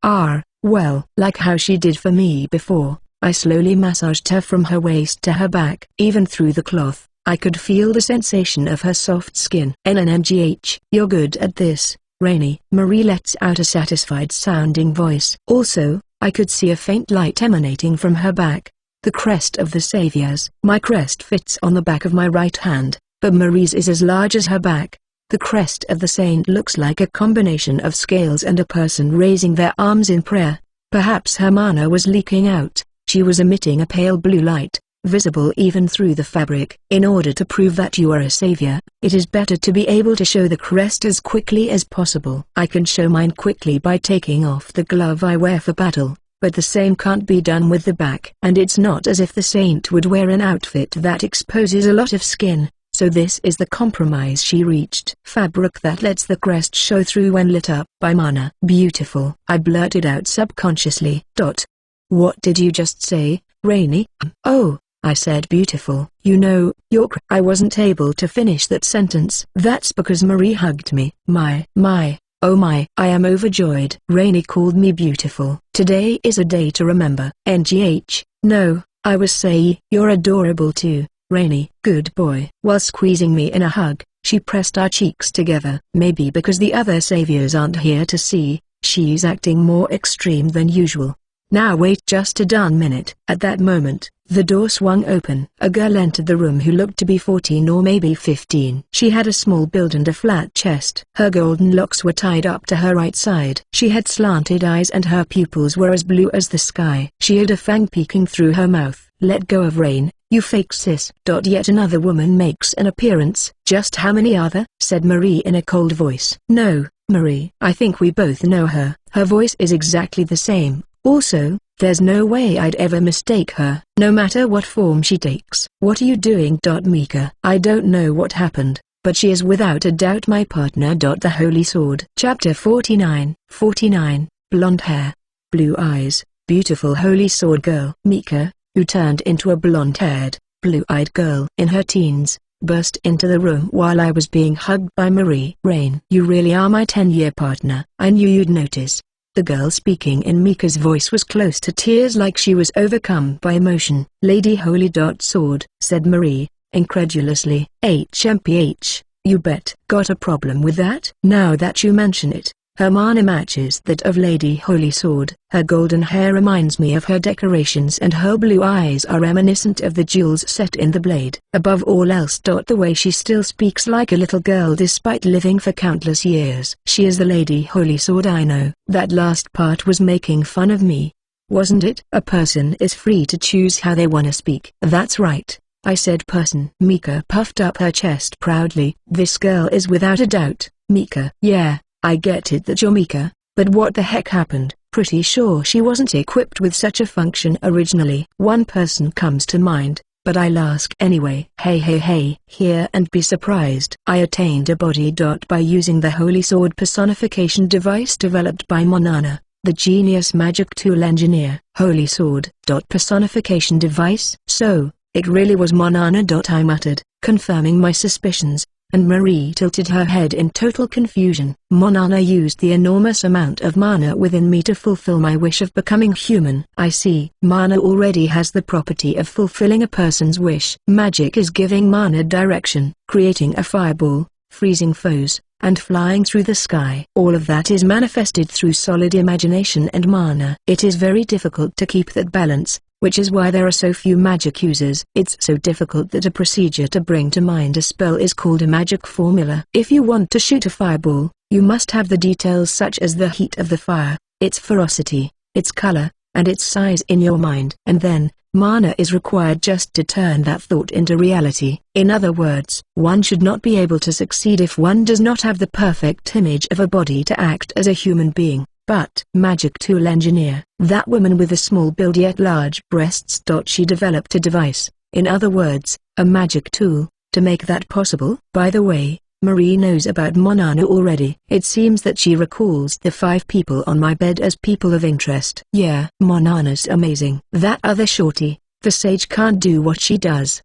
[SPEAKER 1] well, like how she did for me before, I slowly massaged her from her waist to her back. Even through the cloth, I could feel the sensation of her soft skin. LNMGH. You're good at this, Rainy. Marie lets out a satisfied sounding voice. Also, I could see a faint light emanating from her back. The crest of the saviors. My crest fits on the back of my right hand, but Marie's is as large as her back. The crest of the saint looks like a combination of scales and a person raising their arms in prayer. Perhaps her mana was leaking out. She was emitting a pale blue light, visible even through the fabric. In order to prove that you are a savior, it is better to be able to show the crest as quickly as possible. I can show mine quickly by taking off the glove I wear for battle, but the same can't be done with the back. And it's not as if the saint would wear an outfit that exposes a lot of skin, so this is the compromise she reached. Fabric that lets the crest show through when lit up by mana. Beautiful, I blurted out subconsciously. What did you just say, Rainy? Oh, I said beautiful. You know, I wasn't able to finish that sentence. That's because Marie hugged me. Oh my, I am overjoyed. Rainy called me beautiful. Today is a day to remember. NGH, no, I was saying, you're adorable too, Rainy. Good boy. While squeezing me in a hug, she pressed our cheeks together. Maybe because the other saviors aren't here to see, she's acting more extreme than usual. Now wait just a darn minute. At that moment, the door swung open. A girl entered the room who looked to be 14 or maybe 15. She had a small build and a flat chest. Her golden locks were tied up to her right side. She had slanted eyes and her pupils were as blue as the sky. She had a fang peeking through her mouth. Let go of Rain, you fake sis. Yet another woman makes an appearance. Just how many other? Said Marie in a cold voice. No, Marie. I think we both know her. Her voice is exactly the same. Also, there's no way I'd ever mistake her, no matter what form she takes. What are you doing? Mika. I don't know what happened, but she is without a doubt my partner. The Holy Sword. Chapter 49. Blonde hair, blue eyes, beautiful Holy Sword girl. Mika, who turned into a blonde-haired, blue-eyed girl in her teens, burst into the room while I was being hugged by Marie. Rain. You really are my 10-year partner. I knew you'd notice. The girl speaking in Mika's voice was close to tears, like she was overcome by emotion. Lady Holy Sword, said Marie, incredulously. HMPH, you bet. Got a problem with that? Now that you mention it, her mana matches that of Lady Holy Sword. Her golden hair reminds me of her decorations and her blue eyes are reminiscent of the jewels set in the blade. Above all else, the way she still speaks like a little girl despite living for countless years. She is the Lady Holy Sword I know. That last part was making fun of me, wasn't it? A person is free to choose how they wanna speak. That's right, I said person. Mika puffed up her chest proudly. This girl is without a doubt, Mika. Yeah, I get it that you're Mika, but what the heck happened? pretty sure she wasn't equipped with such a function originally. One person comes to mind, but I'll ask anyway. Hey, hear and be surprised. I attained a body. By using the Holy Sword personification device developed by Monana, the genius magic tool engineer. Holy Sword. Personification device? So, it really was Monana. I muttered, confirming my suspicions, and Marie tilted her head in total confusion. Monana used the enormous amount of mana within me to fulfill my wish of becoming human. I see. Mana already has the property of fulfilling a person's wish. Magic is giving mana direction, creating a fireball, freezing foes, and flying through the sky. All of that is manifested through solid imagination and mana. It is very difficult to keep that balance, which is why there are so few magic users. It's so difficult that a procedure to bring to mind a spell is called a magic formula. If you want to shoot a fireball, you must have the details such as the heat of the fire, its ferocity, its color, and its size in your mind. And then, mana is required just to turn that thought into reality. In other words, one should not be able to succeed if one does not have the perfect image of a body to act as a human being. But magic tool engineer, that woman with a small build yet large breasts. She developed a device, in other words, a magic tool, to make that possible. By the way, Marie knows about Monana already. It seems that she recalls the 5 people on my bed as people of interest. Yeah, Monana's amazing. That other shorty, the sage, can't do what she does.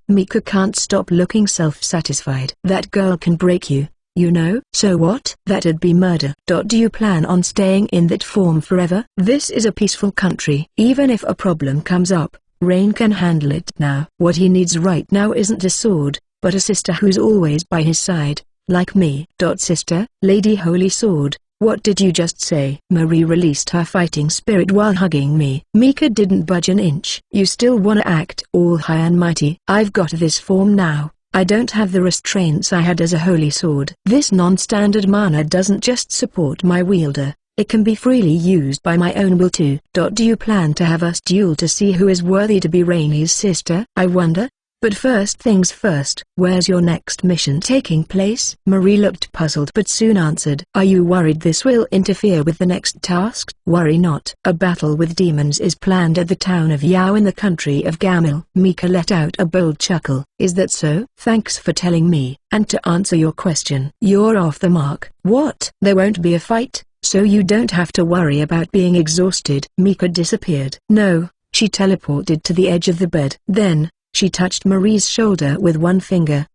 [SPEAKER 1] Mika can't stop looking self-satisfied. That girl can break you. You know? So what? That'd be murder. Do you plan on staying in that form forever? This is a peaceful country. Even if a problem comes up, Rain can handle it now. What he needs right now isn't a sword, but a sister who's always by his side, like me. Sister, Lady Holy Sword, what did you just say? Marie released her fighting spirit while hugging me. Mika didn't budge an inch. You still wanna act all high and mighty? I've got this form now. I don't have the restraints I had as a holy sword. This non-standard mana doesn't just support my wielder, it can be freely used by my own will too. Do you plan to have us duel to see who is worthy to be Rainey's sister? I wonder. But first things first, where's your next mission taking place? Marie looked puzzled but soon answered. Are you worried this will interfere with the next task? Worry not. A battle with demons is planned at the town of Yao in the country of Gamil. Mika let out a bold chuckle. Is that so? Thanks for telling me. And to answer your question, you're off the mark. What? There won't be a fight, so you don't have to worry about being exhausted. Mika disappeared. No, she teleported to the edge of the bed. Then, she touched Marie's shoulder with one finger.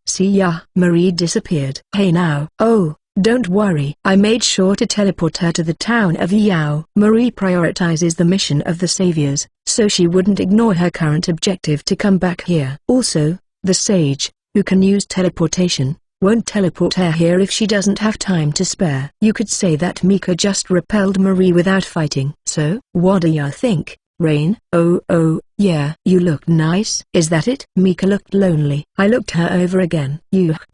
[SPEAKER 1] See ya. Marie disappeared. Hey now. Oh, don't worry. I made sure to teleport her to the town of Yao. Marie prioritizes the mission of the saviors, so she wouldn't ignore her current objective to come back here. Also, the sage, who can use teleportation, won't teleport her here if she doesn't have time to spare. You could say that Mika just repelled Marie without fighting. So, what do ya think, Rain? Oh, yeah. You look nice. Is that it? Mika looked lonely. I looked her over again.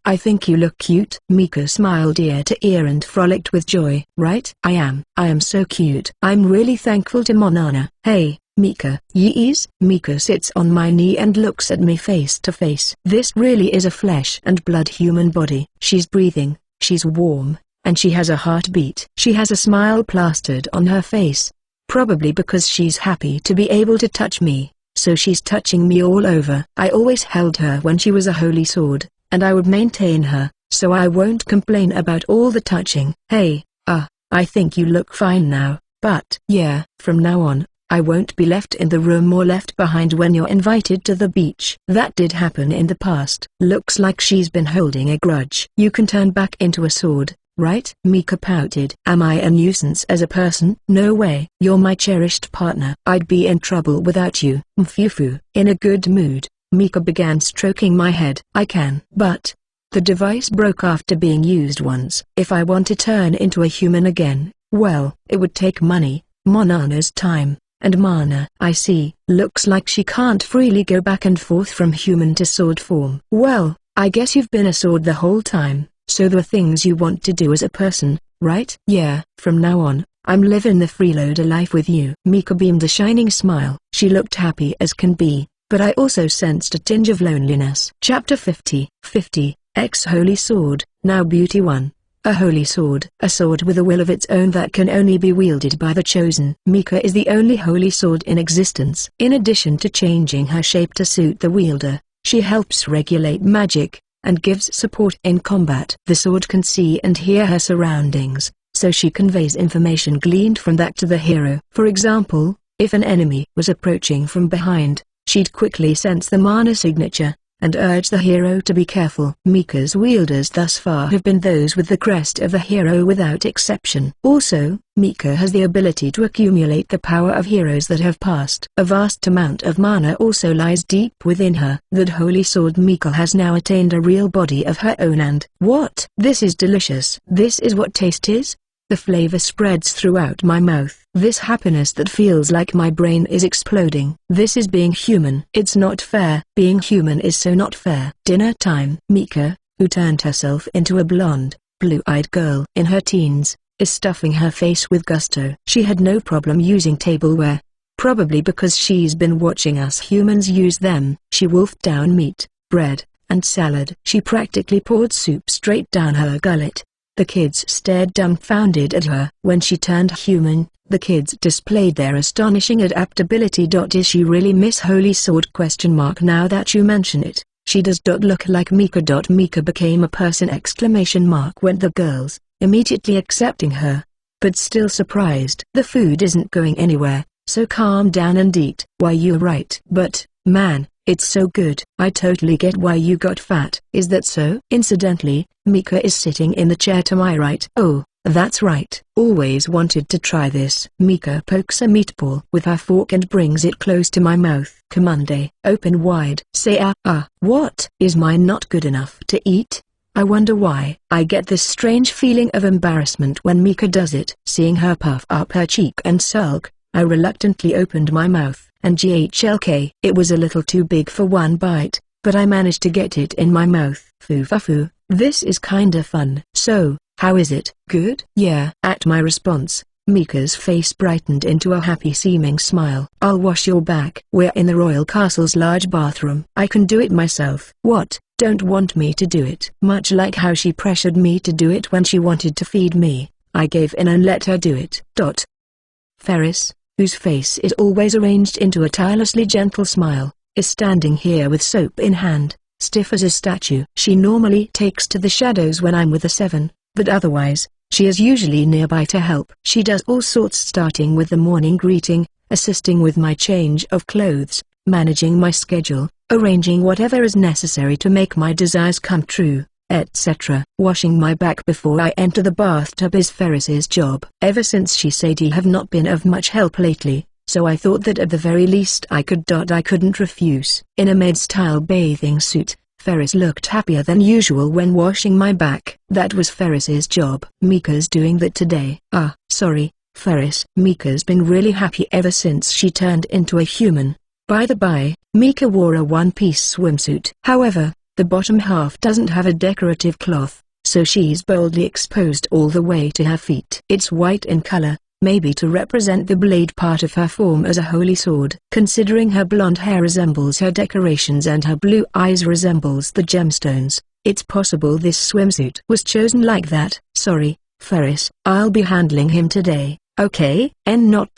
[SPEAKER 1] I think you look cute. Mika smiled ear to ear and frolicked with joy. Right? I am so cute. I'm really thankful to Monana. Hey, Mika. Yees? Mika sits on my knee and looks at me face to face. This really is a flesh and blood human body. She's breathing, she's warm, and she has a heartbeat. She has a smile plastered on her face. Probably because she's happy to be able to touch me, so she's touching me all over. I always held her when she was a holy sword, and I would maintain her, so I won't complain about all the touching. Hey, I think you look fine now, but yeah, from now on, I won't be left in the room or left behind when you're invited to the beach. That did happen in the past. Looks like she's been holding a grudge. You can turn back into a sword, right? Mika pouted. Am I a nuisance as a person? No way. You're my cherished partner. I'd be in trouble without you. Mfufu. In a good mood, Mika began stroking my head. I can. But the device broke after being used once. If I want to turn into a human again, well, it would take money, Monana's time, and mana. I see. Looks like she can't freely go back and forth from human to sword form. Well, I guess you've been a sword the whole time. So the things you want to do as a person, right? Yeah, from now on, I'm living the freeloader life with you. Mika beamed a shining smile. She looked happy as can be, but I also sensed a tinge of loneliness. Chapter 50. Ex-Holy Sword, now Beauty 1. A holy sword. A sword with a will of its own that can only be wielded by the chosen. Mika is the only holy sword in existence. In addition to changing her shape to suit the wielder, she helps regulate magic, and gives support in combat. The sword can see and hear her surroundings, so she conveys information gleaned from that to the hero. For example, if an enemy was approaching from behind, she'd quickly sense the mana signature, and urge the hero to be careful. Mika's wielders thus far have been those with the crest of the hero without exception. Also, Mika has the ability to accumulate the power of heroes that have passed. A vast amount of mana also lies deep within her. That holy sword Mika has now attained a real body of her own and what? This is delicious. This is what taste is? The flavor spreads throughout my mouth. This happiness that feels like my brain is exploding. This is being human. It's not fair. Being human is so not fair. Dinner time. Mika, who turned herself into a blonde, blue-eyed girl in her teens, is stuffing her face with gusto. She had no problem using tableware. Probably because she's been watching us humans use them. She wolfed down meat, bread, and salad. She practically poured soup straight down her gullet. The kids stared dumbfounded at her. When she turned human, the kids displayed their astonishing adaptability. Is she really Miss Holy Sword? Now that you mention it, she does look like Mika. Mika became a person! Went the girls, immediately accepting her, but still surprised. The food isn't going anywhere, so calm down and eat. Why, you're right. But, man, it's so good. I totally get why you got fat. Is that so? Incidentally, Mika is sitting in the chair to my right. Oh, that's right. Always wanted to try this. Mika pokes a meatball with her fork and brings it close to my mouth. Commande, open wide. Say what? Is mine not good enough to eat? I wonder why. I get this strange feeling of embarrassment when Mika does it. Seeing her puff up her cheek and sulk, I reluctantly opened my mouth, and GHLK. It was a little too big for one bite, but I managed to get it in my mouth. Foo, this is kinda fun. So, how is it? Good? Yeah. At my response, Mika's face brightened into a happy-seeming smile. I'll wash your back. We're in the royal castle's large bathroom. I can do it myself. What? Don't want me to do it? Much like how she pressured me to do it when she wanted to feed me, I gave in and let her do it. Ferris, whose face is always arranged into a tirelessly gentle smile, is standing here with soap in hand, stiff as a statue. She normally takes to the shadows when I'm with the seven, but otherwise, she is usually nearby to help. She does all sorts, starting with the morning greeting, assisting with my change of clothes, managing my schedule, arranging whatever is necessary to make my desires come true, etc. Washing my back before I enter the bathtub is Ferris's job. Ever since she said he have not been of much help lately, so I thought that at the very least I couldn't refuse. In a maid-style bathing suit, Ferris looked happier than usual when washing my back. That was Ferris's job. Mika's doing that today. Sorry, Ferris. Mika's been really happy ever since she turned into a human. By the by, Mika wore a one-piece swimsuit. However, the bottom half doesn't have a decorative cloth, so she's boldly exposed all the way to her feet. It's white in color, maybe to represent the blade part of her form as a holy sword. Considering her blonde hair resembles her decorations and her blue eyes resembles the gemstones, it's possible this swimsuit was chosen like that. Sorry, Ferris, I'll be handling him today, okay? Not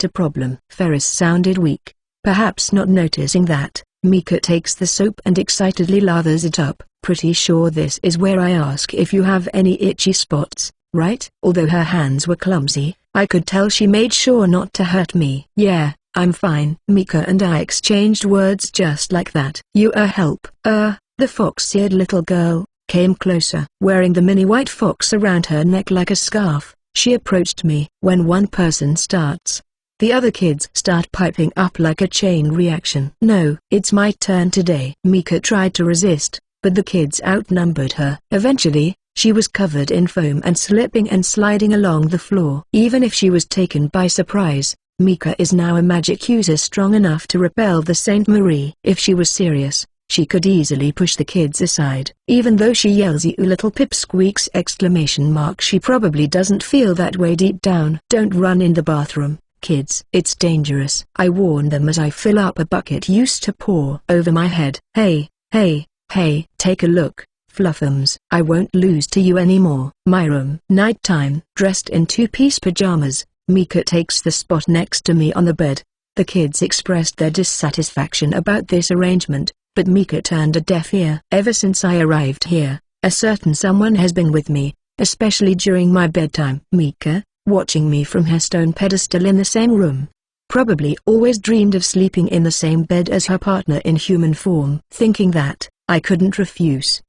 [SPEAKER 1] a problem. Ferris sounded weak, perhaps not noticing that. Mika takes the soap and excitedly lathers it up. Pretty sure this is where I ask if you have any itchy spots, right? Although her hands were clumsy, I could tell she made sure not to hurt me. Yeah, I'm fine. Mika and I exchanged words just like that. You help. The fox-eared little girl came closer. Wearing the mini white fox around her neck like a scarf, she approached me. When one person starts, the other kids start piping up like a chain reaction. No, it's my turn today. Mika tried to resist, but the kids outnumbered her. Eventually, she was covered in foam and slipping and sliding along the floor. Even if she was taken by surprise, Mika is now a magic user strong enough to repel the Saint Marie. If she was serious, she could easily push the kids aside. Even though she yells "You little pipsqueaks!" she probably doesn't feel that way deep down. Don't run in the bathroom, kids. It's dangerous. I warn them as I fill up a bucket used to pour over my head. Hey, take a look. Fluffums. I won't lose to you anymore. My room. Nighttime. Dressed in two-piece pajamas, Mika takes the spot next to me on the bed. The kids expressed their dissatisfaction about this arrangement, but Mika turned a deaf ear. Ever since I arrived here, a certain someone has been with me, especially during my bedtime. Mika, watching me from her stone pedestal in the same room, probably always dreamed of sleeping in the same bed as her partner in human form. Thinking that, I couldn't refuse.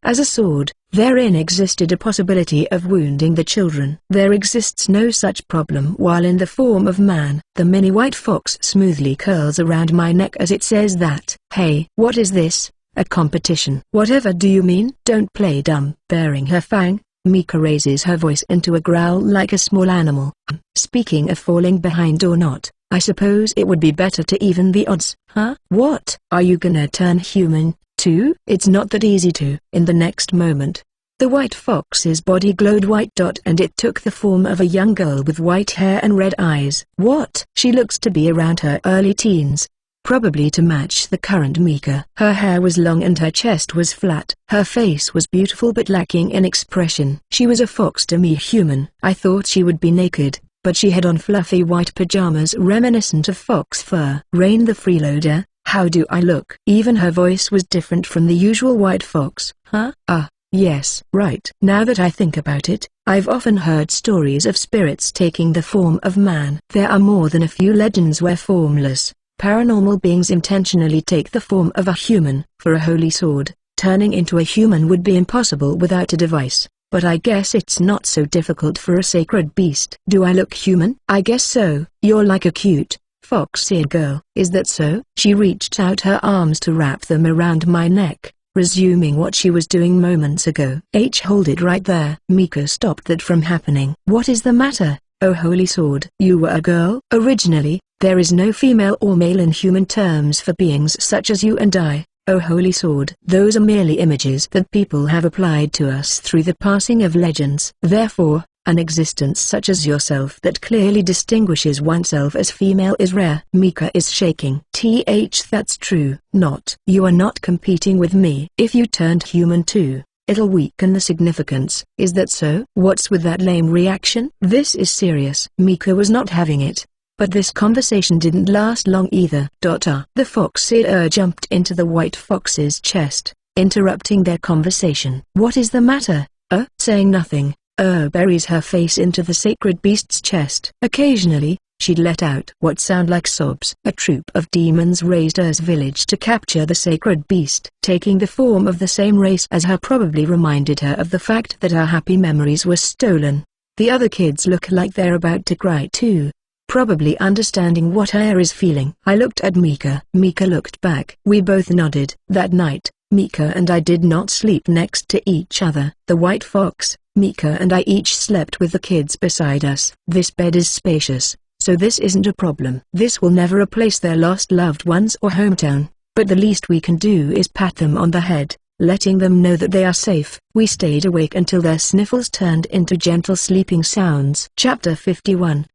[SPEAKER 1] As a sword, therein existed a possibility of wounding the children. There exists no such problem while in the form of man. The mini white fox smoothly curls around my neck as it says that, "Hey, what is this? A competition?" "Whatever do you mean?" "Don't play dumb." Baring her fang, Mika raises her voice into a growl like a small animal. "Speaking of falling behind or not, I suppose it would be better to even the odds." "Huh? What? Are you gonna turn human too?" "It's not that easy to." In the next moment, the white fox's body glowed white. And it took the form of a young girl with white hair and red eyes. What? She looks to be around her early teens, probably to match the current Mika. Her hair was long and her chest was flat. Her face was beautiful but lacking in expression. She was a fox to me human. I thought she would be naked, but she had on fluffy white pajamas reminiscent of fox fur. Rain the Freeloader, how do I look? Even her voice was different from the usual white fox. Huh? Yes. Right. Now that I think about it, I've often heard stories of spirits taking the form of man. There are more than a few legends where formless, paranormal beings intentionally take the form of a human. For a holy sword, turning into a human would be impossible without a device, but I guess it's not so difficult for a sacred beast. Do I look human? I guess so. You're like a cute, fox-eared girl. Is that so? She reached out her arms to wrap them around my neck, resuming what she was doing moments ago. Hold it right there. Mika stopped that from happening. What is the matter, oh holy sword? You were a girl? Originally, there is no female or male in human terms for beings such as you and I, oh holy sword. Those are merely images that people have applied to us through the passing of legends. Therefore, an existence such as yourself that clearly distinguishes oneself as female is rare. Mika is shaking. That's true. Not. You are not competing with me. If you turned human too, it'll weaken the significance. Is that so? What's with that lame reaction? This is serious. Mika was not having it. But this conversation didn't last long either. The fox-eater jumped into the white fox's chest, interrupting their conversation. What is the matter? Saying nothing, buries her face into the sacred beast's chest. Occasionally, she'd let out what sound like sobs. A troop of demons raised Ur's village to capture the sacred beast. Taking the form of the same race as her probably reminded her of the fact that her happy memories were stolen. The other kids look like they're about to cry too, probably understanding what Ur is feeling. I looked at Mika. Mika looked back. We both nodded. That night, Mika and I did not sleep next to each other. The white fox, Mika and I each slept with the kids beside us. This bed is spacious, so this isn't a problem. This will never replace their lost loved ones or hometown, but the least we can do is pat them on the head, letting them know that they are safe. We stayed awake until their sniffles turned into gentle sleeping sounds. Chapter 51.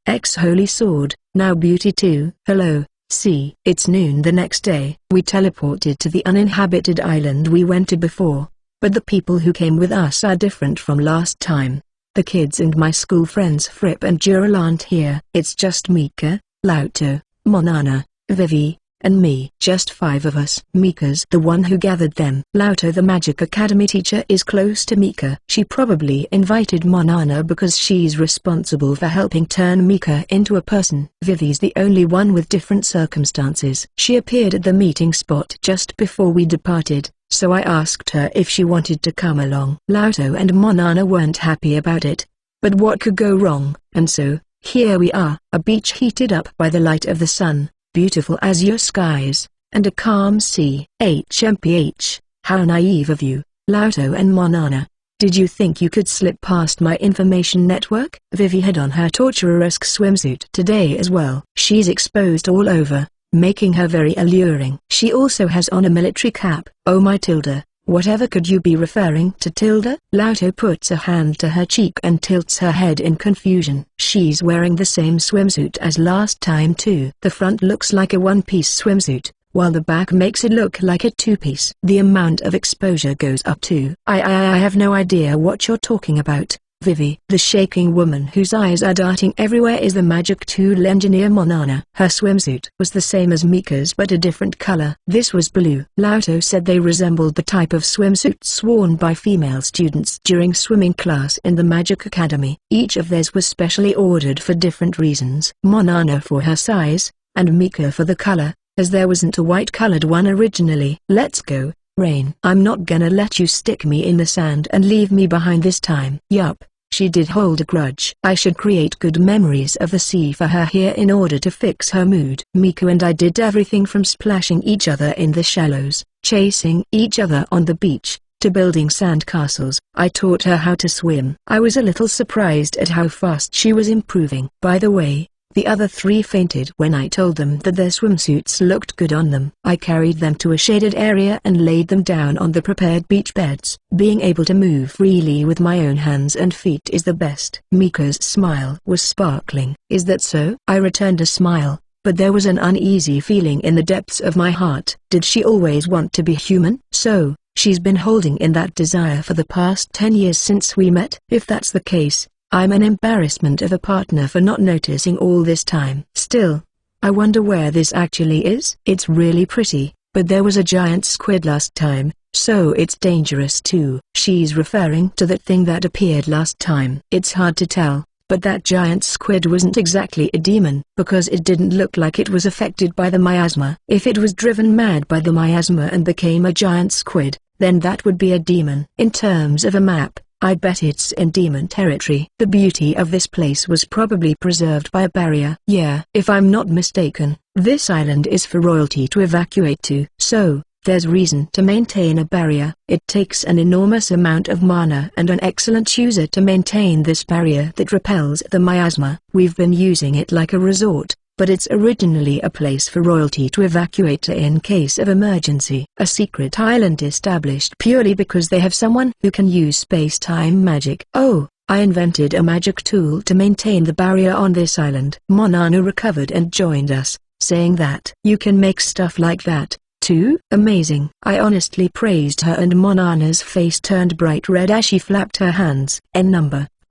[SPEAKER 1] Ex-Holy Sword, now Beauty 2. Hello. See, it's noon the next day. We teleported to the uninhabited island we went to before, but the people who came with us are different from last time. The kids and my school friends Fripp and Jural aren't here. It's just Mika, Lauto, Monana, Vivi, and me. Just 5 of us. Mika's the one who gathered them. Lauto, the Magic Academy teacher, is close to Mika. She probably invited Monana because she's responsible for helping turn Mika into a person. Vivi's the only one with different circumstances. She appeared at the meeting spot just before we departed, so I asked her if she wanted to come along. Lauto and Monana weren't happy about it, but what could go wrong? And so, here we are. A beach heated up by the light of the sun, beautiful azure skies, and a calm sea. HMPH, how naive of you, Lauto and Monana. Did you think you could slip past my information network? Vivi had on her torturesque swimsuit today as well. She's exposed all over, making her very alluring. She also has on a military cap. Oh my Tilda, whatever could you be referring to, Tilda? Lauto puts a hand to her cheek and tilts her head in confusion. She's wearing the same swimsuit as last time too. The front looks like a one-piece swimsuit, while the back makes it look like a two-piece. The amount of exposure goes up too. I have no idea what you're talking about, Vivi. The shaking woman whose eyes are darting everywhere is the magic tool engineer Monana. Her swimsuit was the same as Mika's but a different color. This was blue. Lauto said they resembled the type of swimsuits worn by female students during swimming class in the Magic Academy. Each of theirs was specially ordered for different reasons. Monana for her size, and Mika for the color, as there wasn't a white-colored one originally. Let's go, Rain. I'm not gonna let you stick me in the sand and leave me behind this time. Yup. She did hold a grudge. I should create good memories of the sea for her here in order to fix her mood. Mika and I did everything from splashing each other in the shallows, chasing each other on the beach, to building sandcastles. I taught her how to swim. I was a little surprised at how fast she was improving. By the way, the other three fainted when I told them that their swimsuits looked good on them. I carried them to a shaded area and laid them down on the prepared beach beds. Being able to move freely with my own hands and feet is the best. Mika's smile was sparkling. Is that so? I returned a smile, but there was an uneasy feeling in the depths of my heart. Did she always want to be human? So, she's been holding in that desire for the past 10 years since we met? If that's the case, I'm an embarrassment of a partner for not noticing all this time. Still, I wonder where this actually is. It's really pretty, but there was a giant squid last time, so it's dangerous too. She's referring to that thing that appeared last time. It's hard to tell, but that giant squid wasn't exactly a demon, because it didn't look like it was affected by the miasma. If it was driven mad by the miasma and became a giant squid, then that would be a demon. In terms of a map, I bet it's in demon territory. The beauty of this place was probably preserved by a barrier. Yeah, if I'm not mistaken, this island is for royalty to evacuate to. So, there's reason to maintain a barrier. It takes an enormous amount of mana and an excellent user to maintain this barrier that repels the miasma. We've been using it like a resort, but it's originally a place for royalty to evacuate to in case of emergency. A secret island established purely because they have someone who can use space-time magic. Oh, I invented a magic tool to maintain the barrier on this island. Monana recovered and joined us, saying that you can make stuff like that, too. Amazing. I honestly praised her and Monana's face turned bright red as she flapped her hands.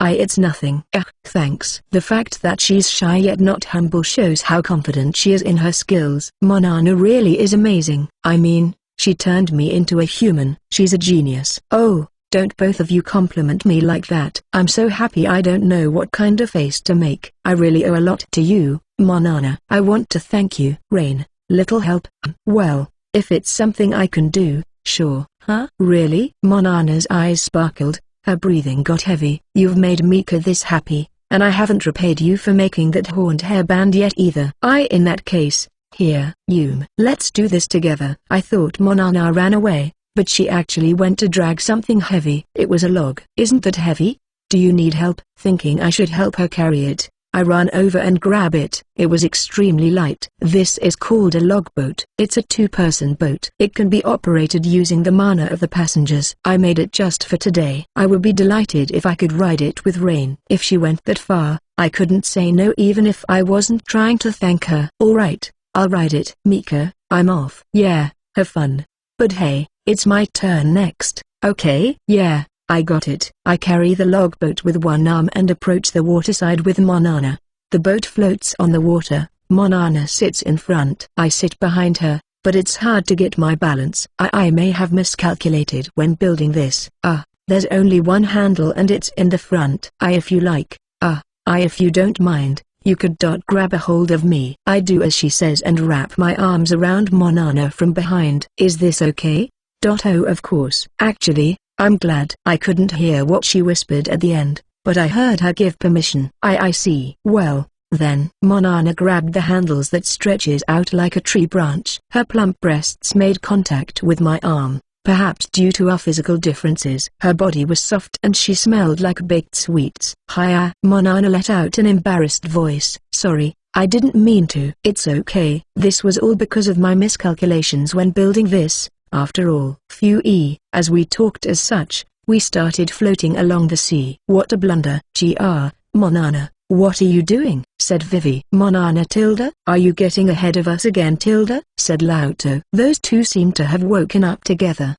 [SPEAKER 1] It's nothing. Thanks. The fact that she's shy yet not humble shows how confident she is in her skills. Monana really is amazing. I mean, she turned me into a human. She's a genius. Oh, don't both of you compliment me like that. I'm so happy I don't know what kind of face to make. I really owe a lot to you, Monana. I want to thank you. Rain, little help? Well, if it's something I can do, sure. Huh? Really? Monana's eyes sparkled. Her breathing got heavy. You've made Mika this happy, and I haven't repaid you for making that horned hairband yet either. In that case, here, Yume. Let's do this together. I thought Monana ran away, but she actually went to drag something heavy. It was a log. Isn't that heavy? Do you need help? Thinking I should help her carry it, I ran over and grabbed it. It was extremely light. This is called a logboat. It's a two-person boat. It can be operated using the mana of the passengers. I made it just for today. I would be delighted if I could ride it with Rain. If she went that far, I couldn't say no even if I wasn't trying to thank her. Alright, I'll ride it. Mika, I'm off. Yeah, have fun. But hey, it's my turn next, okay? Yeah. I got it. I carry the logboat with one arm and approach the waterside with Monana. The boat floats on the water. Monana sits in front. I sit behind her, but it's hard to get my balance. I may have miscalculated when building this. There's only one handle and it's in the front. If you like. If you don't mind, you could grab a hold of me. I do as she says and wrap my arms around Monana from behind. Is this okay? Oh, of course. Actually, I'm glad. I couldn't hear what she whispered at the end, but I heard her give permission. I see. Well, then. Monana grabbed the handles that stretches out like a tree branch. Her plump breasts made contact with my arm, perhaps due to our physical differences. Her body was soft and she smelled like baked sweets. Hiya. Monana let out an embarrassed voice. Sorry, I didn't mean to. It's okay. This was all because of my miscalculations when building this. After all, as we talked as such, we started floating along the sea. What a blunder. Monana, what are you doing? said Vivi. Monana tilde? Are you getting ahead of us again tilde? Said Lauto. Those two seemed to have woken up together.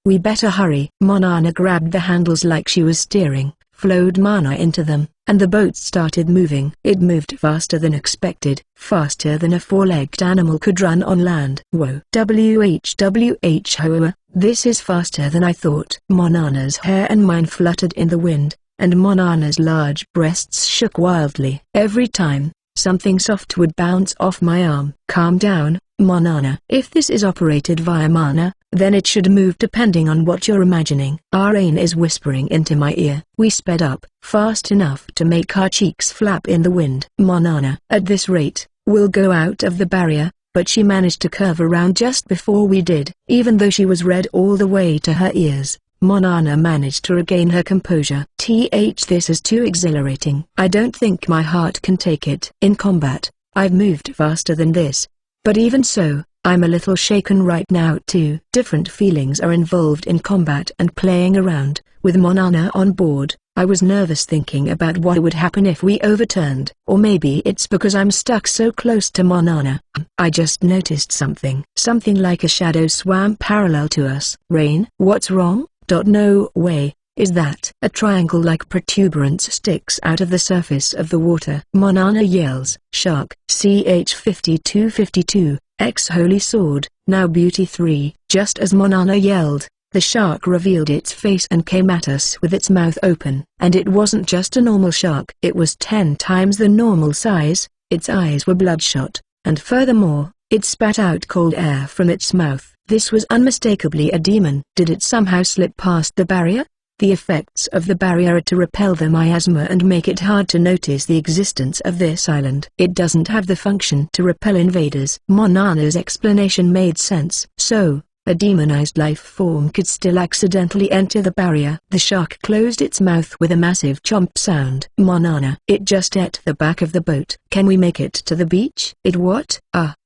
[SPEAKER 1] We better hurry. Monana grabbed the handles like she was steering, flowed mana into them, and the boat started moving. It moved faster than expected, faster than a four-legged animal could run on land. Whoa. Whwh, this is faster than I thought. Monana's hair and mine fluttered in the wind, and Monana's large breasts shook wildly. Every time, something soft would bounce off my arm. Calm down, Monana. If this is operated via mana, then it should move depending on what you're imagining. Rain is whispering into my ear. We sped up, fast enough to make our cheeks flap in the wind. Monana. At this rate, we'll go out of the barrier, but she managed to curve around just before we did. Even though she was red all the way to her ears, Monana managed to regain her composure. This is too exhilarating. I don't think my heart can take it. In combat, I've moved faster than this. But even so, I'm a little shaken right now too. Different feelings are involved in combat and playing around. With Monana on board, I was nervous thinking about what would happen if we overturned. Or maybe it's because I'm stuck so close to Monana. I just noticed something. Something like a shadow swam parallel to us. Rain? What's wrong? No way. Is that? A triangle-like protuberance sticks out of the surface of the water. Monana yells. Shark. CH-5252, ex-Holy Sword, now Beauty 3. Just as Monana yelled, the shark revealed its face and came at us with its mouth open. And it wasn't just a normal shark. It was 10 times the normal size, its eyes were bloodshot, and furthermore, it spat out cold air from its mouth. This was unmistakably a demon. Did it somehow slip past the barrier? The effects of the barrier are to repel the miasma and make it hard to notice the existence of this island. It doesn't have the function to repel invaders. Monana's explanation made sense. So, a demonized life form could still accidentally enter the barrier. The shark closed its mouth with a massive chomp sound. Monana. It just ate the back of the boat. Can we make it to the beach? It what?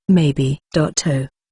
[SPEAKER 1] Maybe.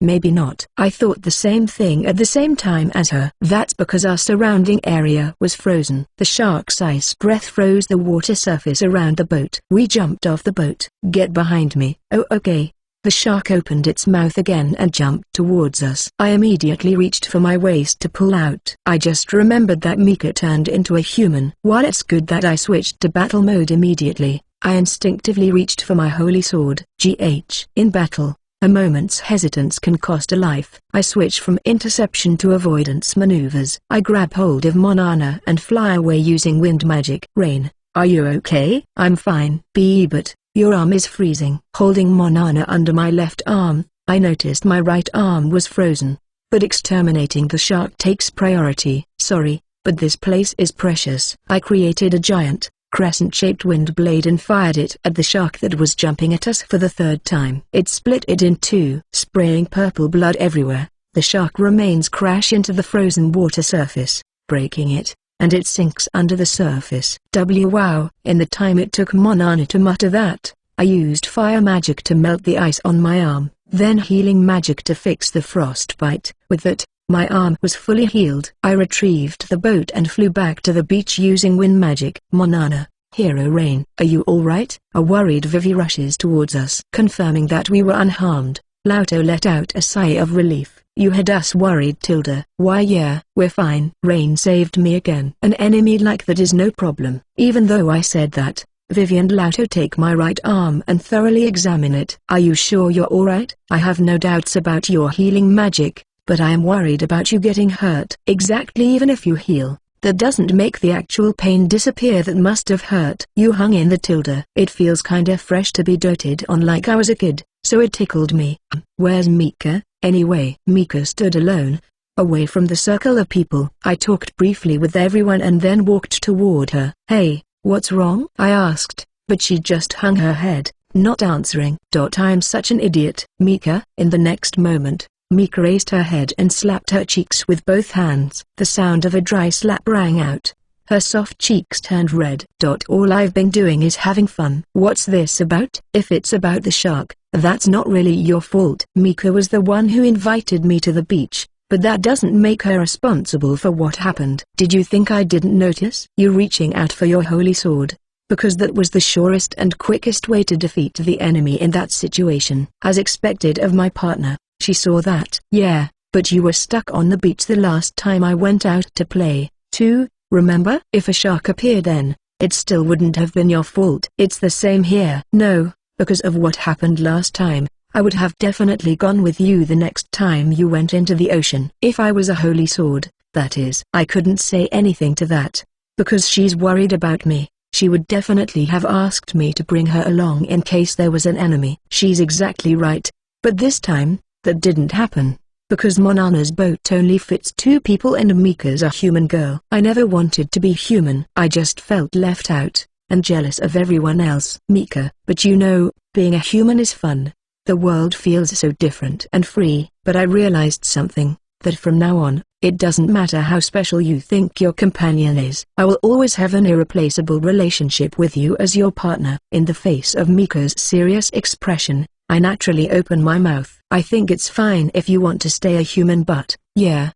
[SPEAKER 1] Maybe not. I thought the same thing at the same time as her. That's because our surrounding area was frozen. The shark's ice breath froze the water surface around the boat. We jumped off the boat. Get behind me. Oh okay. The shark opened its mouth again and jumped towards us. I immediately reached for my waist to pull out. I just remembered that Mika turned into a human. While it's good that I switched to battle mode immediately, I instinctively reached for my holy sword. In battle, a moment's hesitance can cost a life. I switch from interception to avoidance maneuvers. I grab hold of Monana and fly away using wind magic. Rain, are you okay? I'm fine. But your arm is freezing. Holding Monana under my left arm, I noticed my right arm was frozen. But exterminating the shark takes priority. Sorry, but this place is precious. I created a giant, crescent-shaped wind blade and fired it at the shark that was jumping at us for the third time. It split it in two, spraying purple blood everywhere. The shark remains crash into the frozen water surface, breaking it, and it sinks under the surface. Wow! In the time it took Monana to mutter that, I used fire magic to melt the ice on my arm, then healing magic to fix the frostbite. With that, my arm was fully healed. I retrieved the boat and flew back to the beach using wind magic. Monana, Hero Rain, are you alright? A worried Vivi rushes towards us. Confirming that we were unharmed, Lauto let out a sigh of relief. You had us worried tilde. Why yeah, we're fine. Rain saved me again. An enemy like that is no problem. Even though I said that, Vivi and Lauto take my right arm and thoroughly examine it. Are you sure you're alright? I have no doubts about your healing magic, but I am worried about you getting hurt. Exactly. Even if you heal, that doesn't make the actual pain disappear that must have hurt. You hung in the tilde. It feels kinda fresh to be doted on like I was a kid, so it tickled me. Where's Mika, anyway? Mika stood alone, away from the circle of people. I talked briefly with everyone and then walked toward her. Hey, what's wrong? I asked, but she just hung her head, not answering. I'm such an idiot. Mika. In the next moment, Mika raised her head and slapped her cheeks with both hands. The sound of a dry slap rang out. Her soft cheeks turned red. All I've been doing is having fun. What's this about? If it's about the shark, that's not really your fault. Mika was the one who invited me to the beach, but that doesn't make her responsible for what happened. Did you think I didn't notice? You reaching out for your holy sword, because that was the surest and quickest way to defeat the enemy in that situation. As expected of my partner, she saw that. Yeah, but you were stuck on the beach the last time I went out to play, too, remember? If a shark appeared then, it still wouldn't have been your fault. It's the same here. No, because of what happened last time, I would have definitely gone with you the next time you went into the ocean. If I was a holy sword, that is. I couldn't say anything to that, because she's worried about me. She would definitely have asked me to bring her along in case there was an enemy. She's exactly right, but this time, that didn't happen, because Monana's boat only fits 2 people and Mika's a human girl. I never wanted to be human. I just felt left out, and jealous of everyone else. Mika, but you know, being a human is fun. The world feels so different and free. But I realized something, that from now on, it doesn't matter how special you think your companion is. I will always have an irreplaceable relationship with you as your partner. In the face of Mika's serious expression, I naturally open my mouth. I think it's fine if you want to stay a human, but, yeah,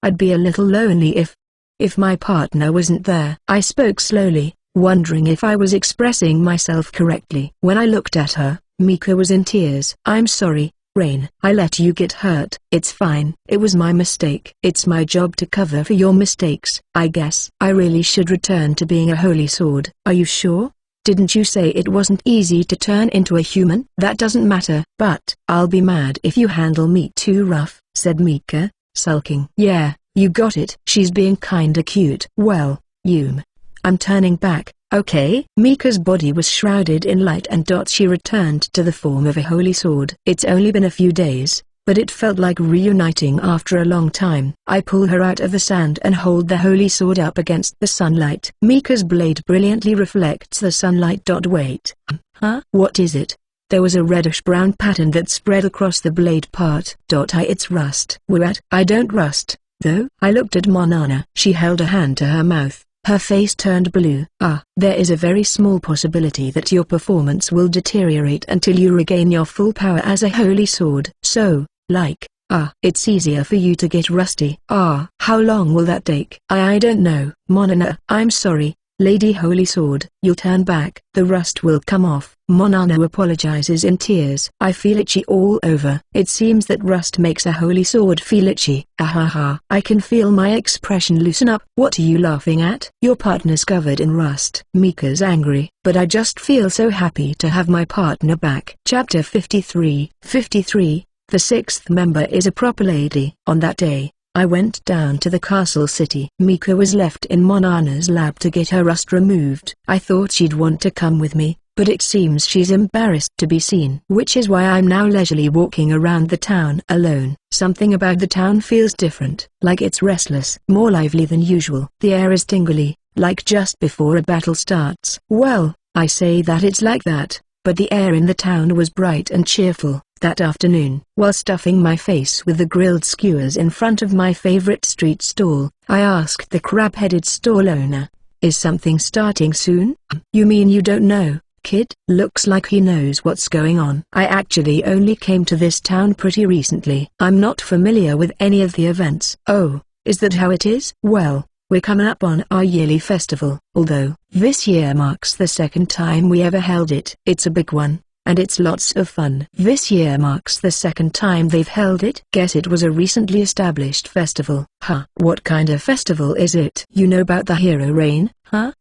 [SPEAKER 1] I'd be a little lonely if my partner wasn't there. I spoke slowly, wondering if I was expressing myself correctly. When I looked at her, Mika was in tears. I'm sorry, Rain. I let you get hurt. It's fine. It was my mistake. It's my job to cover for your mistakes. I guess I really should return to being a holy sword. Are you sure? Didn't you say it wasn't easy to turn into a human? That doesn't matter. But I'll be mad if you handle me too rough, said Mika, sulking. Yeah, you got it. She's being kinda cute. Well, I'm turning back, okay? Mika's body was shrouded in light and she returned to the form of a holy sword. It's only been a few days, but it felt like reuniting after a long time. I pull her out of the sand and hold the holy sword up against the sunlight. Mika's blade brilliantly reflects the sunlight. Wait. Huh? What is it? There was a reddish-brown pattern that spread across the blade part. It's rust. What? I don't rust, though. I looked at Monana. She held a hand to her mouth. Her face turned blue. There is a very small possibility that your performance will deteriorate until you regain your full power as a holy sword. So, it's easier for you to get rusty. How long will that take? I don't know. Monana, I'm sorry, Lady Holy Sword. You'll turn back. The rust will come off. Monana apologizes in tears. I feel itchy all over. It seems that rust makes a holy sword feel itchy. I can feel my expression loosen up. What are you laughing at? Your partner's covered in rust. Mika's angry, but I just feel so happy to have my partner back. Chapter 53. The 6th member is a proper lady. On that day, I went down to the castle city. Mika was left in Monana's lab to get her rust removed. I thought she'd want to come with me, but it seems she's embarrassed to be seen. Which is why I'm now leisurely walking around the town alone. Something about the town feels different, like it's restless, more lively than usual. The air is tingly, like just before a battle starts. Well, I say that it's like that, but the air in the town was bright and cheerful. That afternoon, while stuffing my face with the grilled skewers in front of my favorite street stall, I asked the crab-headed stall owner, "Is something starting soon?" "You mean you don't know, kid?" Looks like he knows what's going on. I actually only came to this town pretty recently. I'm not familiar with any of the events. Oh, is that how it is? Well, we're coming up on our yearly festival, although this year marks the 2nd time we ever held it. It's a big one, and it's lots of fun. This year marks the 2nd time they've held it. Guess it was a recently established festival. What kind of festival is it? You know about the hero Rain, huh?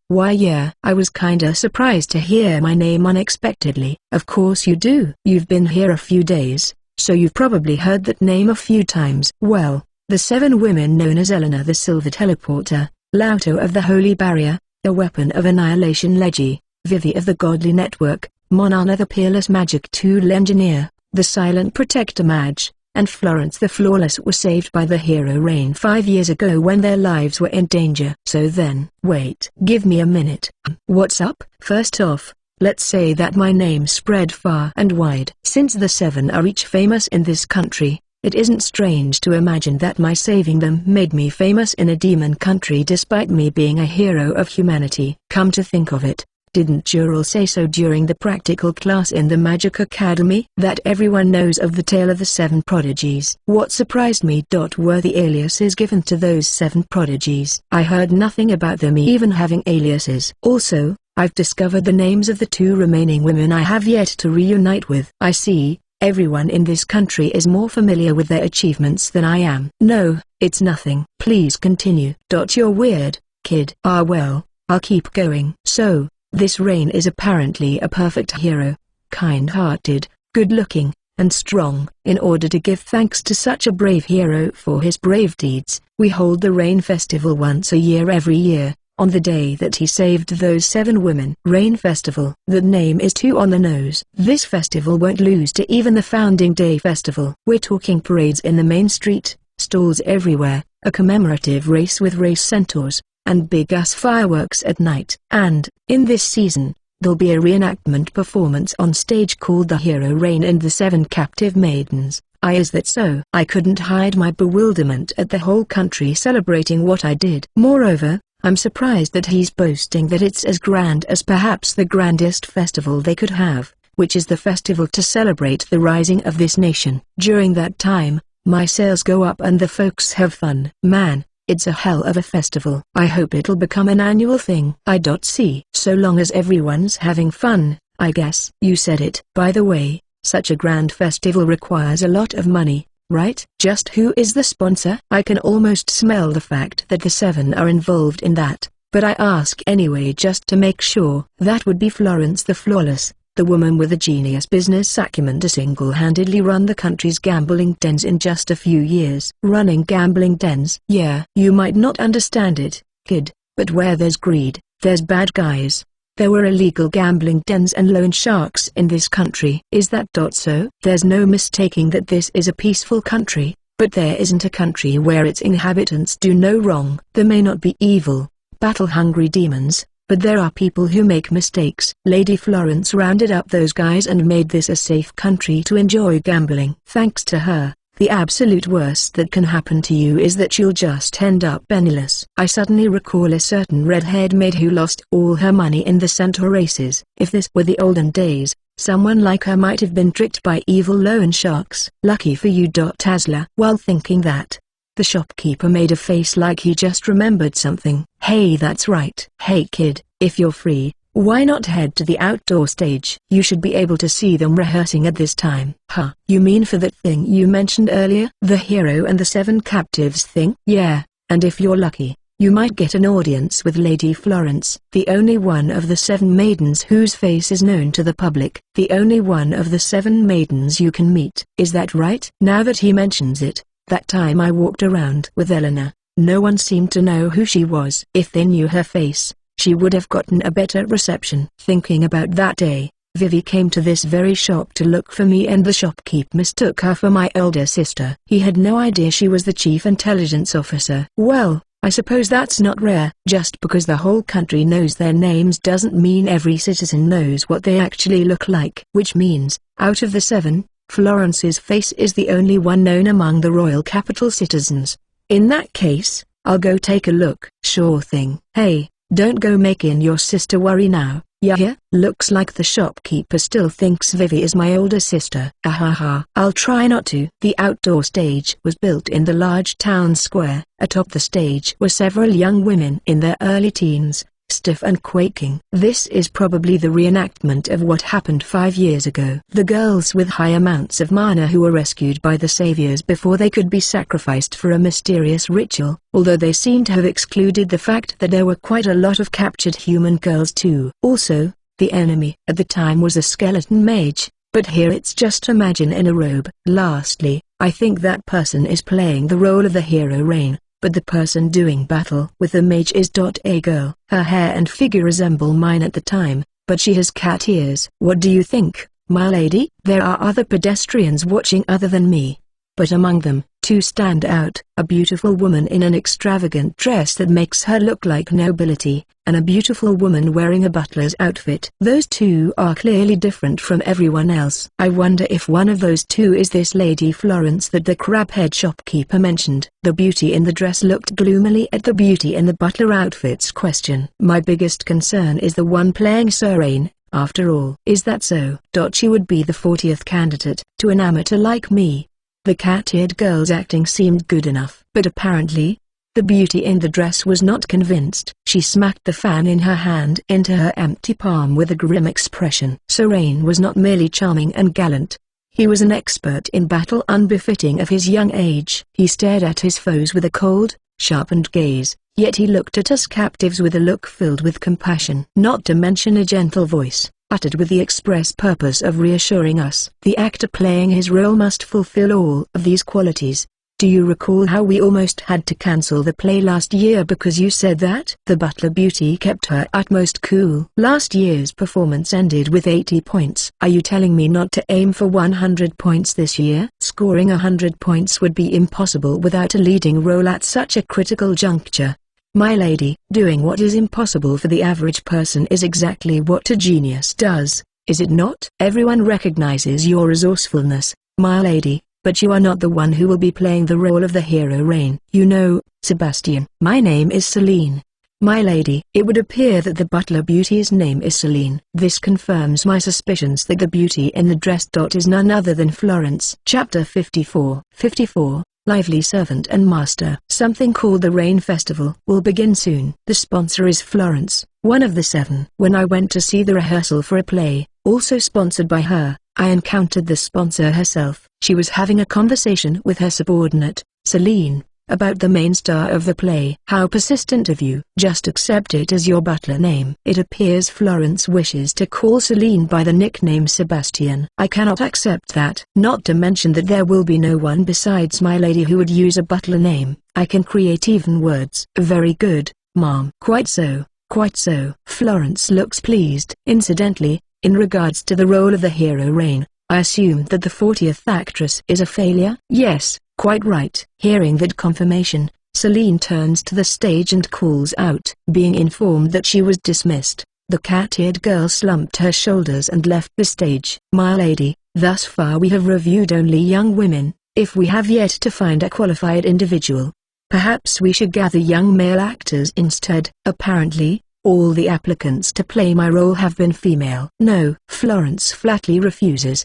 [SPEAKER 1] Why yeah. I was kinda surprised to hear my name unexpectedly. Of course you do. You've been here a few days, so you've probably heard that name a few times. Well, the 7 women known as Eleanor the Silver Teleporter, Lauto of the Holy Barrier, a Weapon of Annihilation Legi, Vivi of the Godly Network, Monana the Peerless Magic Tool Engineer, the Silent Protector Mage, and Florence the Flawless were saved by the hero Rain 5 years ago when their lives were in danger. So then, wait, give me a minute. What's up? First off, let's say that my name spread far and wide. Since the 7 are each famous in this country, it isn't strange to imagine that my saving them made me famous in a demon country despite me being a hero of humanity. Come to think of it,
[SPEAKER 2] Didn't Jurel say so during the practical class in the Magic Academy? That everyone knows of the tale of the 7 prodigies. What surprised me were the aliases given to those 7 prodigies. I heard nothing about them even having aliases. Also, I've discovered the names of the 2 remaining women I have yet to reunite with. I see, everyone in this country is more familiar with their achievements than I am. No, it's nothing. Please continue. You're weird, kid. Ah well, I'll keep going. So, this Rain is apparently a perfect hero. Kind-hearted, good-looking, and strong. In order to give thanks to such a brave hero for his brave deeds, we hold the Rain Festival once a year every year, on the day that he saved those 7 women. Rain Festival. That name is too on the nose. This festival won't lose to even the Founding Day Festival. We're talking parades in the main street, stalls everywhere, a commemorative race with race centaurs, and big-ass fireworks at night. And, in this season, there'll be a reenactment performance on stage called The Hero Rain and the 7 Captive Maidens. Is that so? I couldn't hide my bewilderment at the whole country celebrating what I did. Moreover, I'm surprised that he's boasting that it's as grand as perhaps the grandest festival they could have, which is the festival to celebrate the rising of this nation. During that time, my sales go up and the folks have fun. Man, it's a hell of a festival. I hope it'll become an annual thing. See. So long as everyone's having fun, I guess. You said it. By the way, such a grand festival requires a lot of money, right? Just who is the sponsor? I can almost smell the fact that the 7 are involved in that, but I ask anyway just to make sure. That would be Florence the Flawless, the woman with a genius business acumen to single-handedly run the country's gambling dens in just a few years. Running gambling dens? Yeah. You might not understand it, kid, but where there's greed, there's bad guys. There were illegal gambling dens and loan sharks in this country. Is that so? There's no mistaking that this is a peaceful country, but there isn't a country where its inhabitants do no wrong. There may not be evil, battle-hungry demons, but there are people who make mistakes. Lady Florence rounded up those guys and made this a safe country to enjoy gambling. Thanks to her, the absolute worst that can happen to you is that you'll just end up penniless. I suddenly recall a certain red-haired maid who lost all her money in the centaur races. If this were the olden days, someone like her might have been tricked by evil loan sharks. Lucky for you. Asla. While thinking that, the shopkeeper made a face like he just remembered something. Hey, that's right. Hey kid, if you're free, why not head to the outdoor stage? You should be able to see them rehearsing at this time. Huh? You mean for that thing you mentioned earlier? The hero and the 7 captives thing? Yeah, and if you're lucky, you might get an audience with Lady Florence, the only one of the 7 maidens whose face is known to the public. The only one of the 7 maidens you can meet. Is that right? Now that he mentions it, that time I walked around with Eleanor, no one seemed to know who she was. If they knew her face, she would have gotten a better reception. Thinking about that day, Vivi came to this very shop to look for me and the shopkeep mistook her for my elder sister. He had no idea she was the chief intelligence officer. Well, I suppose that's not rare. Just because the whole country knows their names doesn't mean every citizen knows what they actually look like. Which means, out of the 7, Florence's face is the only one known among the royal capital citizens. In that case, I'll go take a look. Sure thing. Hey, don't go making your sister worry now, yeah? Looks like the shopkeeper still thinks Vivi is my older sister. Ahaha. I'll try not to. The outdoor stage was built in the large town square. Atop the stage were several young women in their early teens, stiff and quaking. This is probably the reenactment of what happened 5 years ago. The girls with high amounts of mana who were rescued by the saviors before they could be sacrificed for a mysterious ritual, although they seem to have excluded the fact that there were quite a lot of captured human girls too. Also, the enemy at the time was a skeleton mage, but here it's just a Majin in a robe. Lastly, I think that person is playing the role of the hero Rain. But the person doing battle with the mage is a girl. Her hair and figure resemble mine at the time, but she has cat ears. What do you think, my lady? There are other pedestrians watching other than me. But among them,
[SPEAKER 1] two stand out, a beautiful woman in an extravagant dress that makes her look like nobility, and a beautiful woman wearing a butler's outfit. Those two are clearly different from everyone else. I wonder if one of those two is this Lady Florence that the crabhead shopkeeper mentioned. The beauty in the dress looked gloomily at the beauty in the butler outfit's question. My biggest concern is the one playing Serene. After all, is that so? She would be the 40th candidate. To an amateur like me, the cat-eared girl's acting seemed good enough. But apparently, the beauty in the dress was not convinced. She smacked the fan in her hand into her empty palm with a grim expression. Serene was not merely charming and gallant. He was an expert in battle unbefitting of his young age. He stared at his foes with a cold, sharpened gaze, yet he looked at us captives with a look filled with compassion. Not to mention a gentle voice, uttered with the express purpose of reassuring us. The actor playing his role must fulfill all of these qualities. Do you recall how we almost had to cancel the play last year because you said that? The butler beauty kept her utmost cool. Last year's performance ended with 80 points. Are you telling me not to aim for 100 points this year? Scoring 100 points would be impossible without a leading role at such a critical juncture. My lady, doing what is impossible for the average person is exactly what a genius does, is it not? Everyone recognizes your resourcefulness, my lady. But you are not the one who will be playing the role of the hero Rain. You know, Sebastian. My name is Celine. My lady. It would appear that the butler beauty's name is Celine. This confirms my suspicions that the beauty in the dress is none other than Florence. Chapter 54. 54. Lively servant and master. Something called the Rain Festival will begin soon. The sponsor is Florence, one of the 7. When I went to see the rehearsal for a play, also sponsored by her, I encountered the sponsor herself. She was having a conversation with her subordinate, Celine, about the main star of the play. How persistent of you. Just accept it as your butler name. It appears Florence wishes to call Celine by the nickname Sebastian. I cannot accept that. Not to mention that there will be no one besides my lady who would use a butler name. I can create even words. Very good, ma'am. Quite so, quite so. Florence looks pleased. Incidentally, in regards to the role of the hero Rain, I assume that the 40th actress is a failure? Yes, quite right. Hearing that confirmation, Celine turns to the stage and calls out. Being informed that she was dismissed, the cat-eared girl slumped her shoulders and left the stage. My lady, thus far we have reviewed only young women. If we have yet to find a qualified individual, perhaps we should gather young male actors instead. Apparently, all the applicants to play my role have been female. No, Florence flatly refuses.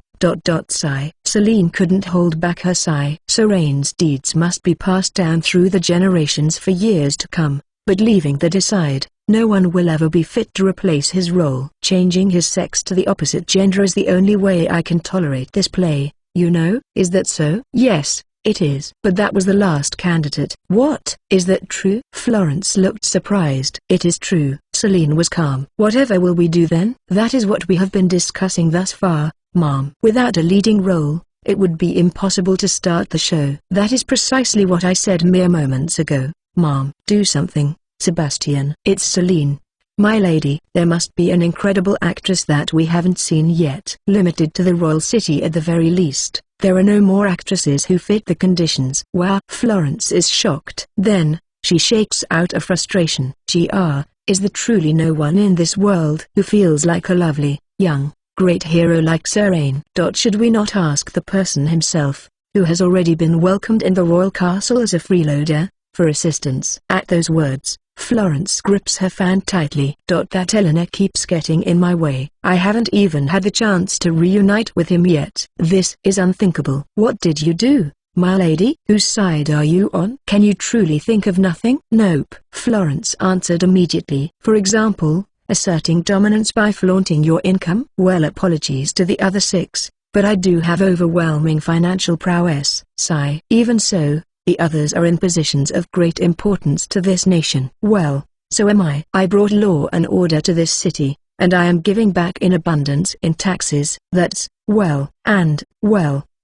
[SPEAKER 1] Sigh. Celine couldn't hold back her sigh. Serene's deeds must be passed down through the generations for years to come, but leaving that aside, no one will ever be fit to replace his role. Changing his sex to the opposite gender is the only way I can tolerate this play, you know. Is that so? Yes, it is. But that was the last candidate. What? Is that true? Florence looked surprised. It is true. Celine was calm. Whatever will we do then? That is what we have been discussing thus far, ma'am. Without a leading role, it would be impossible to start the show. That is precisely what I said mere moments ago, ma'am. Do something, Sebastian. It's Celine. My lady. There must be an incredible actress that we haven't seen yet. Limited to the royal city at the very least. There are no more actresses who fit the conditions. Wow. Florence is shocked. Then, she shakes out a frustration. Is there truly no one in this world who feels like a lovely, young, great hero like Serene? Should we not ask the person himself, who has already been welcomed in the royal castle as a freeloader, for assistance? At those words, Florence grips her fan tightly. That Eleanor keeps getting in my way. I haven't even had the chance to reunite with him yet. This is unthinkable. What did you do, my lady? Whose side are you on? Can you truly think of nothing? Nope. Florence answered immediately. For example, asserting dominance by flaunting your income? Well, apologies to the other 6, but I do have overwhelming financial prowess. Sigh. Even so, the others are in positions of great importance to this nation. Well, so am I. I brought law and order to this city, and I am giving back in abundance in taxes. That's, well,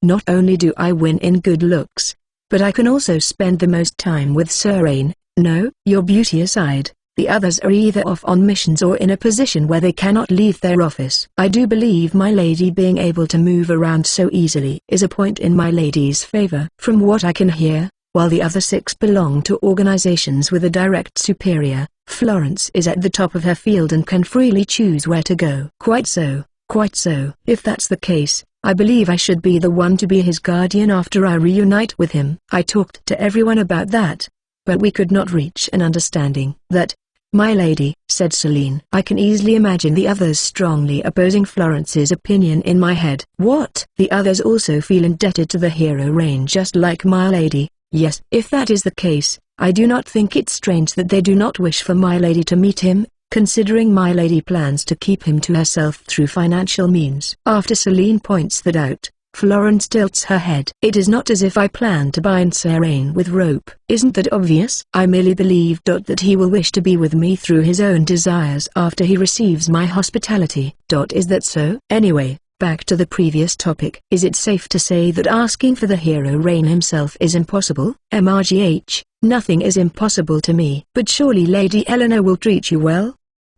[SPEAKER 1] not only do I win in good looks, but I can also spend the most time with Serene. No, your beauty aside, The others are either off on missions or in a position where they cannot leave their office. I do believe my lady being able to move around so easily is a point in my lady's favor. From what I can hear, while the other 6 belong to organizations with a direct superior, Florence is at the top of her field and can freely choose where to go. Quite so, quite so. If that's the case, I believe I should be the one to be his guardian after I reunite with him. I talked to everyone about that, but we could not reach an understanding. That, my lady, said Celine. I can easily imagine the others strongly opposing Florence's opinion in my head. What? The others also feel indebted to the hero Rain just like my lady. Yes. If that is the case, I do not think it strange that they do not wish for my lady to meet him, considering my lady plans to keep him to herself through financial means. After Celine points that out, Florence tilts her head. It is not as if I plan to bind Serene with rope. Isn't that obvious? I merely believe that he will wish to be with me through his own desires after he receives my hospitality. Is that so? Anyway, back to the previous topic. Is it safe to say that asking for the hero Rain himself is impossible? MRGH, nothing is impossible to me. But surely Lady Eleanor will treat you well?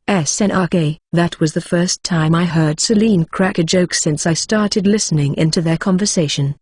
[SPEAKER 1] SNRK. That was the first time I heard Celine crack a joke since I started listening into their conversation.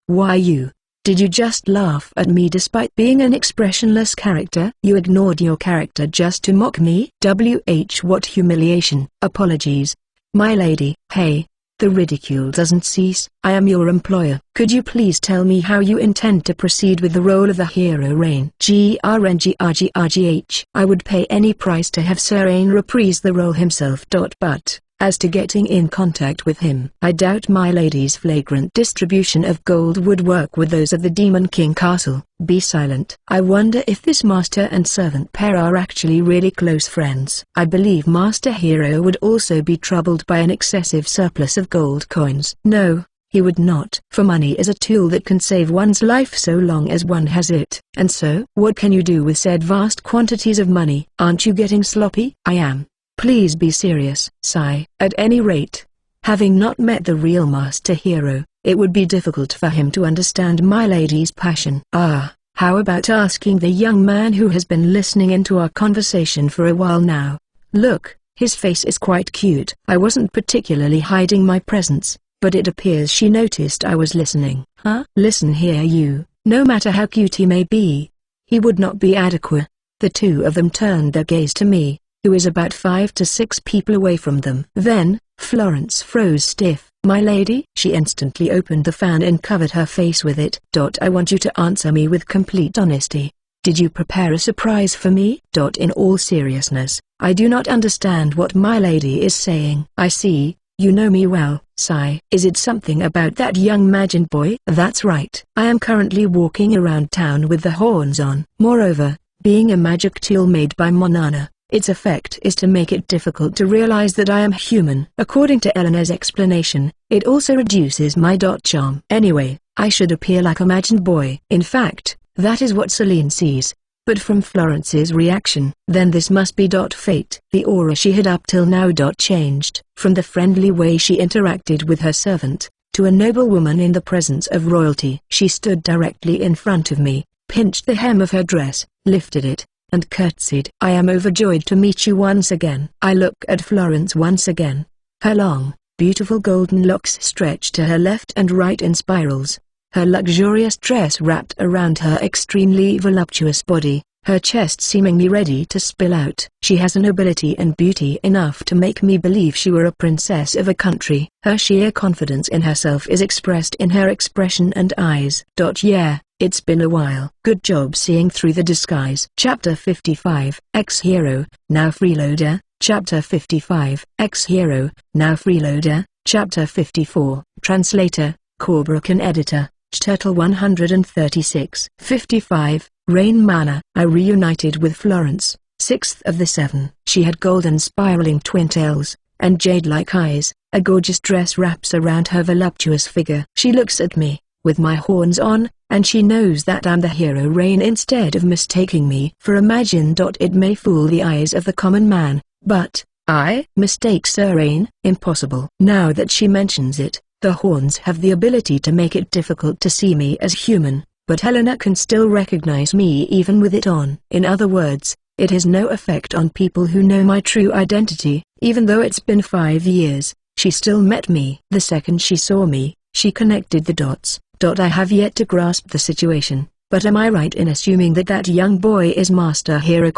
[SPEAKER 1] Why you? Did you just laugh at me despite being an expressionless character? You ignored your character just to mock me? What humiliation. Apologies, my lady. Hey, the ridicule doesn't cease. I am your employer. Could you please tell me how you intend to proceed with the role of the hero Rain? GRNGRGRGH. I would pay any price to have Sir Rain reprise the role himself. But, as to getting in contact with him, I doubt my lady's flagrant distribution of gold would work with those of the Demon King Castle. Be silent. I wonder if this master and servant pair are actually really close friends. I believe Master Hero would also be troubled by an excessive surplus of gold coins. No, he would not. For money is a tool that can save one's life so long as one has it. And so, what can you do with said vast quantities of money? Aren't you getting sloppy? I am. Please be serious. Sigh. At any rate, having not met the real Master Hero, it would be difficult for him to understand my lady's passion. How about asking the young man who has been listening into our conversation for a while now? Look, his face is quite cute. I wasn't particularly hiding my presence, but it appears she noticed I was listening. Huh? Listen here you. No matter how cute he may be, he would not be adequate. The two of them turned their gaze to me, who is about 5 to 6 people away from them. Then, Florence froze stiff. My lady? She instantly opened the fan and covered her face with it. I want you to answer me with complete honesty. Did you prepare a surprise for me? In all seriousness, I do not understand what my lady is saying. I see, you know me well. Sigh. Is it something about that young Magin boy? That's right. I am currently walking around town with the horns on. Moreover, being a magic tool made by Monana, its effect is to make it difficult to realize that I am human. According to Eleanor's explanation, it also reduces my charm. Anyway, I should appear like a Magin boy. In fact, that is what Celine sees. But from Florence's reaction, then this must be fate. The aura she had up till now changed, from the friendly way she interacted with her servant, to a noble woman in the presence of royalty. She stood directly in front of me, pinched the hem of her dress, lifted it, and curtsied. I am overjoyed to meet you once again. I look at Florence once again. Her long, beautiful golden locks stretched to her left and right in spirals. Her luxurious dress wrapped around her extremely voluptuous body, her chest seemingly ready to spill out. She has a nobility and beauty enough to make me believe she were a princess of a country. Her sheer confidence in herself is expressed in her expression and eyes. Yeah. It's been a while. Good job seeing through the disguise. Chapter 55, Ex-Hero, now Freeloader. Chapter 55, Ex-Hero, now Freeloader. Chapter 54, Translator, Corbracan Editor, Turtle 136. 55, Rain Manor. I reunited with Florence, 6th of the 7. She had golden spiraling twin tails, and jade-like eyes. A gorgeous dress wraps around her voluptuous figure. She looks at me, with my horns on, and she knows that I'm the hero Rain instead of mistaking me for a Magin. It may fool the eyes of the common man, but, I mistake Sir Rain? Impossible. Now that she mentions it, the horns have the ability to make it difficult to see me as human, but Helena can still recognize me even with it on. In other words, It has no effect on people who know my true identity. Even though it's been 5 years, she still met me. The second she saw me, she connected the dots. I have yet to grasp the situation, but am I right in assuming that that young boy is Master Hero?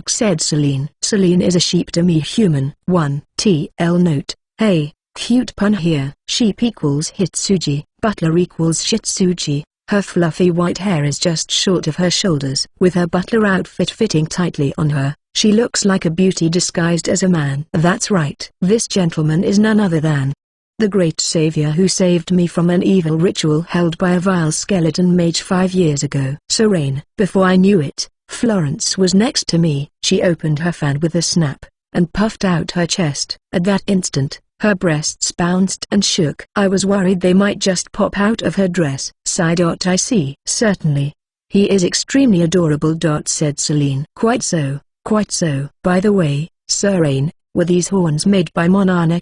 [SPEAKER 1] Said Celine. Celine is a sheep to me. Human. 1 TL note. Hey, cute pun here. Sheep equals Hitsuji, butler equals Shitsuji. Her fluffy white hair is just short of her shoulders. With her butler outfit fitting tightly on her, she looks like a beauty disguised as a man. That's right. This gentleman is none other than the great savior who saved me from an evil ritual held by a vile skeleton mage 5 years ago. Serene. Before I knew it, Florence was next to me. She opened her fan with a snap, and puffed out her chest. At that instant, her breasts bounced and shook. I was worried they might just pop out of her dress. I see. Certainly. He is extremely adorable. Said Celine. Quite so, quite so. By the way, Serene, were these horns made by Monana?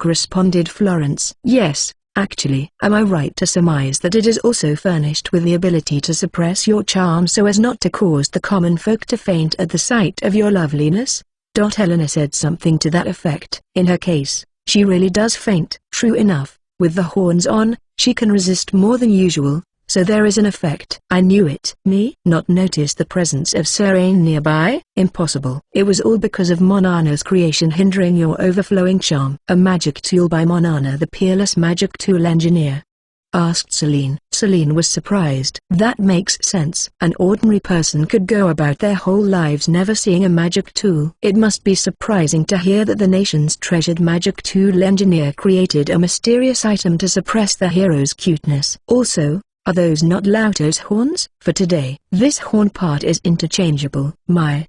[SPEAKER 1] Responded Florence. Yes, actually. Am I right to surmise that it is also furnished with the ability to suppress your charm so as not to cause the common folk to faint at the sight of your loveliness? Helena said something to that effect. In her case, she really does faint. True enough, with the horns on, she can resist more than usual, so there is an effect. I knew it. Me? Not notice the presence of Serene nearby? Impossible. It was all because of Monana's creation hindering your overflowing charm. A magic tool by Monana, the peerless magic tool engineer? Asked Celine. Celine was surprised. That makes sense. An ordinary person could go about their whole lives never seeing a magic tool. It must be surprising to hear that the nation's treasured magic tool engineer created a mysterious item to suppress the hero's cuteness. Also, are those not Lauto's horns? For today, this horn part is interchangeable.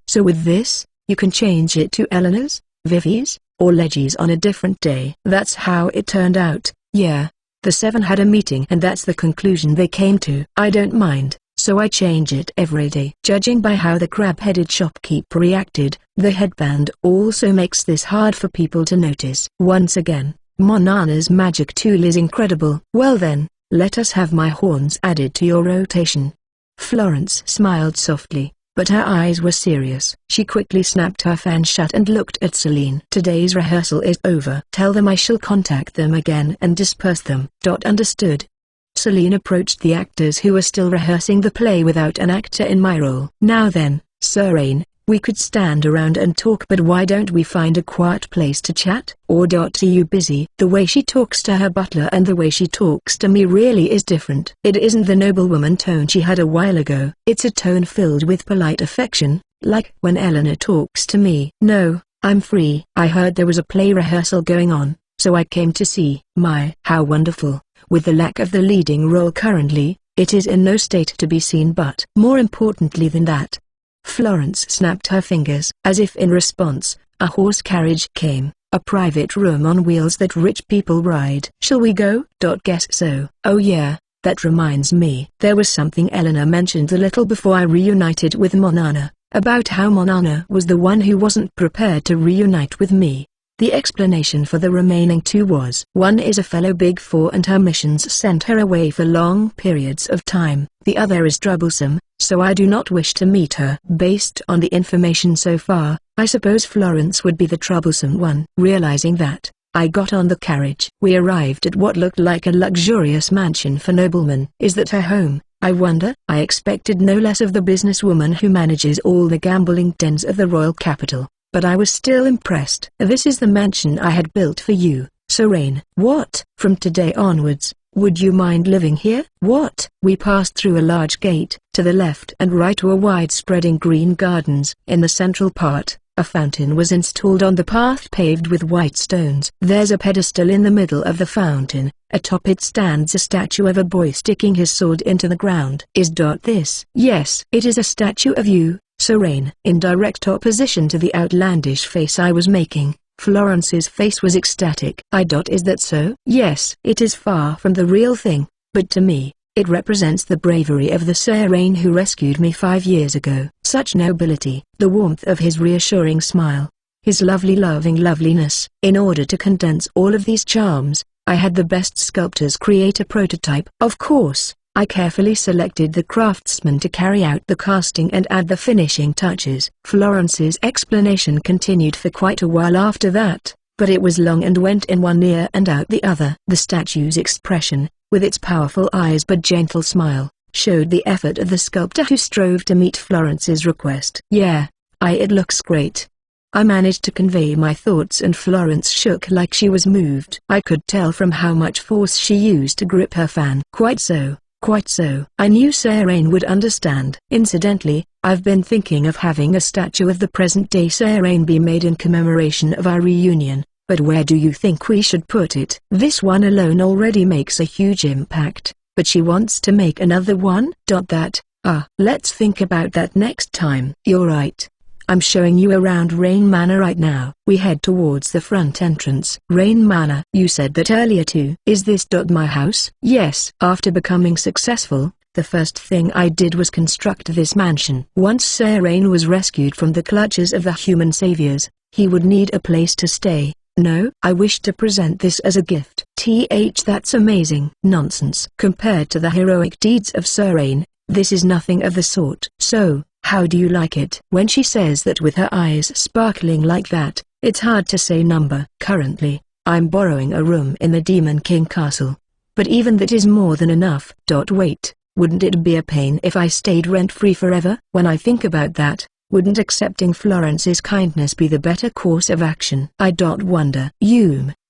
[SPEAKER 1] So with this, you can change it to Eleanor's, Vivi's, or Leggie's on a different day. That's how it turned out. Yeah. The 7 had a meeting and that's the conclusion they came to. I don't mind, so I change it every day. Judging by how the crab-headed shopkeeper reacted, the headband also makes this hard for people to notice. Once again, Monana's magic tool is incredible. Well then, let us have my horns added to your rotation. Florence smiled softly, but her eyes were serious. She quickly snapped her fan shut and looked at Celine. Today's rehearsal is over. Tell them I shall contact them again and disperse them. Understood. Celine approached the actors who were still rehearsing the play without an actor in my role. Now then, Serene, we could stand around and talk, but why don't we find a quiet place to chat? Or are you busy? The way she talks to her butler and the way she talks to me really is different. It isn't the noblewoman tone she had a while ago. It's a tone filled with polite affection, like when Eleanor talks to me. No, I'm free. I heard there was a play rehearsal going on, so I came to see. How wonderful. With the lack of the leading role currently, it is in no state to be seen, but more importantly than that, Florence snapped her fingers. As if in response, a horse carriage came, a private room on wheels that rich people ride. Shall we go? Guess so. Oh yeah, that reminds me. There was something Eleanor mentioned a little before I reunited with Monana, about how Monana was the one who wasn't prepared to reunite with me. The explanation for the remaining 2 was: one is a fellow Big Four and her missions sent her away for long periods of time. The other is troublesome, so I do not wish to meet her. Based on the information so far, I suppose Florence would be the troublesome one. Realizing that, I got on the carriage. We arrived at what looked like a luxurious mansion for noblemen. Is that her home, I wonder? I expected no less of the businesswoman who manages all the gambling dens of the royal capital, but I was still impressed. This is the mansion I had built for you, Serene. What? From today onwards, would you mind living here? What? We passed through a large gate. To the left and right were wide-spreading green gardens. In the central part, a fountain was installed on the path paved with white stones. There's a pedestal in the middle of the fountain. Atop it stands a statue of a boy sticking his sword into the ground. Is this? Yes. It is a statue of you, Serene. In direct opposition to the outlandish face I was making, Florence's face was ecstatic. Is that so? Yes. It is far from the real thing, but to me, it represents the bravery of the Serene who rescued me 5 years ago. Such nobility, the warmth of his reassuring smile, his lovely loving loveliness. In order to condense all of these charms, I had the best sculptors create a prototype. Of course, I carefully selected the craftsman to carry out the casting and add the finishing touches. Florence's explanation continued for quite a while after that, but it was long and went in one ear and out the other. The statue's expression, with its powerful eyes but gentle smile, showed the effort of the sculptor who strove to meet Florence's request. "Yeah, it looks great." I managed to convey my thoughts and Florence shook like she was moved. I could tell from how much force she used to grip her fan. "Quite so, quite so." I knew Serene would understand. "Incidentally, I've been thinking of having a statue of the present-day Serene be made in commemoration of our reunion, but where do you think we should put it? This one alone already makes a huge impact, but she wants to make another one? Let's think about that next time." "You're right. I'm showing you around Rain Manor right now." We head towards the front entrance. "Rain Manor. You said that earlier too." "Is this my house?" "Yes." After becoming successful, the first thing I did was construct this mansion. Once Serene was rescued from the clutches of the human saviors, he would need a place to stay. "No, I wish to present this as a gift." That's amazing." "Nonsense. Compared to the heroic deeds of Serene, this is nothing of the sort." "So, how do you like it?" When she says that with her eyes sparkling like that, it's hard to say number. "Currently, I'm borrowing a room in the Demon King Castle. But even that is more than enough." Wait, wouldn't it be a pain if I stayed rent-free forever? When I think about that, wouldn't accepting Florence's kindness be the better course of action? I wonder.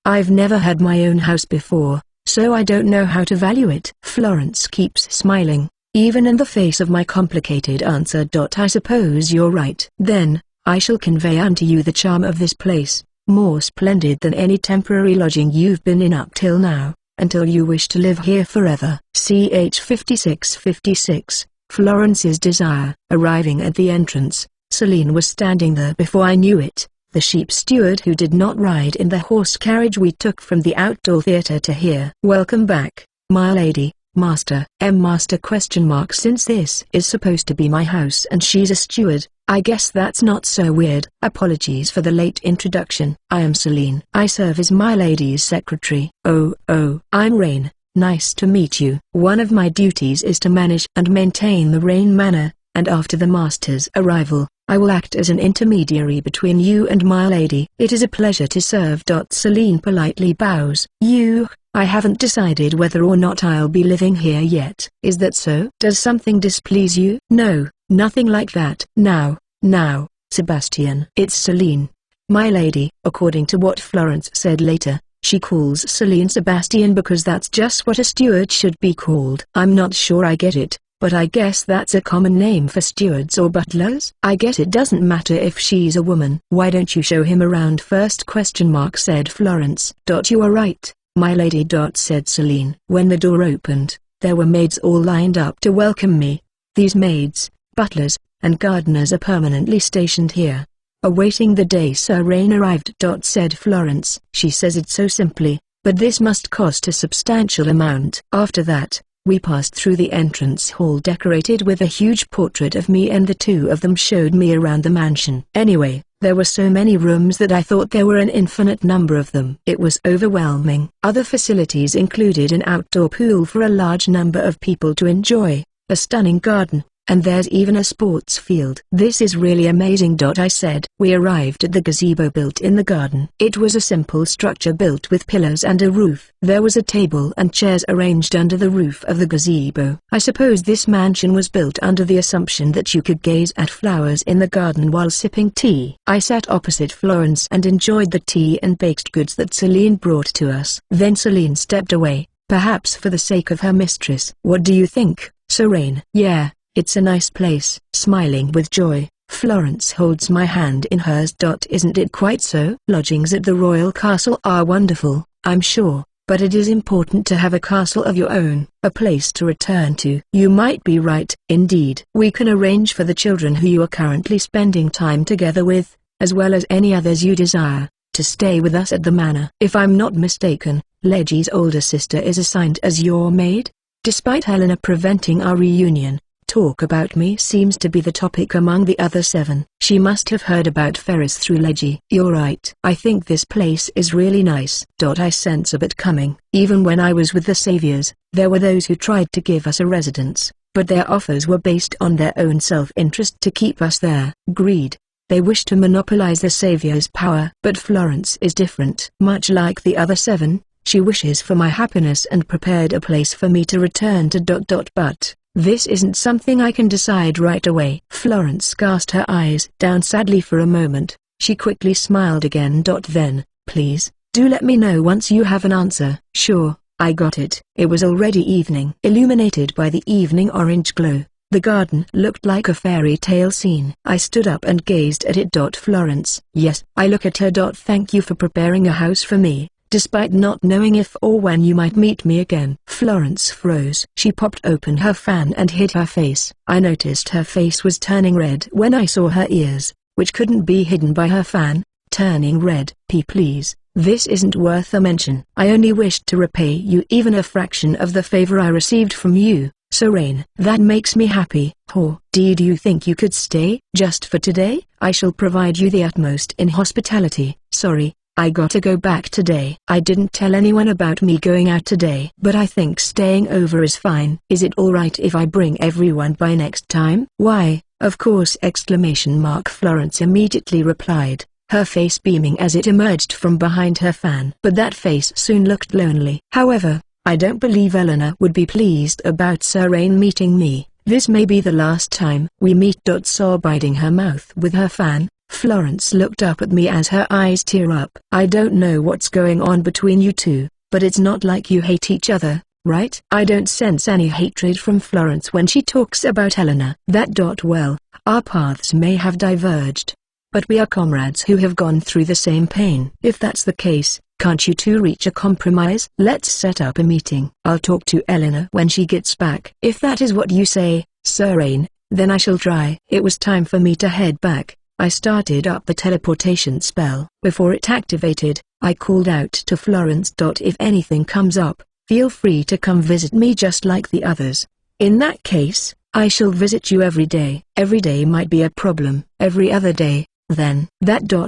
[SPEAKER 1] I've never had my own house before, so I don't know how to value it. Florence keeps smiling, even in the face of my complicated answer. I suppose you're right. "Then, I shall convey unto you the charm of this place, more splendid than any temporary lodging you've been in up till now, until you wish to live here forever." Ch 5656. Florence's desire. Arriving at the entrance, Celine was standing there before I knew it, the sheep steward who did not ride in the horse carriage we took from the outdoor theater to here. "Welcome back, my lady, master." Master ? Since this is supposed to be my house and she's a steward, I guess that's not so weird. Apologies for the late introduction. I am Celine. I serve as my lady's secretary. Oh, I'm Rain. Nice to meet you. One of my duties is to manage and maintain the Rain Manor, and after the master's arrival, I will act as an intermediary between you and my lady. It is a pleasure to serve. Celine politely bows. I haven't decided whether or not I'll be living here yet. Is that so? Does something displease you? No, nothing like that. Now, Sebastian. It's Celine, my lady. According to what Florence said later, she calls Celine Sebastian because that's just what a steward should be called. I'm not sure I get it, but I guess that's a common name for stewards or butlers. I guess it doesn't matter if she's a woman. "Why don't you show him around first?" said Florence. "You are right, my lady." Said Celine. When the door opened, there were maids all lined up to welcome me. These maids, butlers, and gardeners are permanently stationed here, awaiting the day Serene arrived. Said Florence. She says it so simply, but this must cost a substantial amount. After that, we passed through the entrance hall decorated with a huge portrait of me, and the two of them showed me around the mansion. Anyway, there were so many rooms that I thought there were an infinite number of them. It was overwhelming. Other facilities included an outdoor pool for a large number of people to enjoy, a stunning garden, and there's even a sports field. "This is really amazing." I said. We arrived at the gazebo built in the garden. It was a simple structure built with pillars and a roof. There was a table and chairs arranged under the roof of the gazebo. I suppose this mansion was built under the assumption that you could gaze at flowers in the garden while sipping tea. I sat opposite Florence and enjoyed the tea and baked goods that Celine brought to us. Then Celine stepped away, perhaps for the sake of her mistress. "What do you think, Serene?" "Yeah, it's a nice place." Smiling with joy, Florence holds my hand in hers. "Isn't it quite so? Lodgings at the royal castle are wonderful, I'm sure, but it is important to have a castle of your own, a place to return to." "You might be right." "Indeed. We can arrange for the children who you are currently spending time together with, as well as any others you desire, to stay with us at the manor. If I'm not mistaken, Leggie's older sister is assigned as your maid?" Despite Helena preventing our reunion,
[SPEAKER 2] talk about me seems to be the topic among the other 7. She must have heard about Ferris through Leggy. You're right. I think this place is really nice. I sense a bit coming. Even when I was with the Saviors, there were those who tried to give us a residence, but their offers were based on their own self-interest to keep us there. Greed. They wish to monopolize the Savior's power. But Florence is different. Much like the other 7, she wishes for my happiness and prepared a place for me to return to. But this isn't something I can decide right away. Florence cast her eyes down sadly for a moment. She quickly smiled again. Then, please, do let me know once you have an answer. Sure, I got it. It was already evening. Illuminated by the evening orange glow, the garden looked like a fairy tale scene. I stood up and gazed at it. Florence. Yes, I look at her. Thank you for preparing a house for me, despite not knowing if or when you might meet me again. Florence froze. She popped open her fan and hid her face. I noticed her face was turning red when I saw her ears, which couldn't be hidden by her fan, turning red. Please, this isn't worth a mention. I only wished to repay you even a fraction of the favor I received from you, Serene. That makes me happy. Did you think you could stay just for today? I shall provide you the utmost in hospitality. Sorry, I gotta go back today. I didn't tell anyone about me going out today, but I think staying over is fine. Is it alright if I bring everyone by next time? Why, of course! Florence immediately replied, her face beaming as it emerged from behind her fan. But that face soon looked lonely. However, I don't believe Eleanor would be pleased about Serene meeting me. This may be the last time we meet. Biting her mouth with her fan, Florence looked up at me as her eyes tear up. I don't know what's going on between you two, but it's not like you hate each other, right? I don't sense any hatred from Florence when she talks about Eleanor. Well, our paths may have diverged, but we are comrades who have gone through the same pain. If that's the case, can't you two reach a compromise? Let's set up a meeting. I'll talk to Eleanor when she gets back. If that is what you say, Serene, then I shall try. It was time for me to head back. I started up the teleportation spell. Before it activated, I called out to Florence. If anything comes up, feel free to come visit me just like the others. In that case, I shall visit you every day. Every day might be a problem. Every other day, then.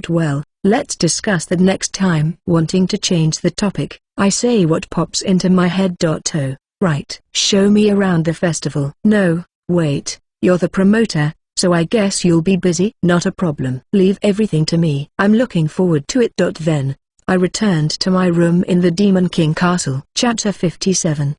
[SPEAKER 2] Well, let's discuss that next time. Wanting to change the topic, I say what pops into my head. Right. Show me around the festival. No, wait, you're the promoter, so I guess you'll be busy. Not a problem. Leave everything to me. I'm looking forward to it. Then, I returned to my room in the Demon King Castle. Chapter 57.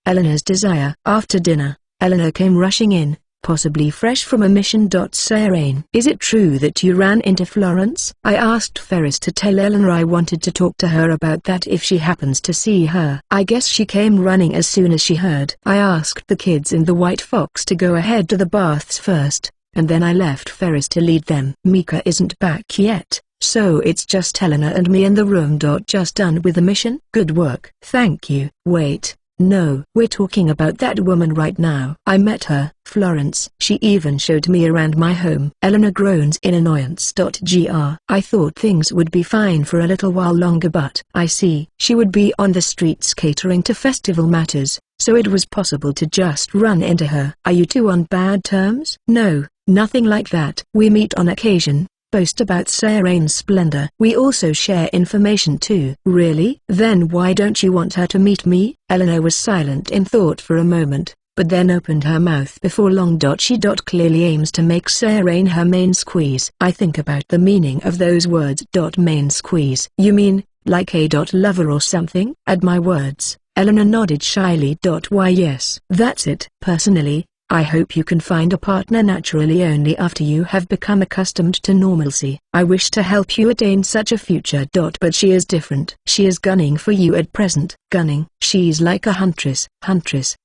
[SPEAKER 2] Eleanor's Desire. After dinner, Eleanor came rushing in, possibly fresh from a mission. Serene. Is it true that you ran into Florence? I asked Ferris to tell Eleanor I wanted to talk to her about that if she happens to see her. I guess she came running as soon as she heard. I asked the kids in the White Fox to go ahead to the baths first, and then I left Ferris to lead them. Mika isn't back yet, so it's just Eleanor and me in the room. Just done with the mission? Good work. Thank you. Wait. No, we're talking about that woman right now. I met her, Florence. She even showed me around my home. Eleanor groans in annoyance. I thought things would be fine for a little while longer, but I see. She would be on the streets catering to festival matters, so it was possible to just run into her. Are you two on bad terms? No, nothing like that. We meet on occasion, boast about Serene's splendor. We also share information too. Really? Then why don't you want her to meet me? Eleanor was silent in thought for a moment, but then opened her mouth before long. She clearly aims to make Serene her main squeeze. I think about the meaning of those words. Main squeeze. You mean, like a lover or something? Add my words. Eleanor nodded shyly. Why yes. That's it. Personally, I hope you can find a partner naturally only after you have become accustomed to normalcy. I wish to help you attain such a future. But she is different. She is gunning for you at present. Gunning? She's like a huntress.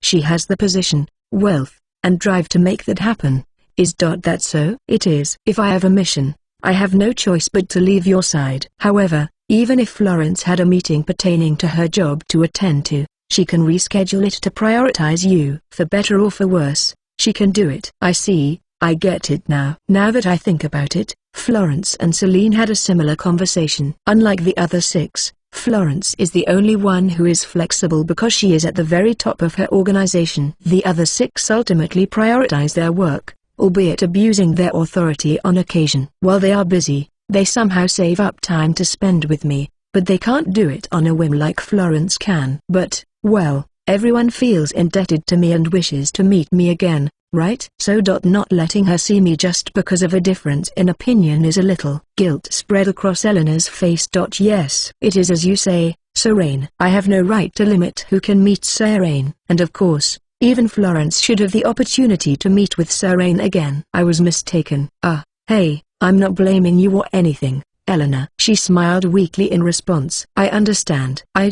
[SPEAKER 2] She has the position, wealth, and drive to make that happen. Is that so? It is. If I have a mission, I have no choice but to leave your side. However, even if Florence had a meeting pertaining to her job to attend to, she can reschedule it to prioritize you. For better or for worse, she can do it. I see, I get it now. Now that I think about it, Florence and Celine had a similar conversation. Unlike the other 6,
[SPEAKER 1] Florence is the only one who is flexible because she is at the very top of her organization. The other 6 ultimately prioritize their work, albeit abusing their authority on occasion. While they are busy, they somehow save up time to spend with me, but they can't do it on a whim like Florence can. But, well, everyone feels indebted to me and wishes to meet me again, right? So not letting her see me just because of a difference in opinion is a little. Guilt spread across Eleanor's face. Yes, it is as you say, Serene. I have no right to limit who can meet Serene, and of course, even Florence should have the opportunity to meet with Serene again. I was mistaken. Hey, I'm not blaming you or anything, Eleanor. She smiled weakly in response. I understand. I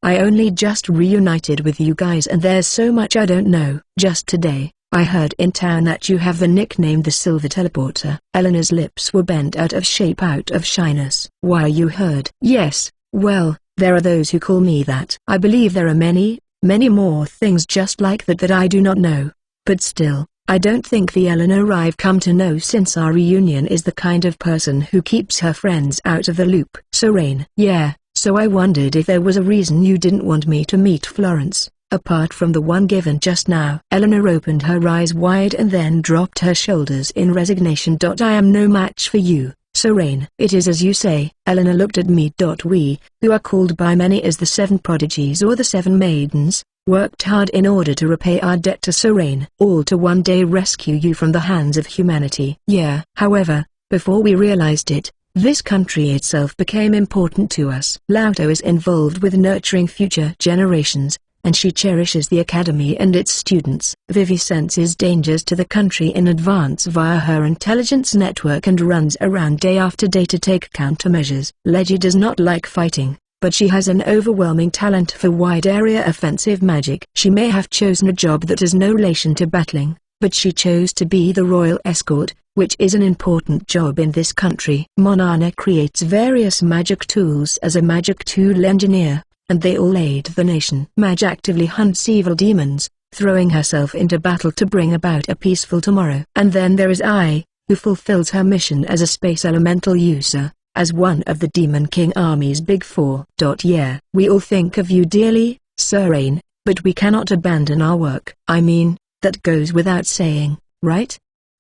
[SPEAKER 1] only just reunited with you guys and there's so much I don't know. Just today, I heard in town that you have the nickname the Silver Teleporter. Eleanor's lips were bent out of shape out of shyness. Why you heard? Yes, well, there are those who call me that. I believe there are many more things just like that I do not know. But still, I don't think the Eleanor I've come to know since our reunion is the kind of person who keeps her friends out of the loop. Serene. Yeah, so I wondered if there was a reason you didn't want me to meet Florence, apart from the one given just now. Eleanor opened her eyes wide and then dropped her shoulders in resignation. I am no match for you, Serene. It is as you say. Eleanor looked at me. We, who are called by many as the 7 prodigies or the 7 maidens, worked hard in order to repay our debt to Serene, all to one day rescue you from the hands of humanity. Yeah. However, before we realized it, this country itself became important to us. Lauto is involved with nurturing future generations, and she cherishes the academy and its students. Vivi senses dangers to the country in advance via her intelligence network and runs around day after day to take countermeasures. Leggy does not like fighting, but she has an overwhelming talent for wide-area offensive magic. She may have chosen a job that has no relation to battling, but she chose to be the royal escort, which is an important job in this country. Monana creates various magic tools as a magic tool engineer, and they all aid the nation. Maj actively hunts evil demons, throwing herself into battle to bring about a peaceful tomorrow. And then there is I, who fulfills her mission as a space elemental user, as one of the Demon King Army's Big Four. Yeah, we all think of you dearly, Serene, but we cannot abandon our work. I mean, that goes without saying, right?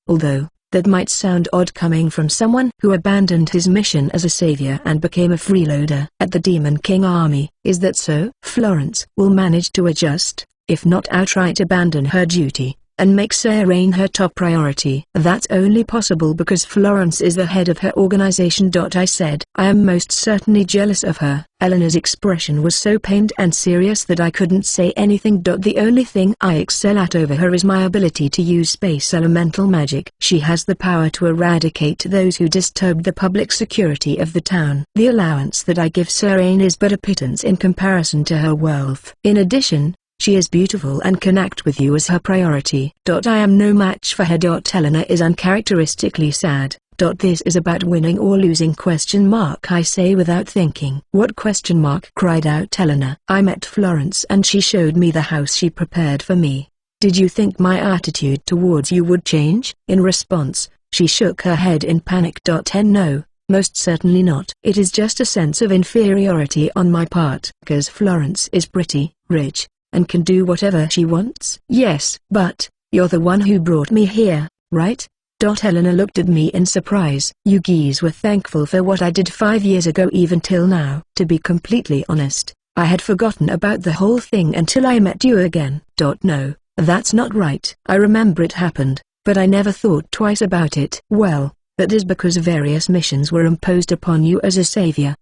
[SPEAKER 1] Although, that might sound odd coming from someone who abandoned his mission as a savior and became a freeloader at the Demon King Army. Is that so? Florence will manage to adjust, if not outright abandon her duty, and make Serene her top priority. That's only possible because Florence is the head of her organization. I said. I am most certainly jealous of her. Eleanor's expression was so pained and serious that I couldn't say anything. The only thing I excel at over her is my ability to use space elemental magic. She has the power to eradicate those who disturb the public security of the town. The allowance that I give Serene is but a pittance in comparison to her wealth. In addition, she is beautiful and can act with you as her priority. I am no match for her. Eleanor is uncharacteristically sad. This is about winning or losing ? I say without thinking. What ? cried out Eleanor. I met Florence and she showed me the house she prepared for me. Did you think my attitude towards you would change? In response, she shook her head in panic. No, most certainly not. It is just a sense of inferiority on my part. Because Florence is pretty, rich, and can do whatever she wants? Yes, but, you're the one who brought me here, right? Eleanor looked at me in surprise. You geese were thankful for what I did 5 years ago even till now. To be completely honest, I had forgotten about the whole thing until I met you again. No, that's not right. I remember it happened, but I never thought twice about it. Well, that is because various missions were imposed upon you as a savior.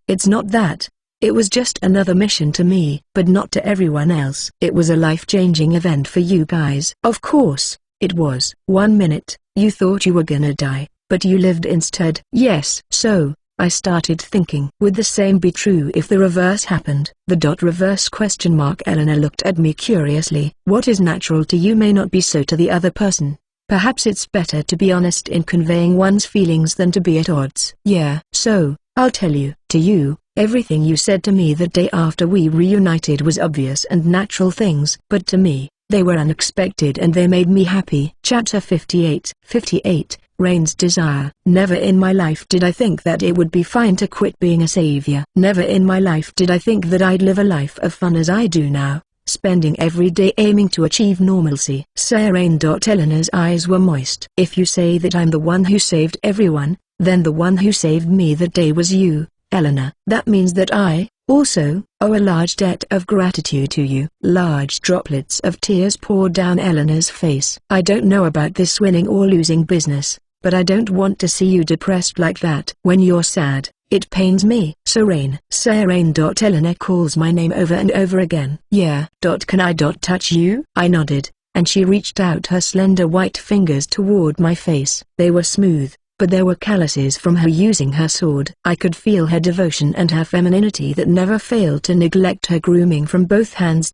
[SPEAKER 1] It's not that. It was just another mission to me, but not to everyone else. It was a life-changing event for you guys. Of course, it was. 1 minute, you thought you were gonna die, but you lived instead. Yes. So, I started thinking. Would the same be true if the reverse happened? The reverse ? Eleanor looked at me curiously. What is natural to you may not be so to the other person. Perhaps it's better to be honest in conveying one's feelings than to be at odds. Yeah. So, I'll tell you. To you, everything you said to me the day after we reunited was obvious and natural things. But to me, they were unexpected and they made me happy. Chapter 58. Rain's desire. Never in my life did I think that it would be fine to quit being a savior. Never in my life did I think that I'd live a life of fun as I do now, spending every day aiming to achieve normalcy. Say Rain. Eleanor's eyes were moist. If you say that I'm the one who saved everyone, then the one who saved me that day was you, Eleanor. That means that I, also, owe a large debt of gratitude to you. Large droplets of tears poured down Eleanor's face. I don't know about this winning or losing business, but I don't want to see you depressed like that. When you're sad, it pains me. So Rain. Say Rain. Eleanor calls my name over and over again. Yeah. Can I touch you? I nodded, and she reached out her slender white fingers toward my face. They were smooth, but there were calluses from her using her sword. I could feel her devotion and her femininity that never failed to neglect her grooming from both hands.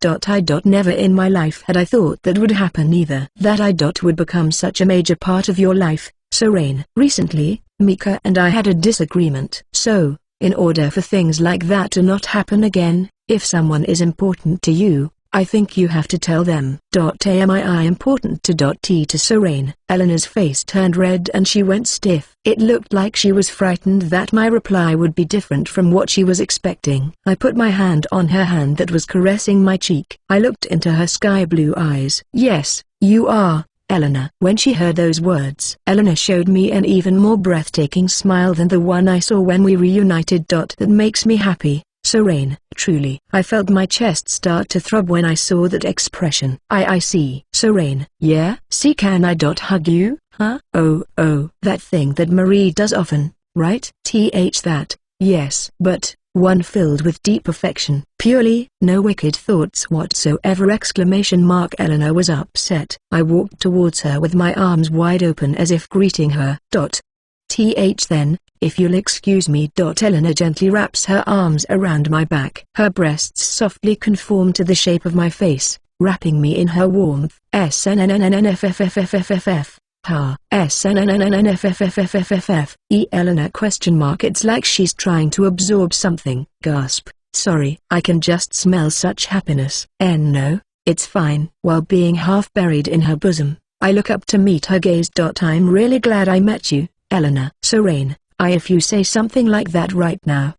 [SPEAKER 1] Never in my life had I thought that would happen either. That I would become such a major part of your life, so Rain. Recently, Mika and I had a disagreement. So, in order for things like that to not happen again, if someone is important to you, I think you have to tell them. Am I important to So Rain? Eleanor's face turned red and she went stiff. It looked like she was frightened that my reply would be different from what she was expecting. I put my hand on her hand that was caressing my cheek. I looked into her sky blue eyes. Yes, you are, Eleanor. When she heard those words, Eleanor showed me an even more breathtaking smile than the one I saw when we reunited. That makes me happy. So Rain. Truly. I felt my chest start to throb when I saw that expression. I see. So Rain. Yeah? See, can I hug you, huh? Oh, that thing that Marie does often, right? That, yes. But, one filled with deep affection. Purely, no wicked thoughts whatsoever! Eleanor was upset. I walked towards her with my arms wide open as if greeting her. Then, if you'll excuse me. Eleanor gently wraps her arms around my back. Her breasts softly conform to the shape of my face, wrapping me in her warmth. SNNNFFFFFF. Ha. SNNNFFFFFF. Eleanor ? It's like she's trying to absorb something. Gasp. Sorry. I can just smell such happiness. No, it's fine. While being half buried in her bosom, I look up to meet her gaze. I'm really glad I met you, Eleanor. So Rain. If you say something like that right now,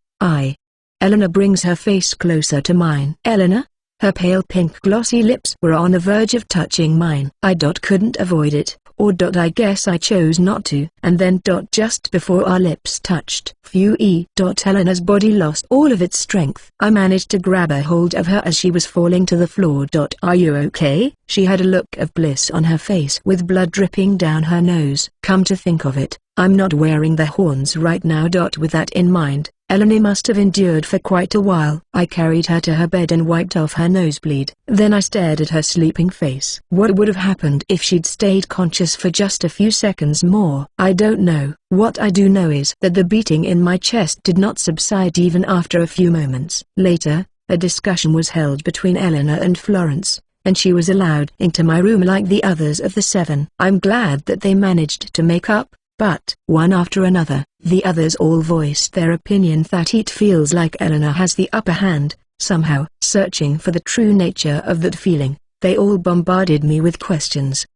[SPEAKER 1] Eleanor brings her face closer to mine. Eleanor? Her pale pink glossy lips were on the verge of touching mine. I couldn't avoid it, or I guess I chose not to. And then just before our lips touched, Eleanor's body lost all of its strength. I managed to grab a hold of her as she was falling to the floor. Are you okay? She had a look of bliss on her face with blood dripping down her nose. Come to think of it, I'm not wearing the horns right now. With that in mind, Eleanor must have endured for quite a while. I carried her to her bed and wiped off her nosebleed. Then I stared at her sleeping face. What would have happened if she'd stayed conscious for just a few seconds more? I don't know. What I do know is that the beating in my chest did not subside even after a few moments. Later, a discussion was held between Eleanor and Florence, and she was allowed into my room like the others of the 7. I'm glad that they managed to make up. But, one after another, the others all voiced their opinion that it feels like Eleanor has the upper hand. Somehow, searching for the true nature of that feeling, they all bombarded me with questions.